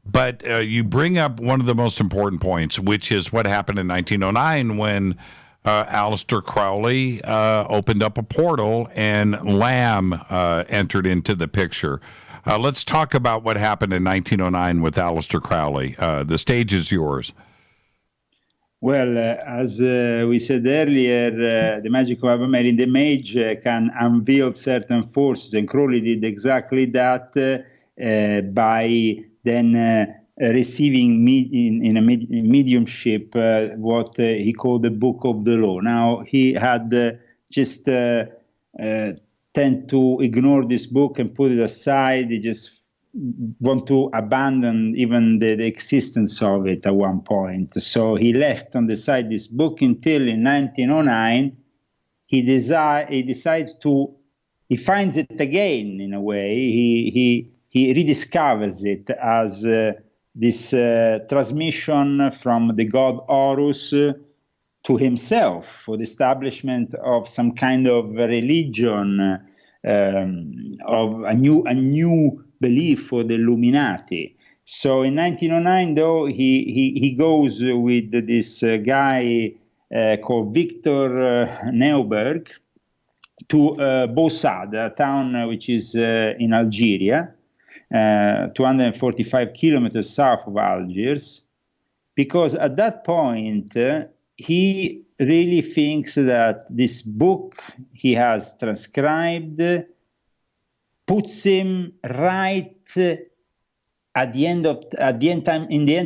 But you bring up one of the most important points, which is what happened in 1909 when Aleister Crowley opened up a portal and Lamb entered into the picture. Let's talk about what happened in 1909 with Aleister Crowley. The stage is yours. Well, as we said earlier, the magic of Abamerin, the mage can unveil certain forces, and Crowley did exactly that by then receiving in a mediumship what he called the Book of the Law. Now, he had just tend to ignore this book and put it aside. He just want to abandon even the existence of it at one point. So he left on the side this book until in 1909 he decides to, he finds it again in a way. He rediscovers it as this transmission from the god Horus to himself for the establishment of some kind of religion, of a new belief for the Illuminati. So in 1909, though, he goes with this guy called Victor Neuberg to Boussade, a town which is in Algeria, 245 kilometers south of Algiers, because at that point he really thinks that this book he has transcribed puts him right at the end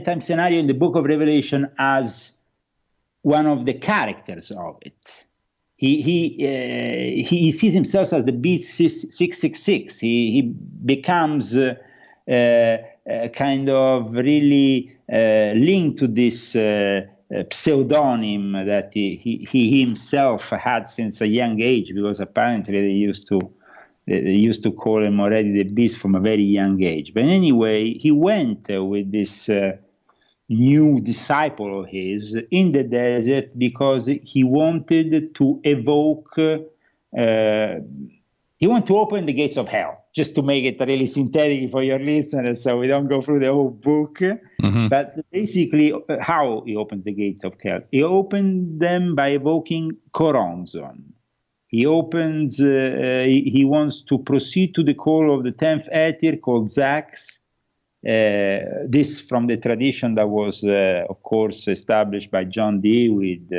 time scenario in the Book of Revelation as one of the characters of it. He sees himself as the beast 666. He becomes kind of really linked to this pseudonym that he himself had since a young age, because apparently they used to call him already the beast from a very young age. But anyway, he went with this new disciple of his in the desert because he wanted to evoke, he wanted to open the gates of hell, just to make it really synthetic for your listeners so we don't go through the whole book. Mm-hmm. But basically, how he opens the gates of hell? He opened them by evoking Choronzon. He opens, he wants to proceed to the call of the 10th Ether called Zax. This from the tradition that was, of course, established by John Dee with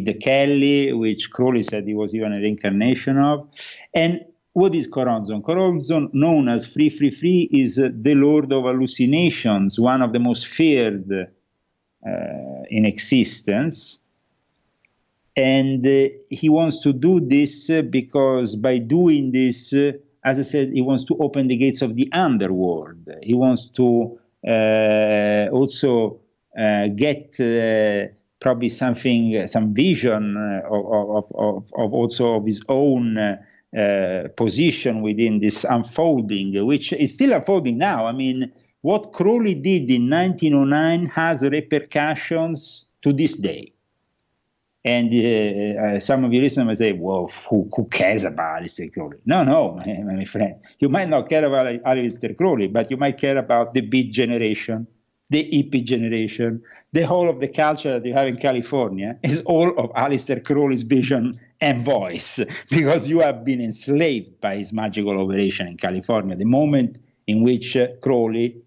the Kelly, which Crowley said he was even a reincarnation of. And what is Choronzon? Choronzon, known as Free, is the Lord of Hallucinations, one of the most feared in existence. And he wants to do this because by doing this, as I said, he wants to open the gates of the underworld. He wants to also get probably some vision of also of his own position within this unfolding, which is still unfolding now. I mean, what Crowley did in 1909 has repercussions to this day. And some of you listeners may say, well, who cares about Aleister Crowley? No, my friend. You might not care about Aleister Crowley, but you might care about the Beat generation, the hippie generation. The whole of the culture that you have in California is all of Aleister Crowley's vision and voice, because you have been enslaved by his magical operation in California. The moment in which Crowley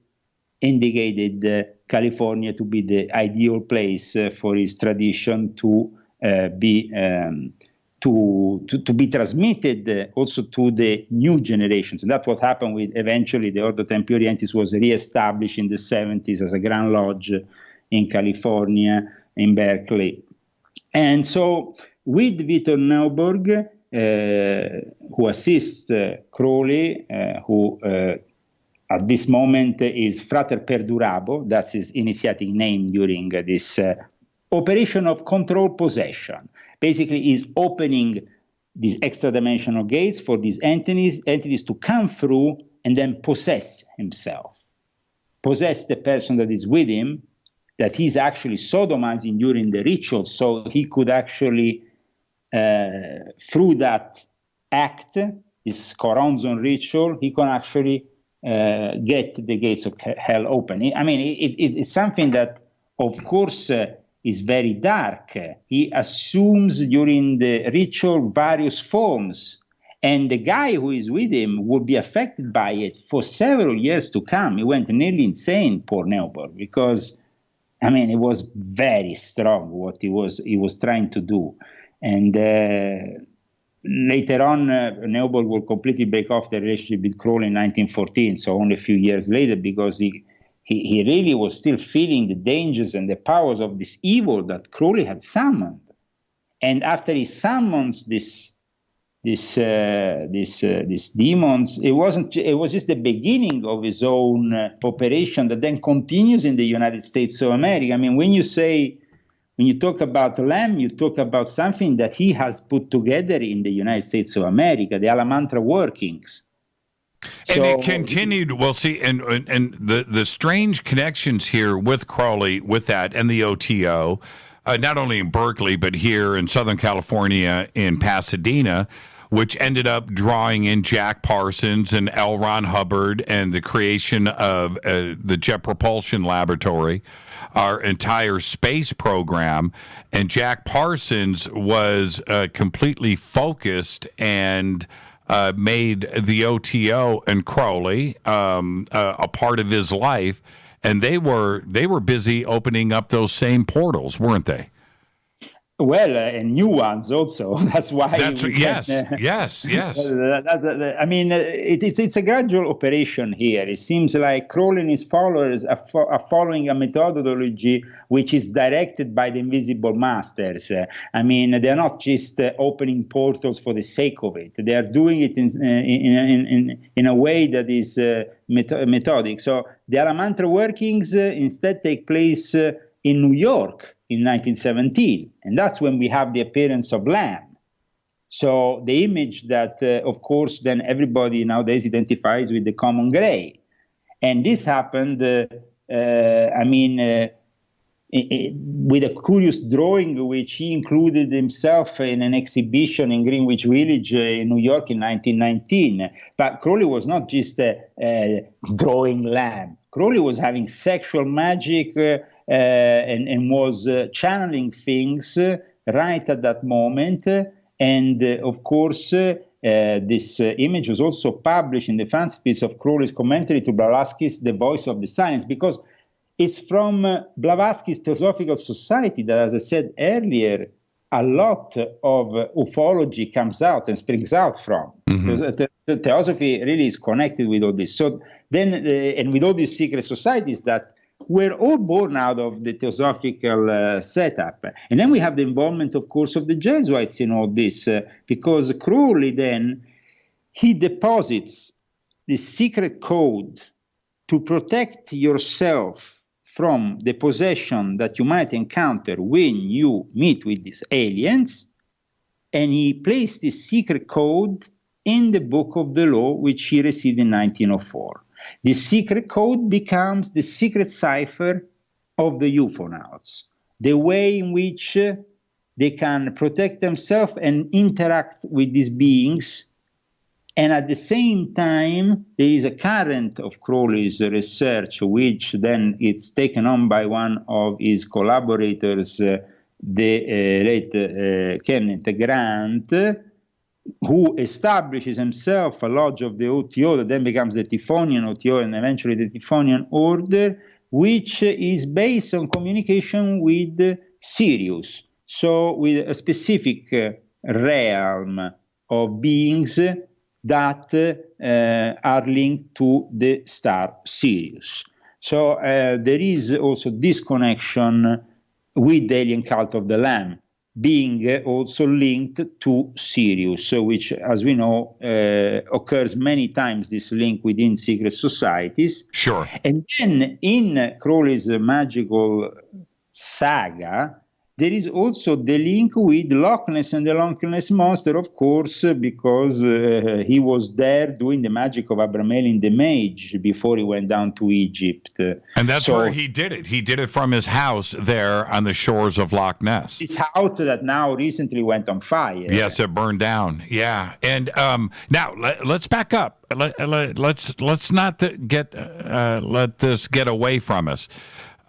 indicated California to be the ideal place for his tradition to be transmitted also to the new generations. And that's what happened with eventually the Ordo Templi Orientis was reestablished in the 70s as a Grand Lodge in California, in Berkeley. And so with Victor Neuberg, who assists Crowley, who at this moment is Frater Perdurabo, that's his initiatic name during this operation of control possession. Basically, is opening these extra-dimensional gates for these entities to come through and then possess himself. Possess the person that is with him, that he's actually sodomizing during the ritual, so he could actually, through that act, this Choronzon ritual, he can actually get the gates of hell open. I mean, it's something that, of course, is very dark. He assumes during the ritual various forms, and the guy who is with him will be affected by it for several years to come. He went nearly insane, poor Neuberg, because, I mean, it was very strong what he was trying to do. And later on, Newbold will completely break off the relationship with Crowley in 1914, so only a few years later, because he really was still feeling the dangers and the powers of this evil that Crowley had summoned. And after he summons these demons, it was just the beginning of his own operation that then continues in the United States of America. I mean, when you talk about Lamb, you talk about something that he has put together in the United States of America, the Alamantra workings. And it continued. Well, see, and the strange connections here with Crowley, with that, and the OTO, not only in Berkeley, but here in Southern California, in Pasadena, which ended up drawing in Jack Parsons and L. Ron Hubbard and the creation of the Jet Propulsion Laboratory, our entire space program. And Jack Parsons was completely focused and made the OTO and Crowley a part of his life, and they were busy opening up those same portals, weren't they? Well, and new ones also. That's why. Yes. I mean, it's a gradual operation here. It seems like Crowley and his followers are following a methodology which is directed by the invisible masters. I mean, they're not just opening portals for the sake of it. They are doing it in a way that is methodic. So the Alamantra workings instead take place in New York in 1917, and that's when we have the appearance of Lamb. So the image that, of course, then everybody nowadays identifies with the common gray. And this happened, with a curious drawing which he included himself in an exhibition in Greenwich Village in New York in 1919. But Crowley was not just drawing Lamb. Crowley was having sexual magic and was channeling things right at that moment. And of course, this image was also published in the frontispiece of Crowley's commentary to Blavatsky's The Voice of the Silence, because it's from Blavatsky's Theosophical Society that, as I said earlier, a lot of ufology comes out and springs out from. Mm-hmm. The Theosophy really is connected with all this. So then, and with all these secret societies that were all born out of the Theosophical setup. And then we have the involvement, of course, of the Jesuits in all this, because Crowley then, he deposits the secret code to protect yourself from the possession that you might encounter when you meet with these aliens, and he placed this secret code in the Book of the Law, which he received in 1904. The secret code becomes the secret cipher of the UFOnauts, the way in which they can protect themselves and interact with these beings. And at the same time, there is a current of Crowley's research, which then it's taken on by one of his collaborators, the late Kenneth Grant, who establishes himself a lodge of the OTO that then becomes the Typhonian OTO and eventually the Typhonian Order, which is based on communication with Sirius. So with a specific realm of beings that are linked to the star Sirius. So there is also this connection with the alien cult of the Lamb, being also linked to Sirius, which, as we know, occurs many times, this link within secret societies. Sure. And then in Crowley's magical saga, there is also the link with Loch Ness and the Loch Ness Monster, of course, because he was there doing the magic of Abramelin the Mage before he went down to Egypt. And that's where he did it. He did it from his house there on the shores of Loch Ness. His house that now recently went on fire. Yes, it burned down. Yeah. And now let's back up. Let's not let this get away from us.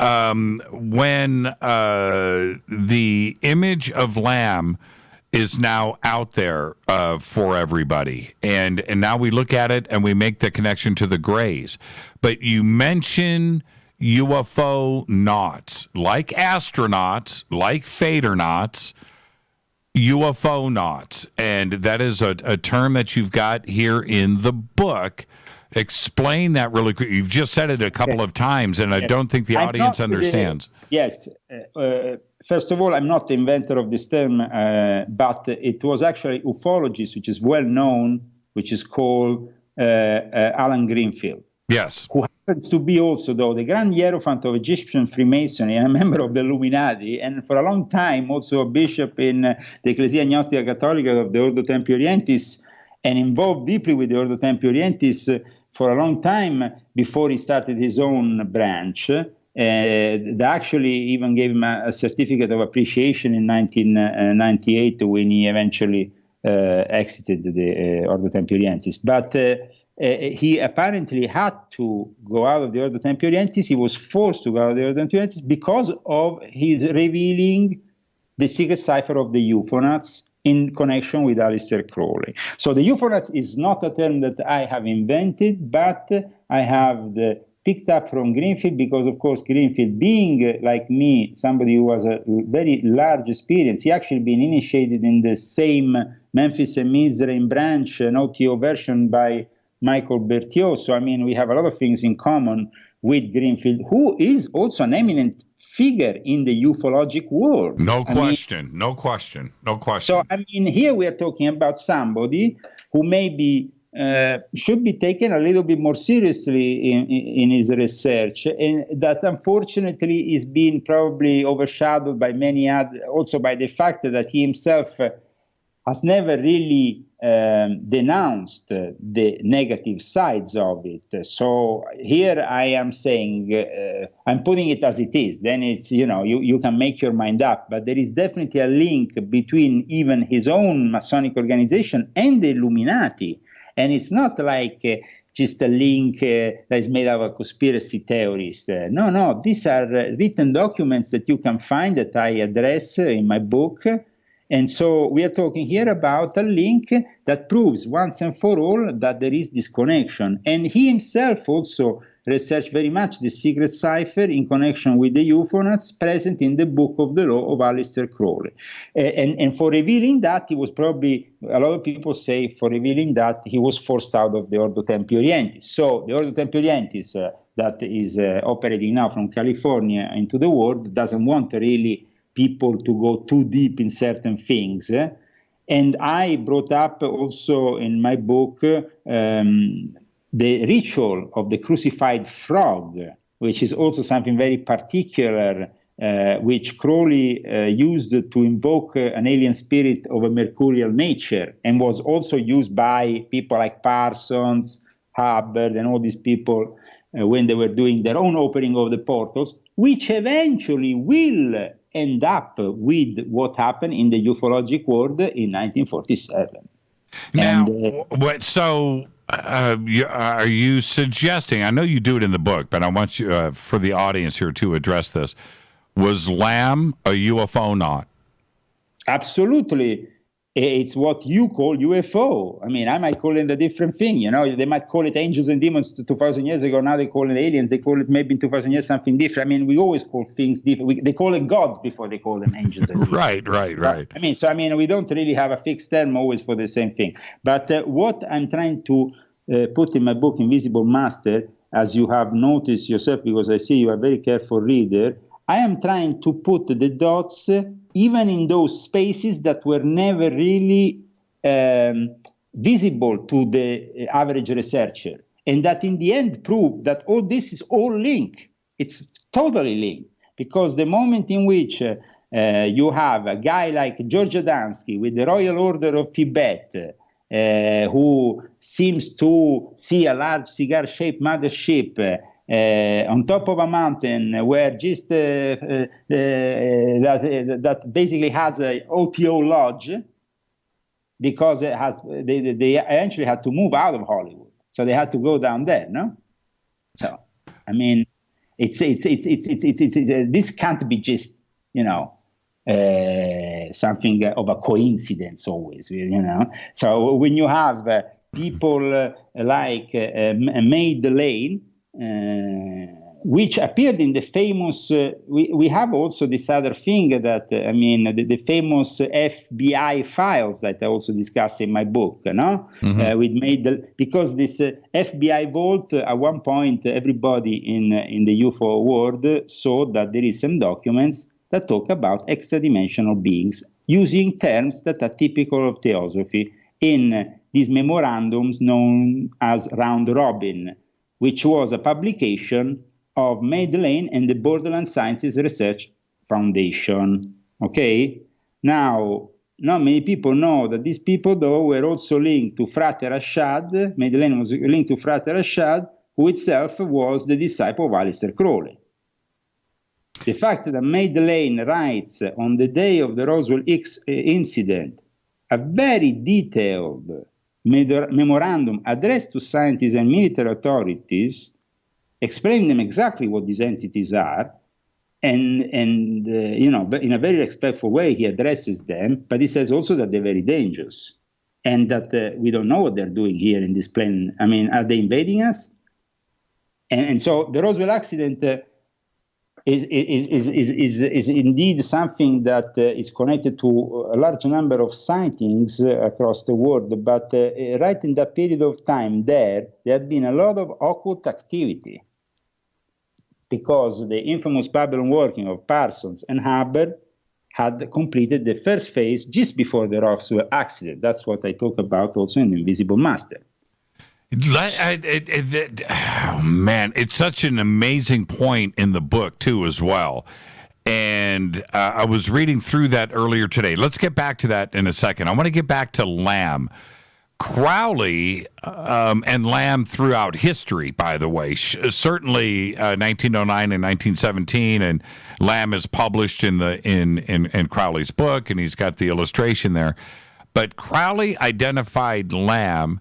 When the image of Lamb is now out there for everybody, and now we look at it and we make the connection to the Greys. But you mention UFO nauts, like astronauts, like Fadernauts. UFO knots, and that is a term that you've got here in the book. Explain that really quick. You've just said it a couple of times, and I don't think the audience understands. Yes. First of all, I'm not the inventor of this term, but it was actually ufologist, which is well known, which is called Alan Greenfield. Yes. Who happens to be also, though, the Grand Hierophant of Egyptian Freemasonry and a member of the Illuminati, and for a long time also a bishop in the Ecclesia Gnostica Cattolica of the Ordo Templi Orientis, and involved deeply with the Ordo Templi Orientis for a long time before he started his own branch. They actually even gave him a certificate of appreciation in 1998 when he eventually exited the Ordo Templi Orientis. But he apparently had to go out of the Ordo Templi Orientis. He was forced to go out of the Ordo Templi Orientis because of his revealing the secret cipher of the UFOnauts in connection with Aleister Crowley. So the UFOnauts is not a term that I have invented, but I have picked up from Greenfield because, of course, Greenfield, being like me, somebody who has a very large experience, he actually been initiated in the same Memphis and Mizraim branch, an OTO version by Michael Berthiaud. So, I mean, we have a lot of things in common with Greenfield, who is also an eminent figure in the ufologic world. No question. So, I mean, here we are talking about somebody who maybe should be taken a little bit more seriously in his research, and that unfortunately is being probably overshadowed by many other, also by the fact that he himself has never really denounced the negative sides of it. So here I am saying, I'm putting it as it is. Then it's, you can make your mind up. But there is definitely a link between even his own Masonic organization and the Illuminati. And it's not like just a link that is made of a conspiracy theorist. No, these are written documents that you can find that I address in my book. And so we are talking here about a link that proves once and for all that there is this connection. And he himself also researched very much the secret cipher in connection with the UFOnauts present in the Book of the Law of Aleister Crowley. And for revealing that, he was probably, a lot of people say, for revealing that, he was forced out of the Ordo Templi Orientis. So the Ordo Templi Orientis that is operating now from California into the world doesn't want really people to go too deep in certain things. And I brought up also in my book the ritual of the crucified frog, which is also something very particular, which Crowley used to invoke an alien spirit of a mercurial nature, and was also used by people like Parsons, Hubbard, and all these people when they were doing their own opening of the portals, which eventually will end up with what happened in the ufologic world in 1947. Now, are you suggesting, I know you do it in the book, but I want you, for the audience here to address this, was Lamb a UFO not? Absolutely. It's what you call UFO. I mean, I might call it a different thing. They might call it angels and demons 2,000 years ago. Now they call it aliens. They call it maybe in 2,000 years something different. I mean, we always call things different. They call it gods before they call them angels and demons. Right. I mean, we don't really have a fixed term always for the same thing. But what I'm trying to put in my book, Invisible Master, as you have noticed yourself, because I see you are a very careful reader, I am trying to put the dots even in those spaces that were never really visible to the average researcher, and that in the end prove that all this is all linked. It's totally linked, because the moment in which you have a guy like George Adamski with the Royal Order of Tibet, who seems to see a large cigar-shaped mothership on top of a mountain where just that basically has a OTO lodge, because it has they eventually had to move out of Hollywood, so they had to go down there. No, so I mean, it's this can't be just something of a coincidence always. So when you have people like May Delane, which appeared in the famous, we have also this other thing that, the famous FBI files that I also discuss in my book, because this FBI vault, at one point, everybody in the UFO world saw that there is some documents that talk about extra-dimensional beings, using terms that are typical of theosophy in these memorandums known as Round Robin, which was a publication of Madeleine and the Borderland Sciences Research Foundation. Okay? Now, not many people know that these people, though, were also linked to Frate Rashad. Madeleine was linked to Frate Rashad, who itself was the disciple of Aleister Crowley. The fact that Madeleine writes on the day of the Roswell X incident a very detailed memorandum addressed to scientists and military authorities, explaining them exactly what these entities are, and but in a very respectful way, he addresses them, but he says also that they're very dangerous, and that we don't know what they're doing here in this plane. I mean, are they invading us? And so the Roswell accident is indeed something that is connected to a large number of sightings across the world. But right in that period of time, there had been a lot of occult activity, because the infamous Babylon working of Parsons and Hubbard had completed the first phase just before the Roswell accident. That's what I talk about also in Invisible Master. Oh man, it's such an amazing point in the book too, as well. And I was reading through that earlier today. Let's get back to that in a second. I want to get back to Lamb. Crowley and Lamb throughout history, by the way, certainly 1909 and 1917, and Lamb is published in Crowley's book, and he's got the illustration there. But Crowley identified Lamb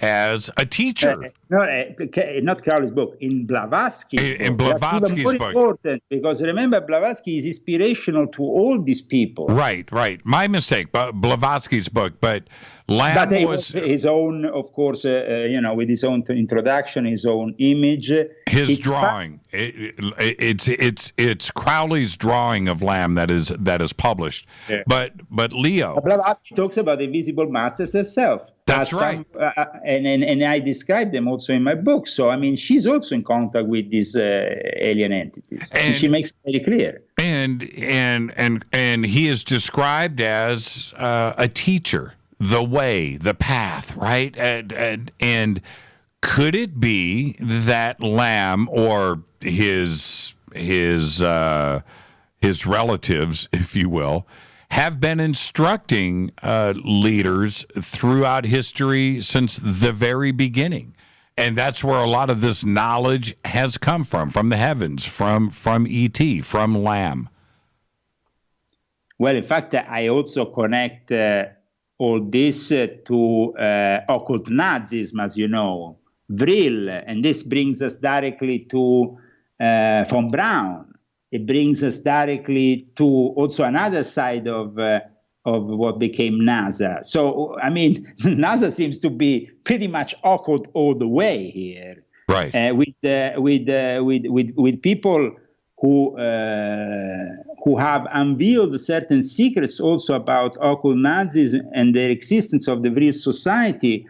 as a teacher. Not Crowley's book, in Blavatsky's book. In Blavatsky's book. Book. Important, because remember, Blavatsky is inspirational to all these people. Right. My mistake, but Blavatsky's book. But Lamb was his own, of course, with his own introduction, his own image. His drawing. It's Crowley's drawing of Lamb that is published. Yeah. But Leo. Blavatsky talks about the Invisible Masters herself. That's right. And I describe them also in my book. So, I mean, she's also in contact with these alien entities. And she makes it very clear. And he is described as a teacher, the way, the path, right? And could it be that Lamb or his relatives, if you will, have been instructing leaders throughout history since the very beginning? And that's where a lot of this knowledge has come from the heavens, from E.T., from Lamb. Well, in fact, I also connect all this to occult Nazism, as you know, Vril, and this brings us directly to von Braun. It brings us directly to also another side of what became NASA. So, I mean, NASA seems to be pretty much occult all the way here, right? With people who have unveiled certain secrets also about occult Nazis and the existence of the Vril Society,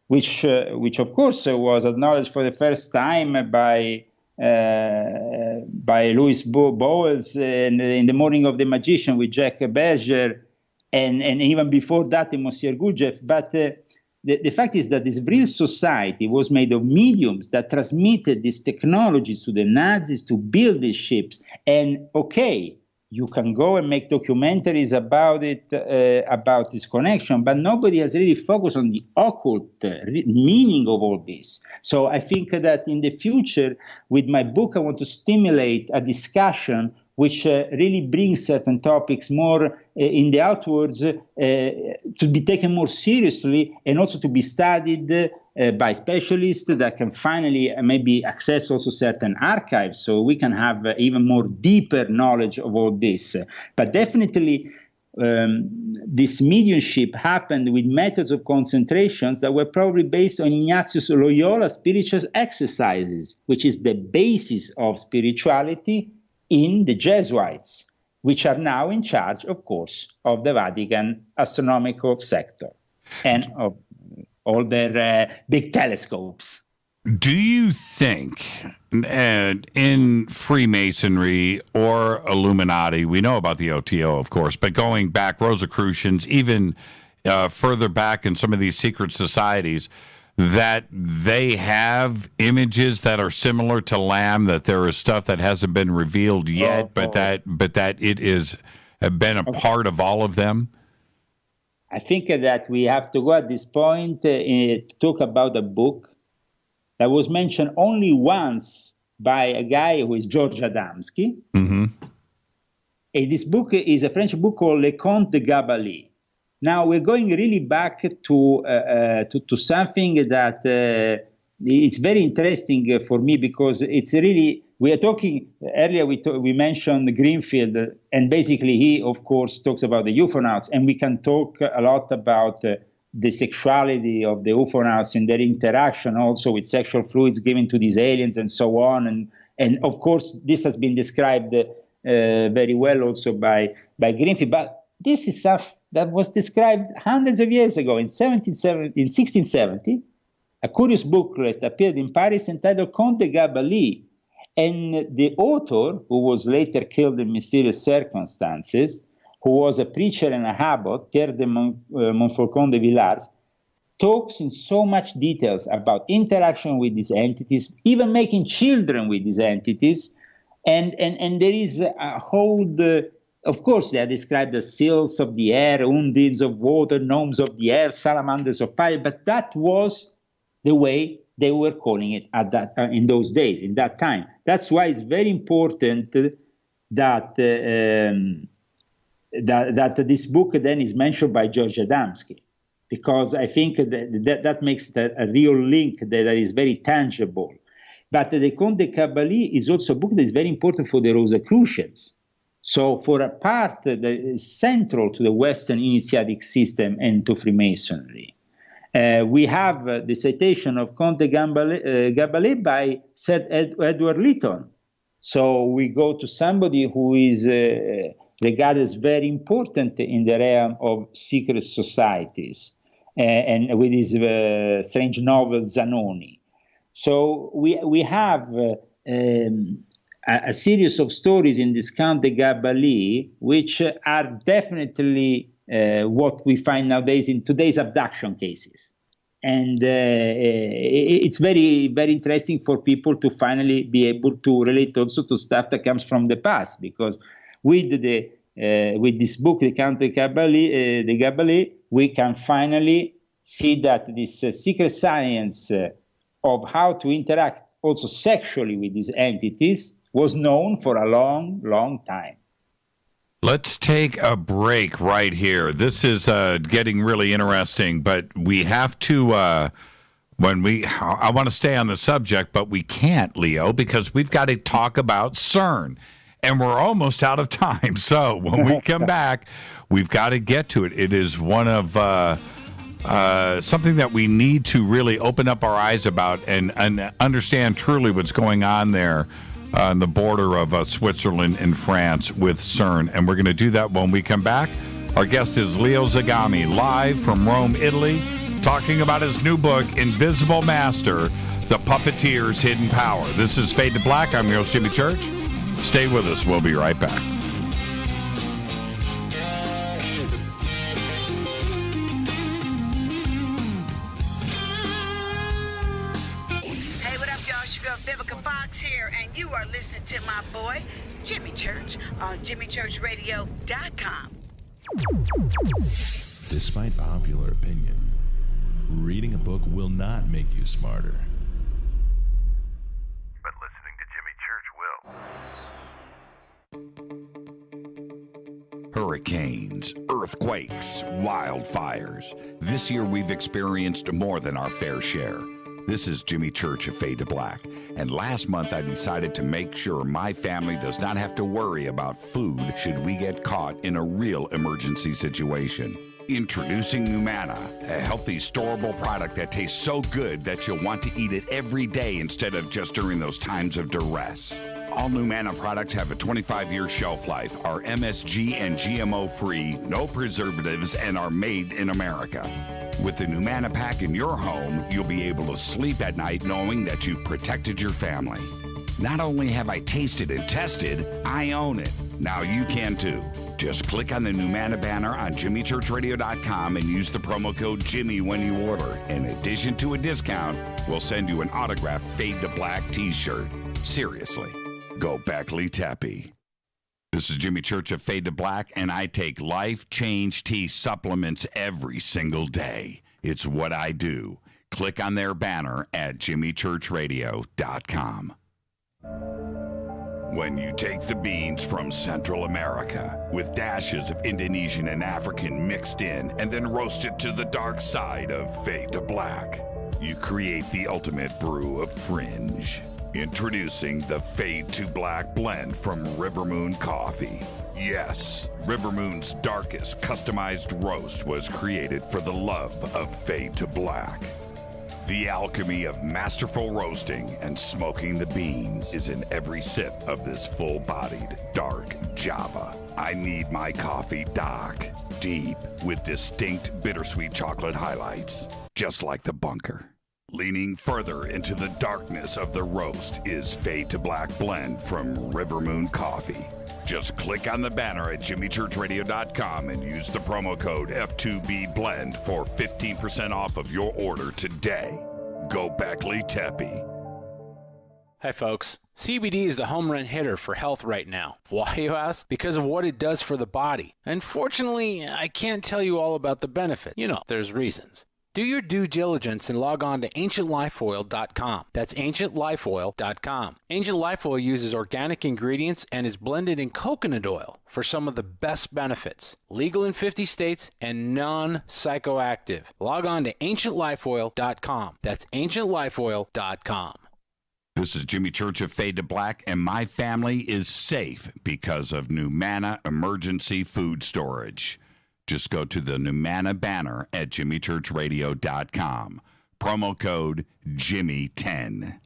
which of course was acknowledged for the first time by Louis Bowles in The Morning of the Magician with Jack Berger, and even before that in Monsieur Gurdjieff. But the fact is that this Vril Society was made of mediums that transmitted these technologies to the Nazis to build these ships. And okay, you can go and make documentaries about it, about this connection, but nobody has really focused on the occult meaning of all this. So I think that in the future, with my book, I want to stimulate a discussion which really brings certain topics more in the outwards, to be taken more seriously, and also to be studied by specialists that can finally maybe access also certain archives, so we can have even more deeper knowledge of all this. But definitely, this mediumship happened with methods of concentrations that were probably based on Ignatius Loyola's spiritual exercises, which is the basis of spirituality in the Jesuits, which are now in charge, of course, of the Vatican astronomical sector and of all their big telescopes. Do you think in Freemasonry or Illuminati, we know about the OTO, of course, but going back, Rosicrucians, even further back in some of these secret societies, that they have images that are similar to Lamb, that there is stuff that hasn't been revealed yet, but that it is been a part of all of them? I think that we have to go at this point to talk about a book that was mentioned only once by a guy who is George Adamski. Mm-hmm. And this book is a French book called Le Conte de Gabalis. Now we're going really back to something that it's very interesting for me, because it's really, we are talking earlier, we mentioned Greenfield, and basically he, of course, talks about the UFOnauts, and we can talk a lot about the sexuality of the UFOnauts and their interaction also with sexual fluids given to these aliens and so on. And of course, this has been described very well also by Greenfield. But this is stuff that was described hundreds of years ago. In 1670, a curious booklet appeared in Paris entitled Conte de Gabalis. And the author, who was later killed in mysterious circumstances, who was a preacher and a abbot, Pierre de Montfaucon de Villars, talks in so much details about interaction with these entities, even making children with these entities. And there is a whole, of course, they are described as sylphs of the air, undines of water, gnomes of the air, salamanders of fire, but that was the way they were calling it at that in those days, in that time. That's why it's very important that this book then is mentioned by George Adamski, because I think that makes it a real link that is very tangible. But the Conte de Gabalis is also a book that is very important for the Rosicrucians. So for a part that is central to the Western initiatic system and to Freemasonry. We have the citation of Conte de Gabalis by Sir Edward Lytton. So we go to somebody who is regarded as very important in the realm of secret societies, and with his strange novel Zanoni. So we have a series of stories in this Conte de Gabalis, which are definitely what we find nowadays in today's abduction cases. And it's very, very interesting for people to finally be able to relate also to stuff that comes from the past, because with this book, the Conte de Gabalis, we can finally see that this secret science of how to interact also sexually with these entities was known for a long, long time. Let's take a break right here. This is getting really interesting, but we have to, I want to stay on the subject, but we can't, Leo, because we've got to talk about CERN, and we're almost out of time. So when we come back, we've got to get to it. It is one of something that we need to really open up our eyes about and understand truly what's going on there on the border of Switzerland and France with CERN. And we're going to do that when we come back. Our guest is Leo Zagami, live from Rome, Italy, talking about his new book, Invisible Master, The Puppeteers' Hidden Power. This is Fade to Black. I'm your host, Jimmy Church. Stay with us. We'll be right back. Here, and you are listening to my boy Jimmy Church on JimmyChurchRadio.com. Despite popular opinion, reading a book will not make you smarter, but listening to Jimmy Church will. Hurricanes, earthquakes, wildfires. This year we've experienced more than our fair share. This is Jimmy Church of Fade to Black, and last month I decided to make sure my family does not have to worry about food should we get caught in a real emergency situation. Introducing Numana, a healthy, storable product that tastes so good that you'll want to eat it every day instead of just during those times of duress. All Numana products have a 25-year shelf life, are MSG and GMO-free, no preservatives, and are made in America. With the Numana pack in your home, you'll be able to sleep at night knowing that you've protected your family. Not only have I tasted and tested, I own it. Now you can too. Just click on the Numana banner on JimmyChurchRadio.com and use the promo code Jimmy when you order. In addition to a discount, we'll send you an autographed Fade to Black t-shirt. Seriously, go Beckley Teppy. This is Jimmy Church of Fade to Black, and I take Life Change Tea supplements every single day. It's what I do. Click on their banner at JimmyChurchRadio.com. When you take the beans from Central America with dashes of Indonesian and African mixed in and then roast it to the dark side of Fade to Black, you create the ultimate brew of fringe. Introducing the Fade to Black blend from Rivermoon Coffee. Yes, Rivermoon's darkest customized roast was created for the love of Fade to Black. The alchemy of masterful roasting and smoking the beans is in every sip of this full-bodied, dark Java. I need my coffee dark, deep, with distinct bittersweet chocolate highlights, just like the bunker. Leaning further into the darkness of the roast is Fade to Black blend from Rivermoon Coffee. Just click on the banner at JimmyChurchRadio.com and use the promo code F2BBLEND for 15% off of your order today. Go Beckley Teppy. Hi folks, CBD is the home run hitter for health right now. Why, you ask? Because of what it does for the body. Unfortunately, I can't tell you all about the benefit. You know, there's reasons. Do your due diligence and log on to AncientLifeOil.com. That's AncientLifeOil.com. Ancient Life Oil uses organic ingredients and is blended in coconut oil for some of the best benefits. Legal in 50 states and non-psychoactive. Log on to AncientLifeOil.com. That's AncientLifeOil.com. This is Jimmy Church of Fade to Black, and my family is safe because of Numana Emergency Food Storage. Just go to the Numana banner at JimmyChurchRadio.com. Promo code Jimmy10.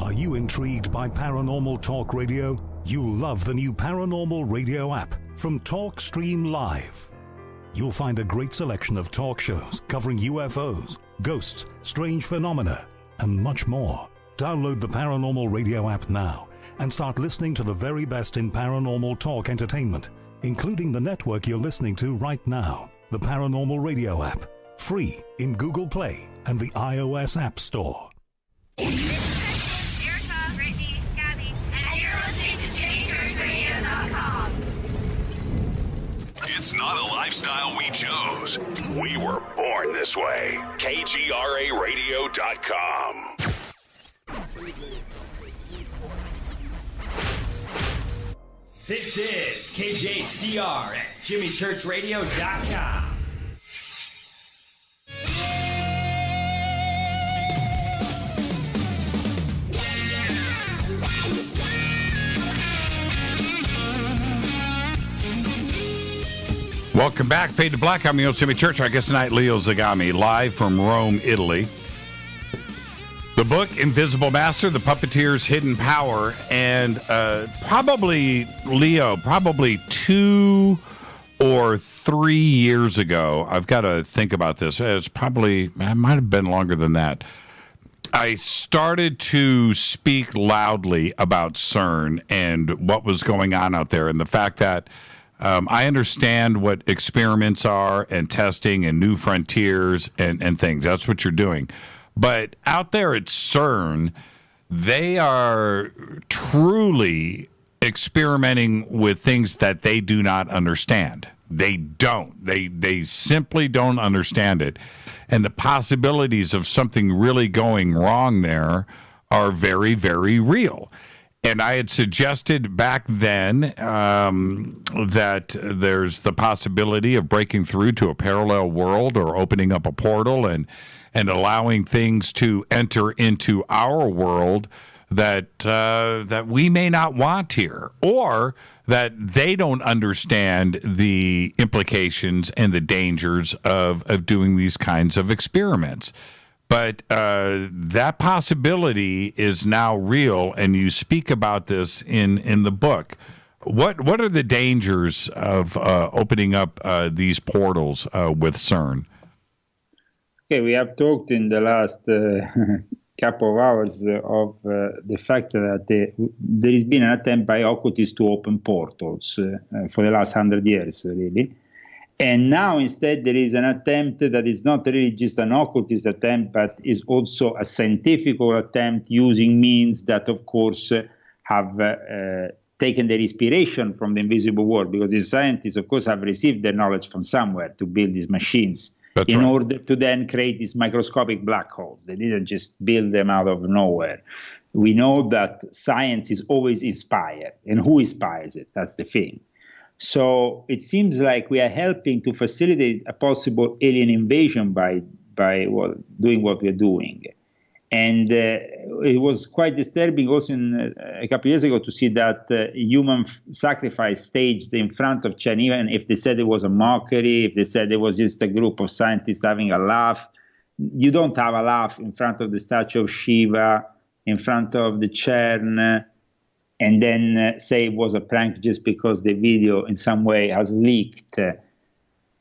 Are you intrigued by Paranormal Talk Radio? You'll love the new Paranormal Radio app from TalkStream Live. You'll find a great selection of talk shows covering UFOs, ghosts, strange phenomena, and much more. Download the Paranormal Radio app now and start listening to the very best in paranormal talk entertainment, including the network you're listening to right now, the Paranormal Radio app, free in Google Play and the iOS App Store. This is Kristen, Erica, Brittany, Gabby, and you're listening to JimmyChurchRadio.com. It's not a lifestyle we chose. We were born this way. KGRARadio.com. This is KJCR at JimmyChurchRadio.com. Welcome back, Fade to Black. I'm your host, Jimmy Church. Our guest tonight, Leo Zagami, live from Rome, Italy. The book, Invisible Master, The Puppeteers' Hidden Power, and probably 2 or 3 years ago, I've got to think about this. It might have been longer than that. I started to speak loudly about CERN and what was going on out there, and the fact that I understand what experiments are and testing and new frontiers and things. That's what you're doing. But out there at CERN, they are truly experimenting with things that they do not understand. They don't. They simply don't understand it. And the possibilities of something really going wrong there are very, very real. And I had suggested back then that there's the possibility of breaking through to a parallel world or opening up a portal and and allowing things to enter into our world that we may not want here, or that they don't understand the implications and the dangers of doing these kinds of experiments. But that possibility is now real, and you speak about this in the book. What are the dangers of opening up these portals with CERN? Okay, we have talked in the last couple of hours of the fact that there has been an attempt by occultists to open portals for the last 100 years, really. And now instead there is an attempt that is not really just an occultist attempt, but is also a scientific attempt using means that, of course, have taken their inspiration from the invisible world, because these scientists, of course, have received their knowledge from somewhere to build these machines. That's in right. order to then create these microscopic black holes. They didn't just build them out of nowhere. We know that science is always inspired, and who inspires it? That's the thing. So it seems like we are helping to facilitate a possible alien invasion by doing what we're doing. And it was quite disturbing also a couple of years ago to see that human sacrifice staged in front of China, even if they said it was a mockery, if they said it was just a group of scientists having a laugh. You don't have a laugh in front of the statue of Shiva, in front of the CERN, and then say it was a prank just because the video in some way has leaked.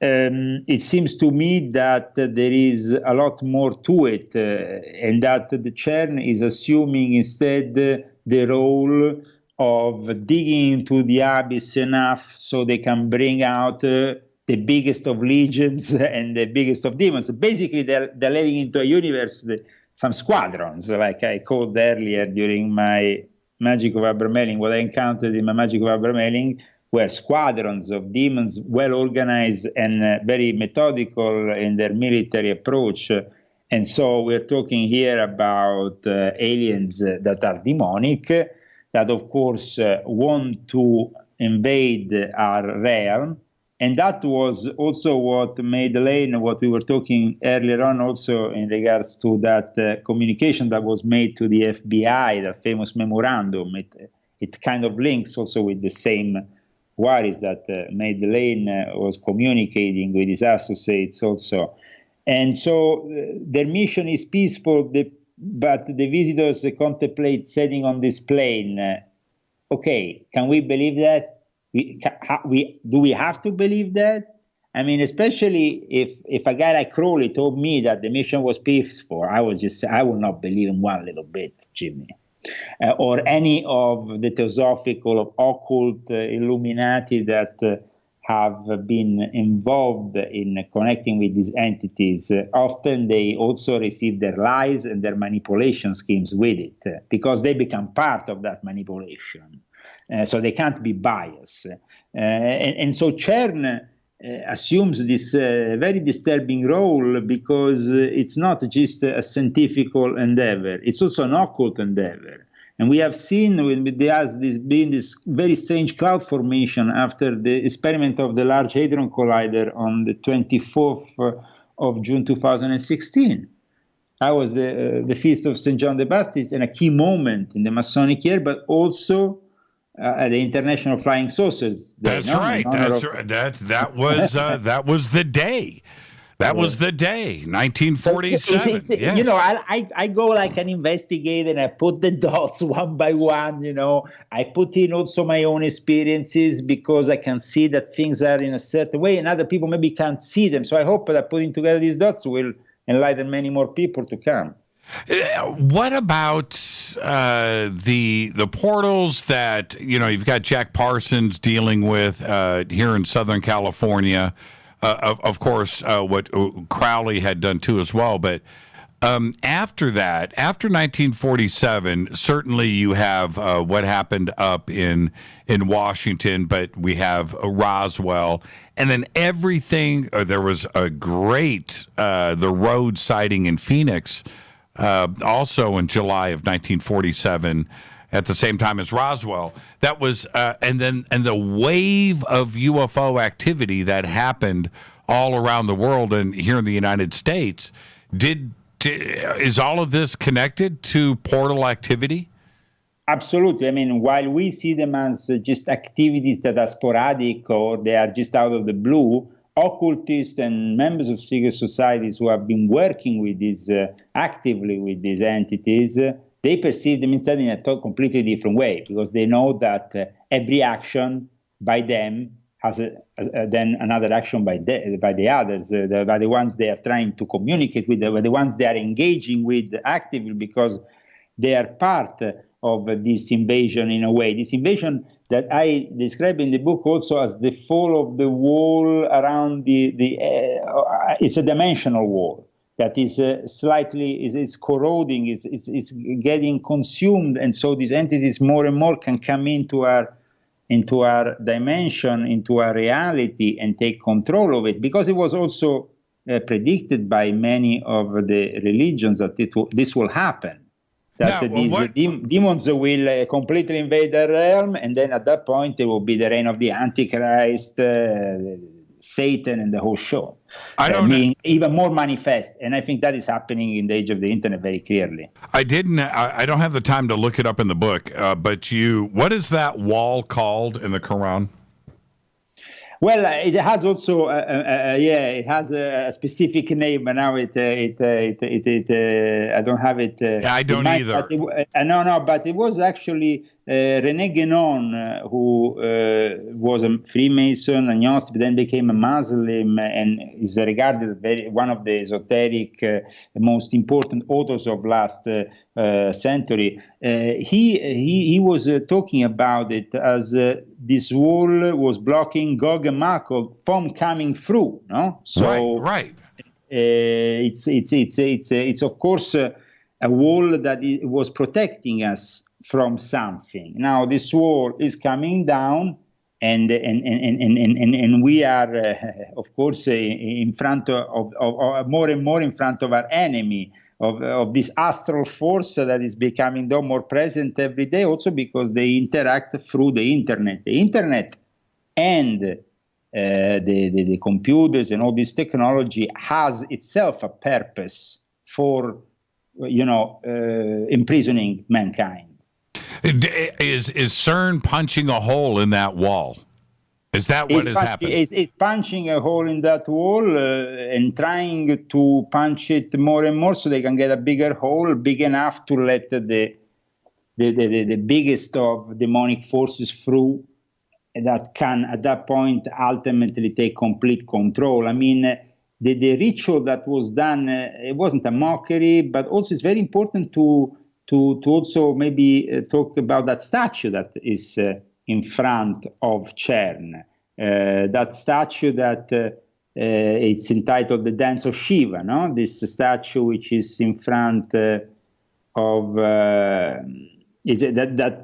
It seems to me that there is a lot more to it, and that the CERN is assuming instead the role of digging into the abyss enough so they can bring out the biggest of legions and the biggest of demons. Basically, they're letting into a universe some squadrons, like I called earlier during my Magic of Abramelin. What I encountered in my Magic of Abramelin were squadrons of demons, well organized and very methodical in their military approach. And so we're talking here about aliens that are demonic, that of course want to invade our realm. And that was also what made Elaine, what we were talking earlier on also in regards to that communication that was made to the FBI, that famous memorandum. It kind of links also with the same worries that Madeleine was communicating with his associates also. And so their mission is peaceful, but the visitors contemplate setting on this plane. Okay, can we believe that? Do we have to believe that? I mean, especially if a guy like Crowley told me that the mission was peaceful, I would not believe him one little bit, Jimmy. Or any of the theosophical or occult Illuminati that have been involved in connecting with these entities. Often they also receive their lies and their manipulation schemes with it, because they become part of that manipulation. So they can't be biased. And so CERN assumes this very disturbing role, because it's not just a scientific endeavor, it's also an occult endeavor. And we have seen there has been this very strange cloud formation after the experiment of the Large Hadron Collider on the 24th of June 2016. That was the feast of St. John the Baptist, and a key moment in the Masonic year, but also the International Flying Saucers. That's right. That was the day. That was the day, 1947. Yes. You know, I go like an investigator, and I put the dots one by one. You know, I put in also my own experiences, because I can see that things are in a certain way, and other people maybe can't see them. So I hope that putting together these dots will enlighten many more people to come. What about the portals that, you know, you've got Jack Parsons dealing with here in Southern California? Of course, what Crowley had done too as well. But after that, after 1947, certainly you have what happened up in Washington, but we have Roswell, and then everything. There was a great the Rhodes sighting in Phoenix, also in July of 1947. At the same time as Roswell, that was, and the wave of UFO activity that happened all around the world and here in the United States. Did is all of this connected to portal activity? Absolutely. I mean, while we see them as just activities that are sporadic or they are just out of the blue, occultists and members of secret societies who have been working with these actively with these entities, they perceive them instead in a completely different way, because they know that every action by them has then another action by the others, by the ones they are trying to communicate with, by the ones they are engaging with actively, because they are part of this invasion in a way. This invasion that I describe in the book also as the fall of the wall around it's a dimensional wall that is slightly is corroding, is getting consumed, and so these entities more and more can come into our dimension, into our reality, and take control of it, because it was also predicted by many of the religions that this will happen. That these demons will completely invade the realm, and then at that point it will be the reign of the Antichrist, Satan, and the whole show. Being even more manifest, and I think that is happening in the age of the internet very clearly. I don't have the time to look it up in the book, but what is that wall called in the Quran? Well, it has also, it has a specific name, but now I don't have it. I don't either. But it was actually René Guénon, who was a Freemason, agnostic, but then became a Muslim, and is regarded one of the esoteric, most important authors of last century. He was talking about it as this wall was blocking Gog and Magog from coming through. No, so right. It's of course a wall that was protecting us from something. Now this wall is coming down, and we are, of course, in front of more and more in front of our enemy, of this astral force that is becoming more present every day, also because they interact through the internet. The internet and the computers and all this technology has itself a purpose for, imprisoning mankind. Is CERN punching a hole in that wall? Is that what is happening? It's punching a hole in that wall and trying to punch it more and more so they can get a bigger hole, big enough to let the biggest of demonic forces through, that can at that point ultimately take complete control. I mean, the ritual that was done, it wasn't a mockery, but also it's very important to also maybe talk about that statue that is in front of CERN. That statue that it's entitled The Dance of Shiva, no? This statue which is in front of, that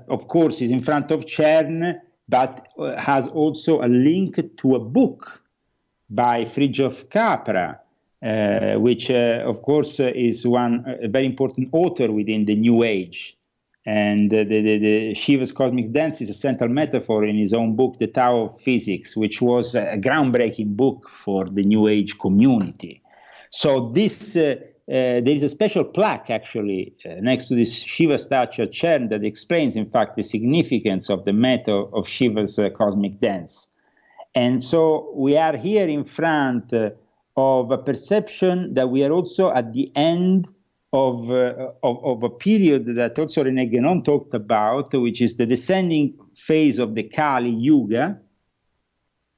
of course is in front of CERN, but has also a link to a book by Fridtjof Capra, which of course is a very important author within the New Age. And the Shiva's Cosmic Dance is a central metaphor in his own book, The Tao of Physics, which was a groundbreaking book for the NewAge community. So this there is a special plaque, actually, next to this Shiva statue at CERN that explains, in fact, the significance of the method of Shiva's Cosmic Dance. And so we are here in front of a perception that we are also at the end of a period that also René Guénon talked about, which is the descending phase of the Kali Yuga.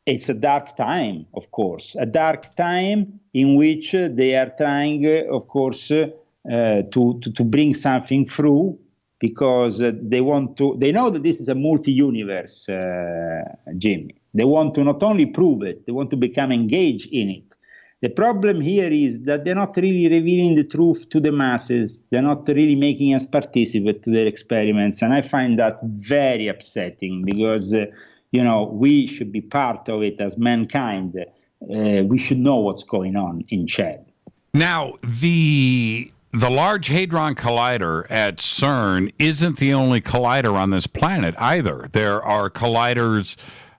It's a dark time, of course, a dark time in which they are trying, of course, to bring something through, because they know that this is a multi-universe, Jimmy. They want to not only prove it, they want to become engaged in it. The problem here is that they're not really revealing the truth to the masses. They're not really making us participate to their experiments. And I find that very upsetting, because, we should be part of it as mankind. We should know what's going on in CERN. Now, the Large Hadron Collider at CERN isn't the only collider on this planet either. There are colliders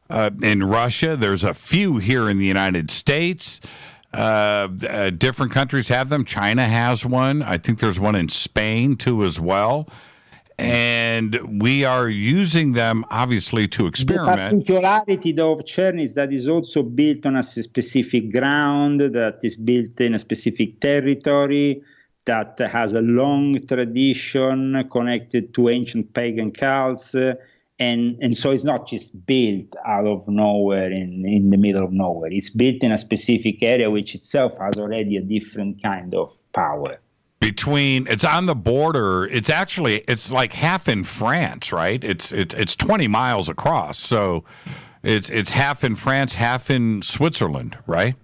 in Russia. There's a few here in the United States. Different countries have them. China has one. I think there's one in Spain too as well. And we are using them obviously to experiment. The particularity of CERN is that it's also built on a specific ground, that is built in a specific territory, that has a long tradition connected to ancient pagan cults, and so it's not just built out of nowhere in the middle of nowhere. It's built in a specific area which itself has already a different kind of power. It's on the border. It's like half in France, right? It's 20 miles across, so it's half in France, half in Switzerland, right?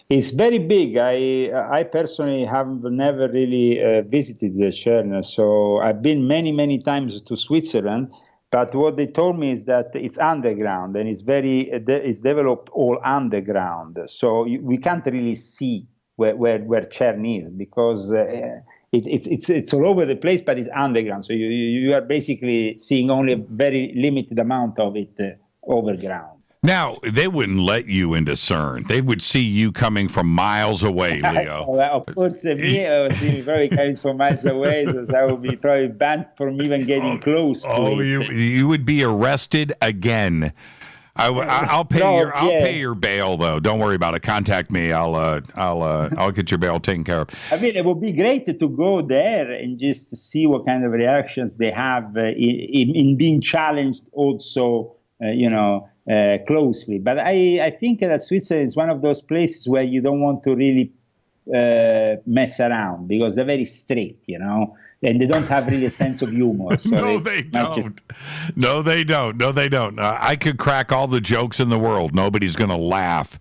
It's very big. I personally have never really visited the CERN, so I've been many times to Switzerland. But what they told me is that it's underground and it's developed all underground. So we can't really see where CERN is because it's all over the place, but it's underground. So you are basically seeing only a very limited amount of it overground. Now, they wouldn't let you into CERN. They would see you coming from miles away, Leo. Well, of course, me, I was probably coming from miles away, so I would be probably banned from even getting close to it. You would be arrested again. I'll pay your bail though. Don't worry about it. Contact me. I'll get your bail taken care of. I mean, it would be great to go there and just to see what kind of reactions they have in being challenged also, closely. But I think that Switzerland is one of those places where you don't want to really mess around because they're very strict, and they don't have really a sense of humor. So No, they don't. I could crack all the jokes in the world. Nobody's going to laugh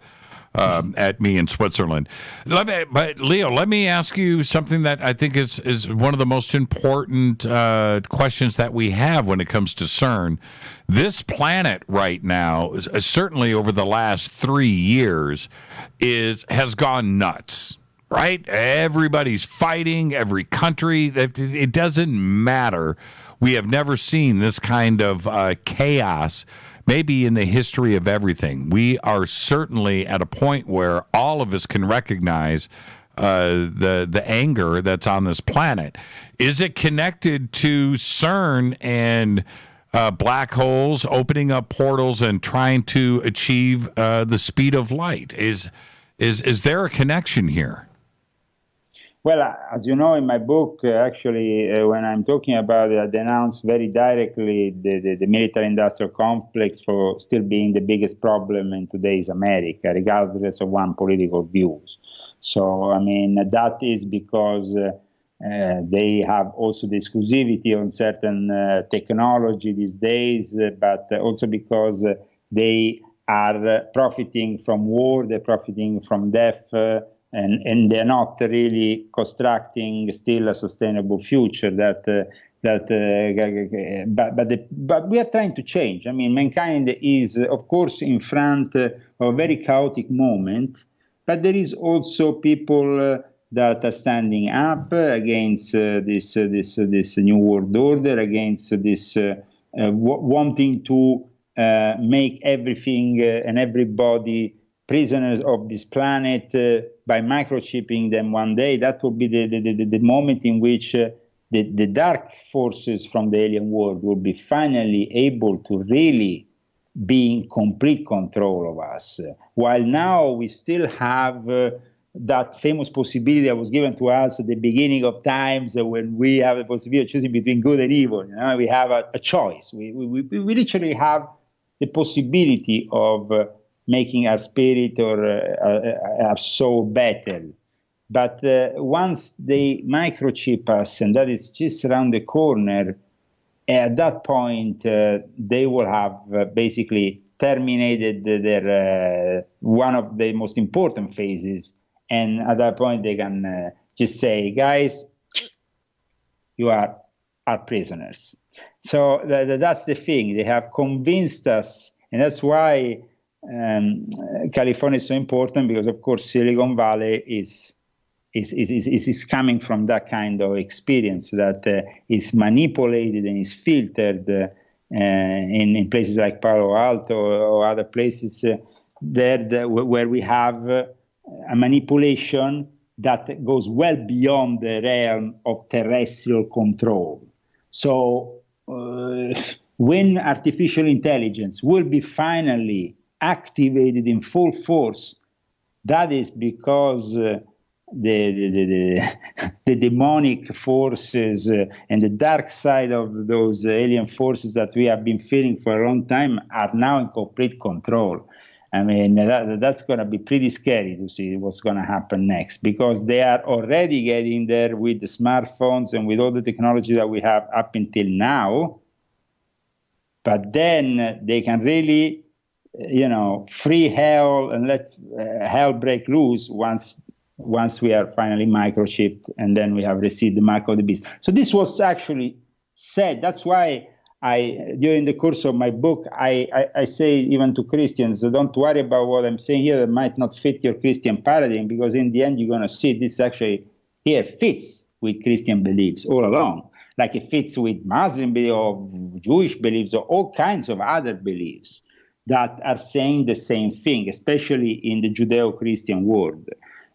at me in Switzerland. But Leo, let me ask you something that I think is one of the most important questions that we have when it comes to CERN. This planet right now, certainly over the last 3 years, has gone nuts. Right? Everybody's fighting, every country. It doesn't matter. We have never seen this kind of chaos, maybe in the history of everything. We are certainly at a point where all of us can recognize the anger that's on this planet. Is it connected to CERN and black holes opening up portals and trying to achieve the speed of light? Is there a connection here? Well, as you know, in my book, when I'm talking about it, I denounce very directly the military-industrial complex for still being the biggest problem in today's America, regardless of one political views. So, I mean, that is because they have also the exclusivity on certain technology these days, but also because they are profiting from war, they're profiting from death, and they're not really constructing still a sustainable future. But we are trying to change. I mean, mankind is, of course, in front of a very chaotic moment, but there is also people that are standing up against this new world order, against this wanting to make everything and everybody prisoners of this planet by microchipping them one day. That will be the moment in which the dark forces from the alien world will be finally able to really be in complete control of us. While now we still have that famous possibility that was given to us at the beginning of times when we have the possibility of choosing between good and evil. We have a choice. We literally have the possibility of making our spirit or our soul better. But once they microchip us, and that is just around the corner, at that point, they will have basically terminated their one of the most important phases. And at that point, they can just say, guys, you are our prisoners. So that's the thing. They have convinced us, and that's why California is so important, because of course Silicon Valley is coming from that kind of experience that is manipulated and is filtered in places like Palo Alto or other places where we have a manipulation that goes well beyond the realm of terrestrial control. So when artificial intelligence will be finally activated in full force, that is because the demonic forces and the dark side of those alien forces that we have been feeling for a long time are now in complete control. I mean, that's going to be pretty scary to see what's going to happen next, because they are already getting there with the smartphones and with all the technology that we have up until now. But then they can really, free hell and let hell break loose once we are finally microchipped and then we have received the mark of the beast. So this was actually said. That's why during the course of my book, I say even to Christians, don't worry about what I'm saying here that might not fit your Christian paradigm, because in the end, you're going to see this actually here fits with Christian beliefs all along. Like it fits with Muslim beliefs or Jewish beliefs or all kinds of other beliefs that are saying the same thing, especially in the Judeo-Christian world,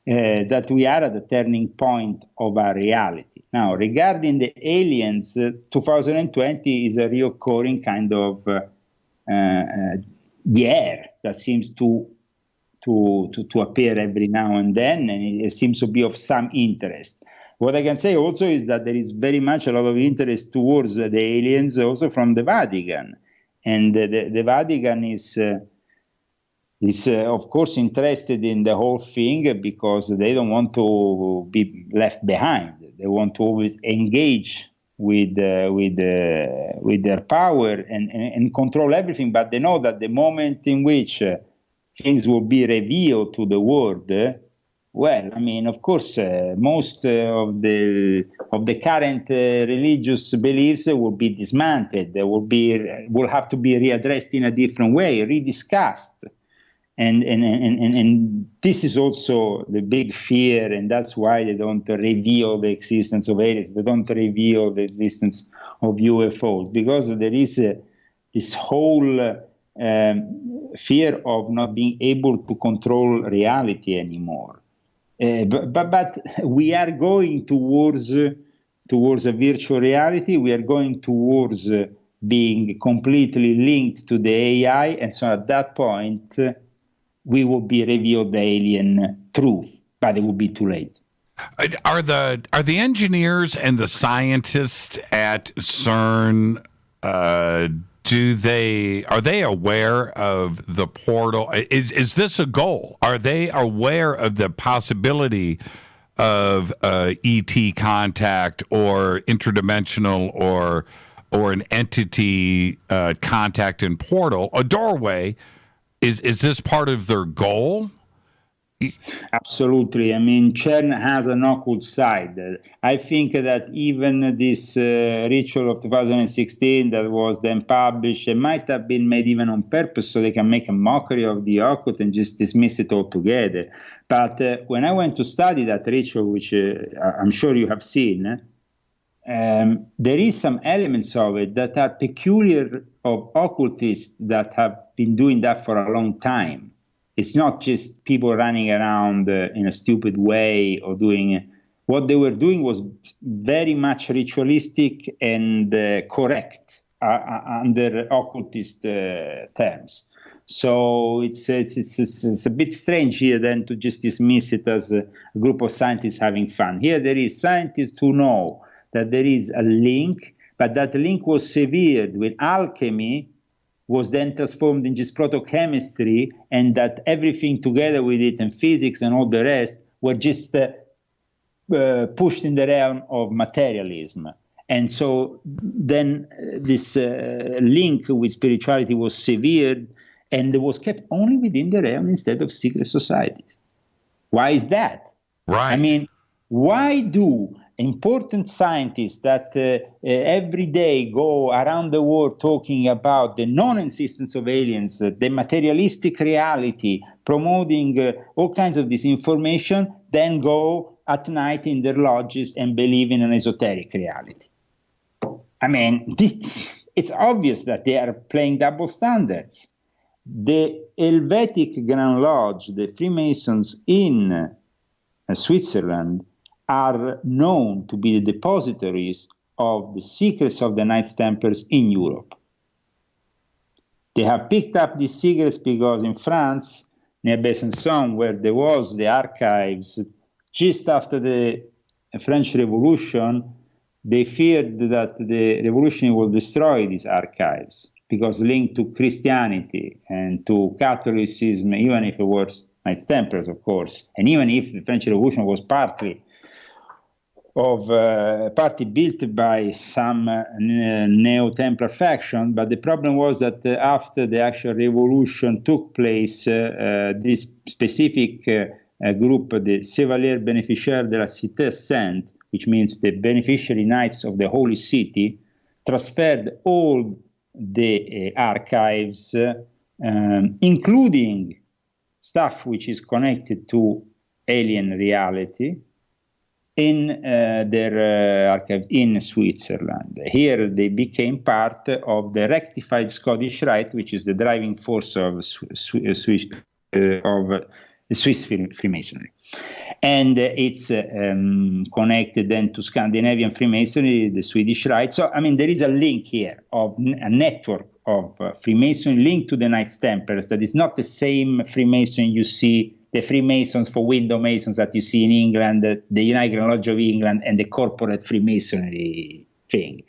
that we are at the turning point of our reality. Now, regarding the aliens, 2020 is a reoccurring kind of the air that seems to appear every now and then, and it seems to be of some interest. What I can say also is that there is very much a lot of interest towards the aliens also from the Vatican. And the Vatican is of course interested in the whole thing because they don't want to be left behind. They want to always engage with their power and control everything. But they know that the moment in which things will be revealed to the world, well, I mean, of course, most of the current religious beliefs will be dismantled. They will have to be readdressed in a different way, rediscussed. And this is also the big fear, and that's why they don't reveal the existence of aliens. They don't reveal the existence of UFOs, because there is this whole fear of not being able to control reality anymore. But we are going towards a virtual reality. We are going towards being completely linked to the AI, and so at that point, we will be revealed the alien truth, but it will be too late. Are the engineers and the scientists at CERN, are they aware of the portal? Is this a goal? Are they aware of the possibility of ET contact or interdimensional or an entity contact and portal, a doorway? Is this part of their goal? Absolutely. I mean, CERN has an occult side. I think that even this ritual of 2016 that was then published, it might have been made even on purpose so they can make a mockery of the occult and just dismiss it altogether. But when I went to study that ritual, which I'm sure you have seen, there is some elements of it that are peculiar of occultists that have been doing that for a long time. It's not just people running around in a stupid way or doing. What they were doing was very much ritualistic and correct under occultist terms. So it's a bit strange here then to just dismiss it as a group of scientists having fun. Here there is scientists who know that there is a link, but that link was severed with alchemy, was then transformed in just protochemistry, and that everything together with it and physics and all the rest were just pushed in the realm of materialism. And so then this link with spirituality was severed, and it was kept only within the realm instead of secret societies. Why is that? Right. I mean, why do important scientists that every day go around the world talking about the non-existence of aliens, the materialistic reality, promoting all kinds of disinformation, then go at night in their lodges and believe in an esoteric reality? I mean, it's obvious that they are playing double standards. The Helvetic Grand Lodge, the Freemasons in Switzerland, are known to be the depositories of the secrets of the Knights Templars in Europe. They have picked up these secrets because in France, near Besançon, where there was the archives, just after the French Revolution, they feared that the revolution will destroy these archives because linked to Christianity and to Catholicism, even if it was Knights Templars, of course, and even if the French Revolution was partly built by some neo-Templar faction, but the problem was that after the actual revolution took place, this specific group, the Chevaliers Bénéficiaires de la Cité Sainte, which means the beneficiary knights of the Holy City, transferred all the archives, including stuff which is connected to alien reality, in their archives in Switzerland. Here they became part of the rectified Scottish Rite, which is the driving force of Swiss Freemasonry. And it's connected then to Scandinavian Freemasonry, the Swedish Rite. So, I mean, there is a link here of a network of Freemasonry linked to the Knights Templars that is not the same Freemason you see, the Freemasons for window masons that you see in England, the United Lodge of England, and the corporate Freemasonry thing.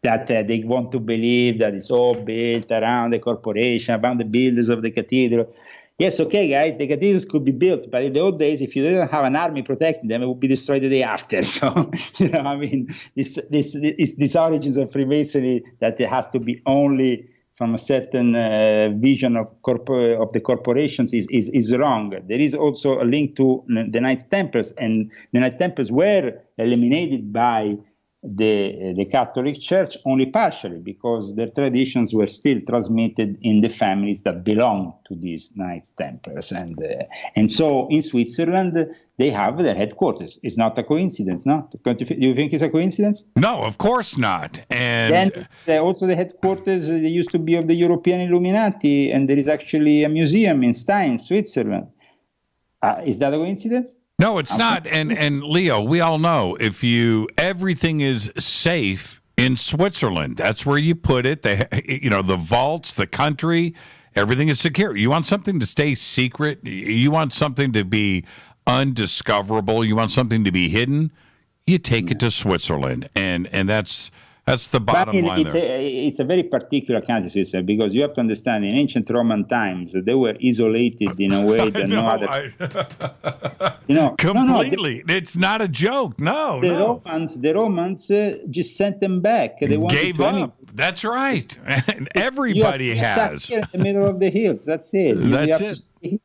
That they want to believe that it's all built around the corporation, around the builders of the cathedral. Yes, okay, guys, the cathedrals could be built, but in the old days, if you didn't have an army protecting them, it would be destroyed the day after. So, you know, I mean, this origins of Freemasonry that it has to be only from a certain vision of the corporations is wrong. There is also a link to the Knights Templars, and the Knights Templars were eliminated by the Catholic Church only partially because their traditions were still transmitted in the families that belong to these Knights Templars. And so in Switzerland, they have their headquarters. It's not a coincidence, no? Do you think it's a coincidence? No, of course not. And then also the headquarters they used to be of the European Illuminati, and there is actually a museum in Stein, Switzerland. Is that a coincidence? No, it's not. And Leo, we all know everything is safe in Switzerland. That's where you put it. The vaults, the country, everything is secure. You want something to stay secret. You want something to be undiscoverable. You want something to be hidden. You take it to Switzerland, and that's the bottom line there. It's a very particular country, Switzerland, because you have to understand, in ancient Roman times, they were isolated in a way that no other... Completely. It's not a joke. The Romans just sent them back. They gave up. That's right. And everybody has. Here in the middle of the hills. That's it. That's it.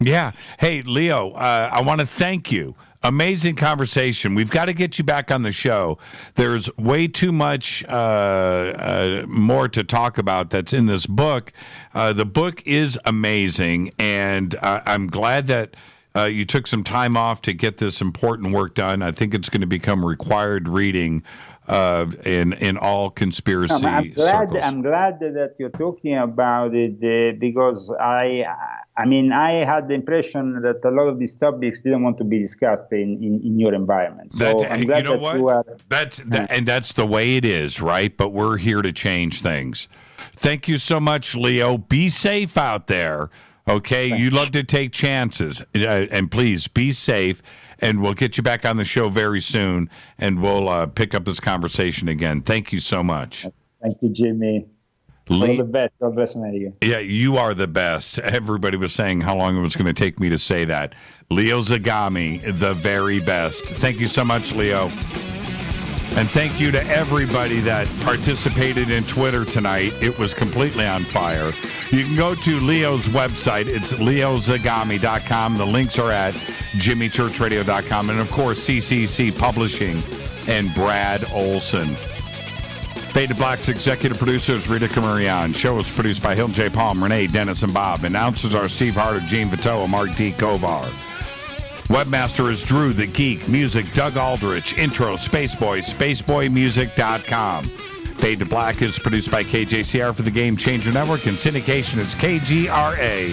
Yeah. Hey, Leo, I want to thank you. Amazing conversation. We've got to get you back on the show. There's way too much more to talk about that's in this book. The book is amazing, and I'm glad that you took some time off to get this important work done. I think it's going to become required reading in all conspiracy circles. I'm glad that you're talking about it because I had the impression that a lot of these topics didn't want to be discussed in your environment. So I'm glad you are. And that's the way it is, right? But we're here to change things. Thank you so much, Leo. Be safe out there. Okay, you love to take chances, and please be safe. And we'll get you back on the show very soon, and we'll pick up this conversation again. Thank you so much. Thank you, Jimmy. All the best. God bless America. Yeah, you are the best. Everybody was saying how long it was going to take me to say that. Leo Zagami, the very best. Thank you so much, Leo. And thank you to everybody that participated in Twitter tonight. It was completely on fire. You can go to Leo's website. It's leozagami.com. The links are at jimmychurchradio.com. And, of course, CCC Publishing and Brad Olson. Fade to Black's executive producers, Rita Camarion. Show was produced by Hill J. Palm, Renee, Dennis, and Bob. Announcers are Steve Harder, Gene Vitoa, Mark D. Kovar. Webmaster is Drew the Geek. Music, Doug Aldrich. Intro, Spaceboy, spaceboymusic.com. Fade to Black is produced by KJCR for the Game Changer Network, and syndication is KGRA,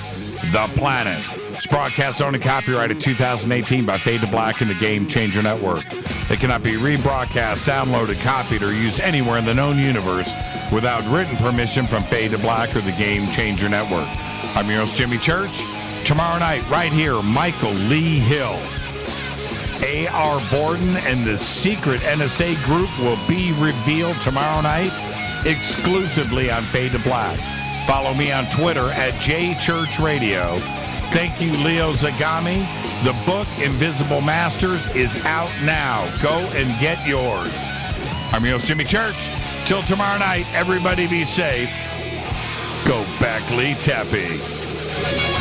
The Planet. It's broadcast owned and copyrighted 2018 by Fade to Black and the Game Changer Network. It cannot be rebroadcast, downloaded, copied, or used anywhere in the known universe without written permission from Fade to Black or the Game Changer Network. I'm your host, Jimmy Church. Tomorrow night, right here, Michael Lee Hill, A.R. Borden, and the secret NSA group will be revealed tomorrow night exclusively on Fade to Black. Follow me on Twitter at JChurchRadio. Thank you, Leo Zagami. The book, Invisible Masters, is out now. Go and get yours. I'm your host, Jimmy Church. Till tomorrow night, everybody be safe. Go back, Lee Tappy.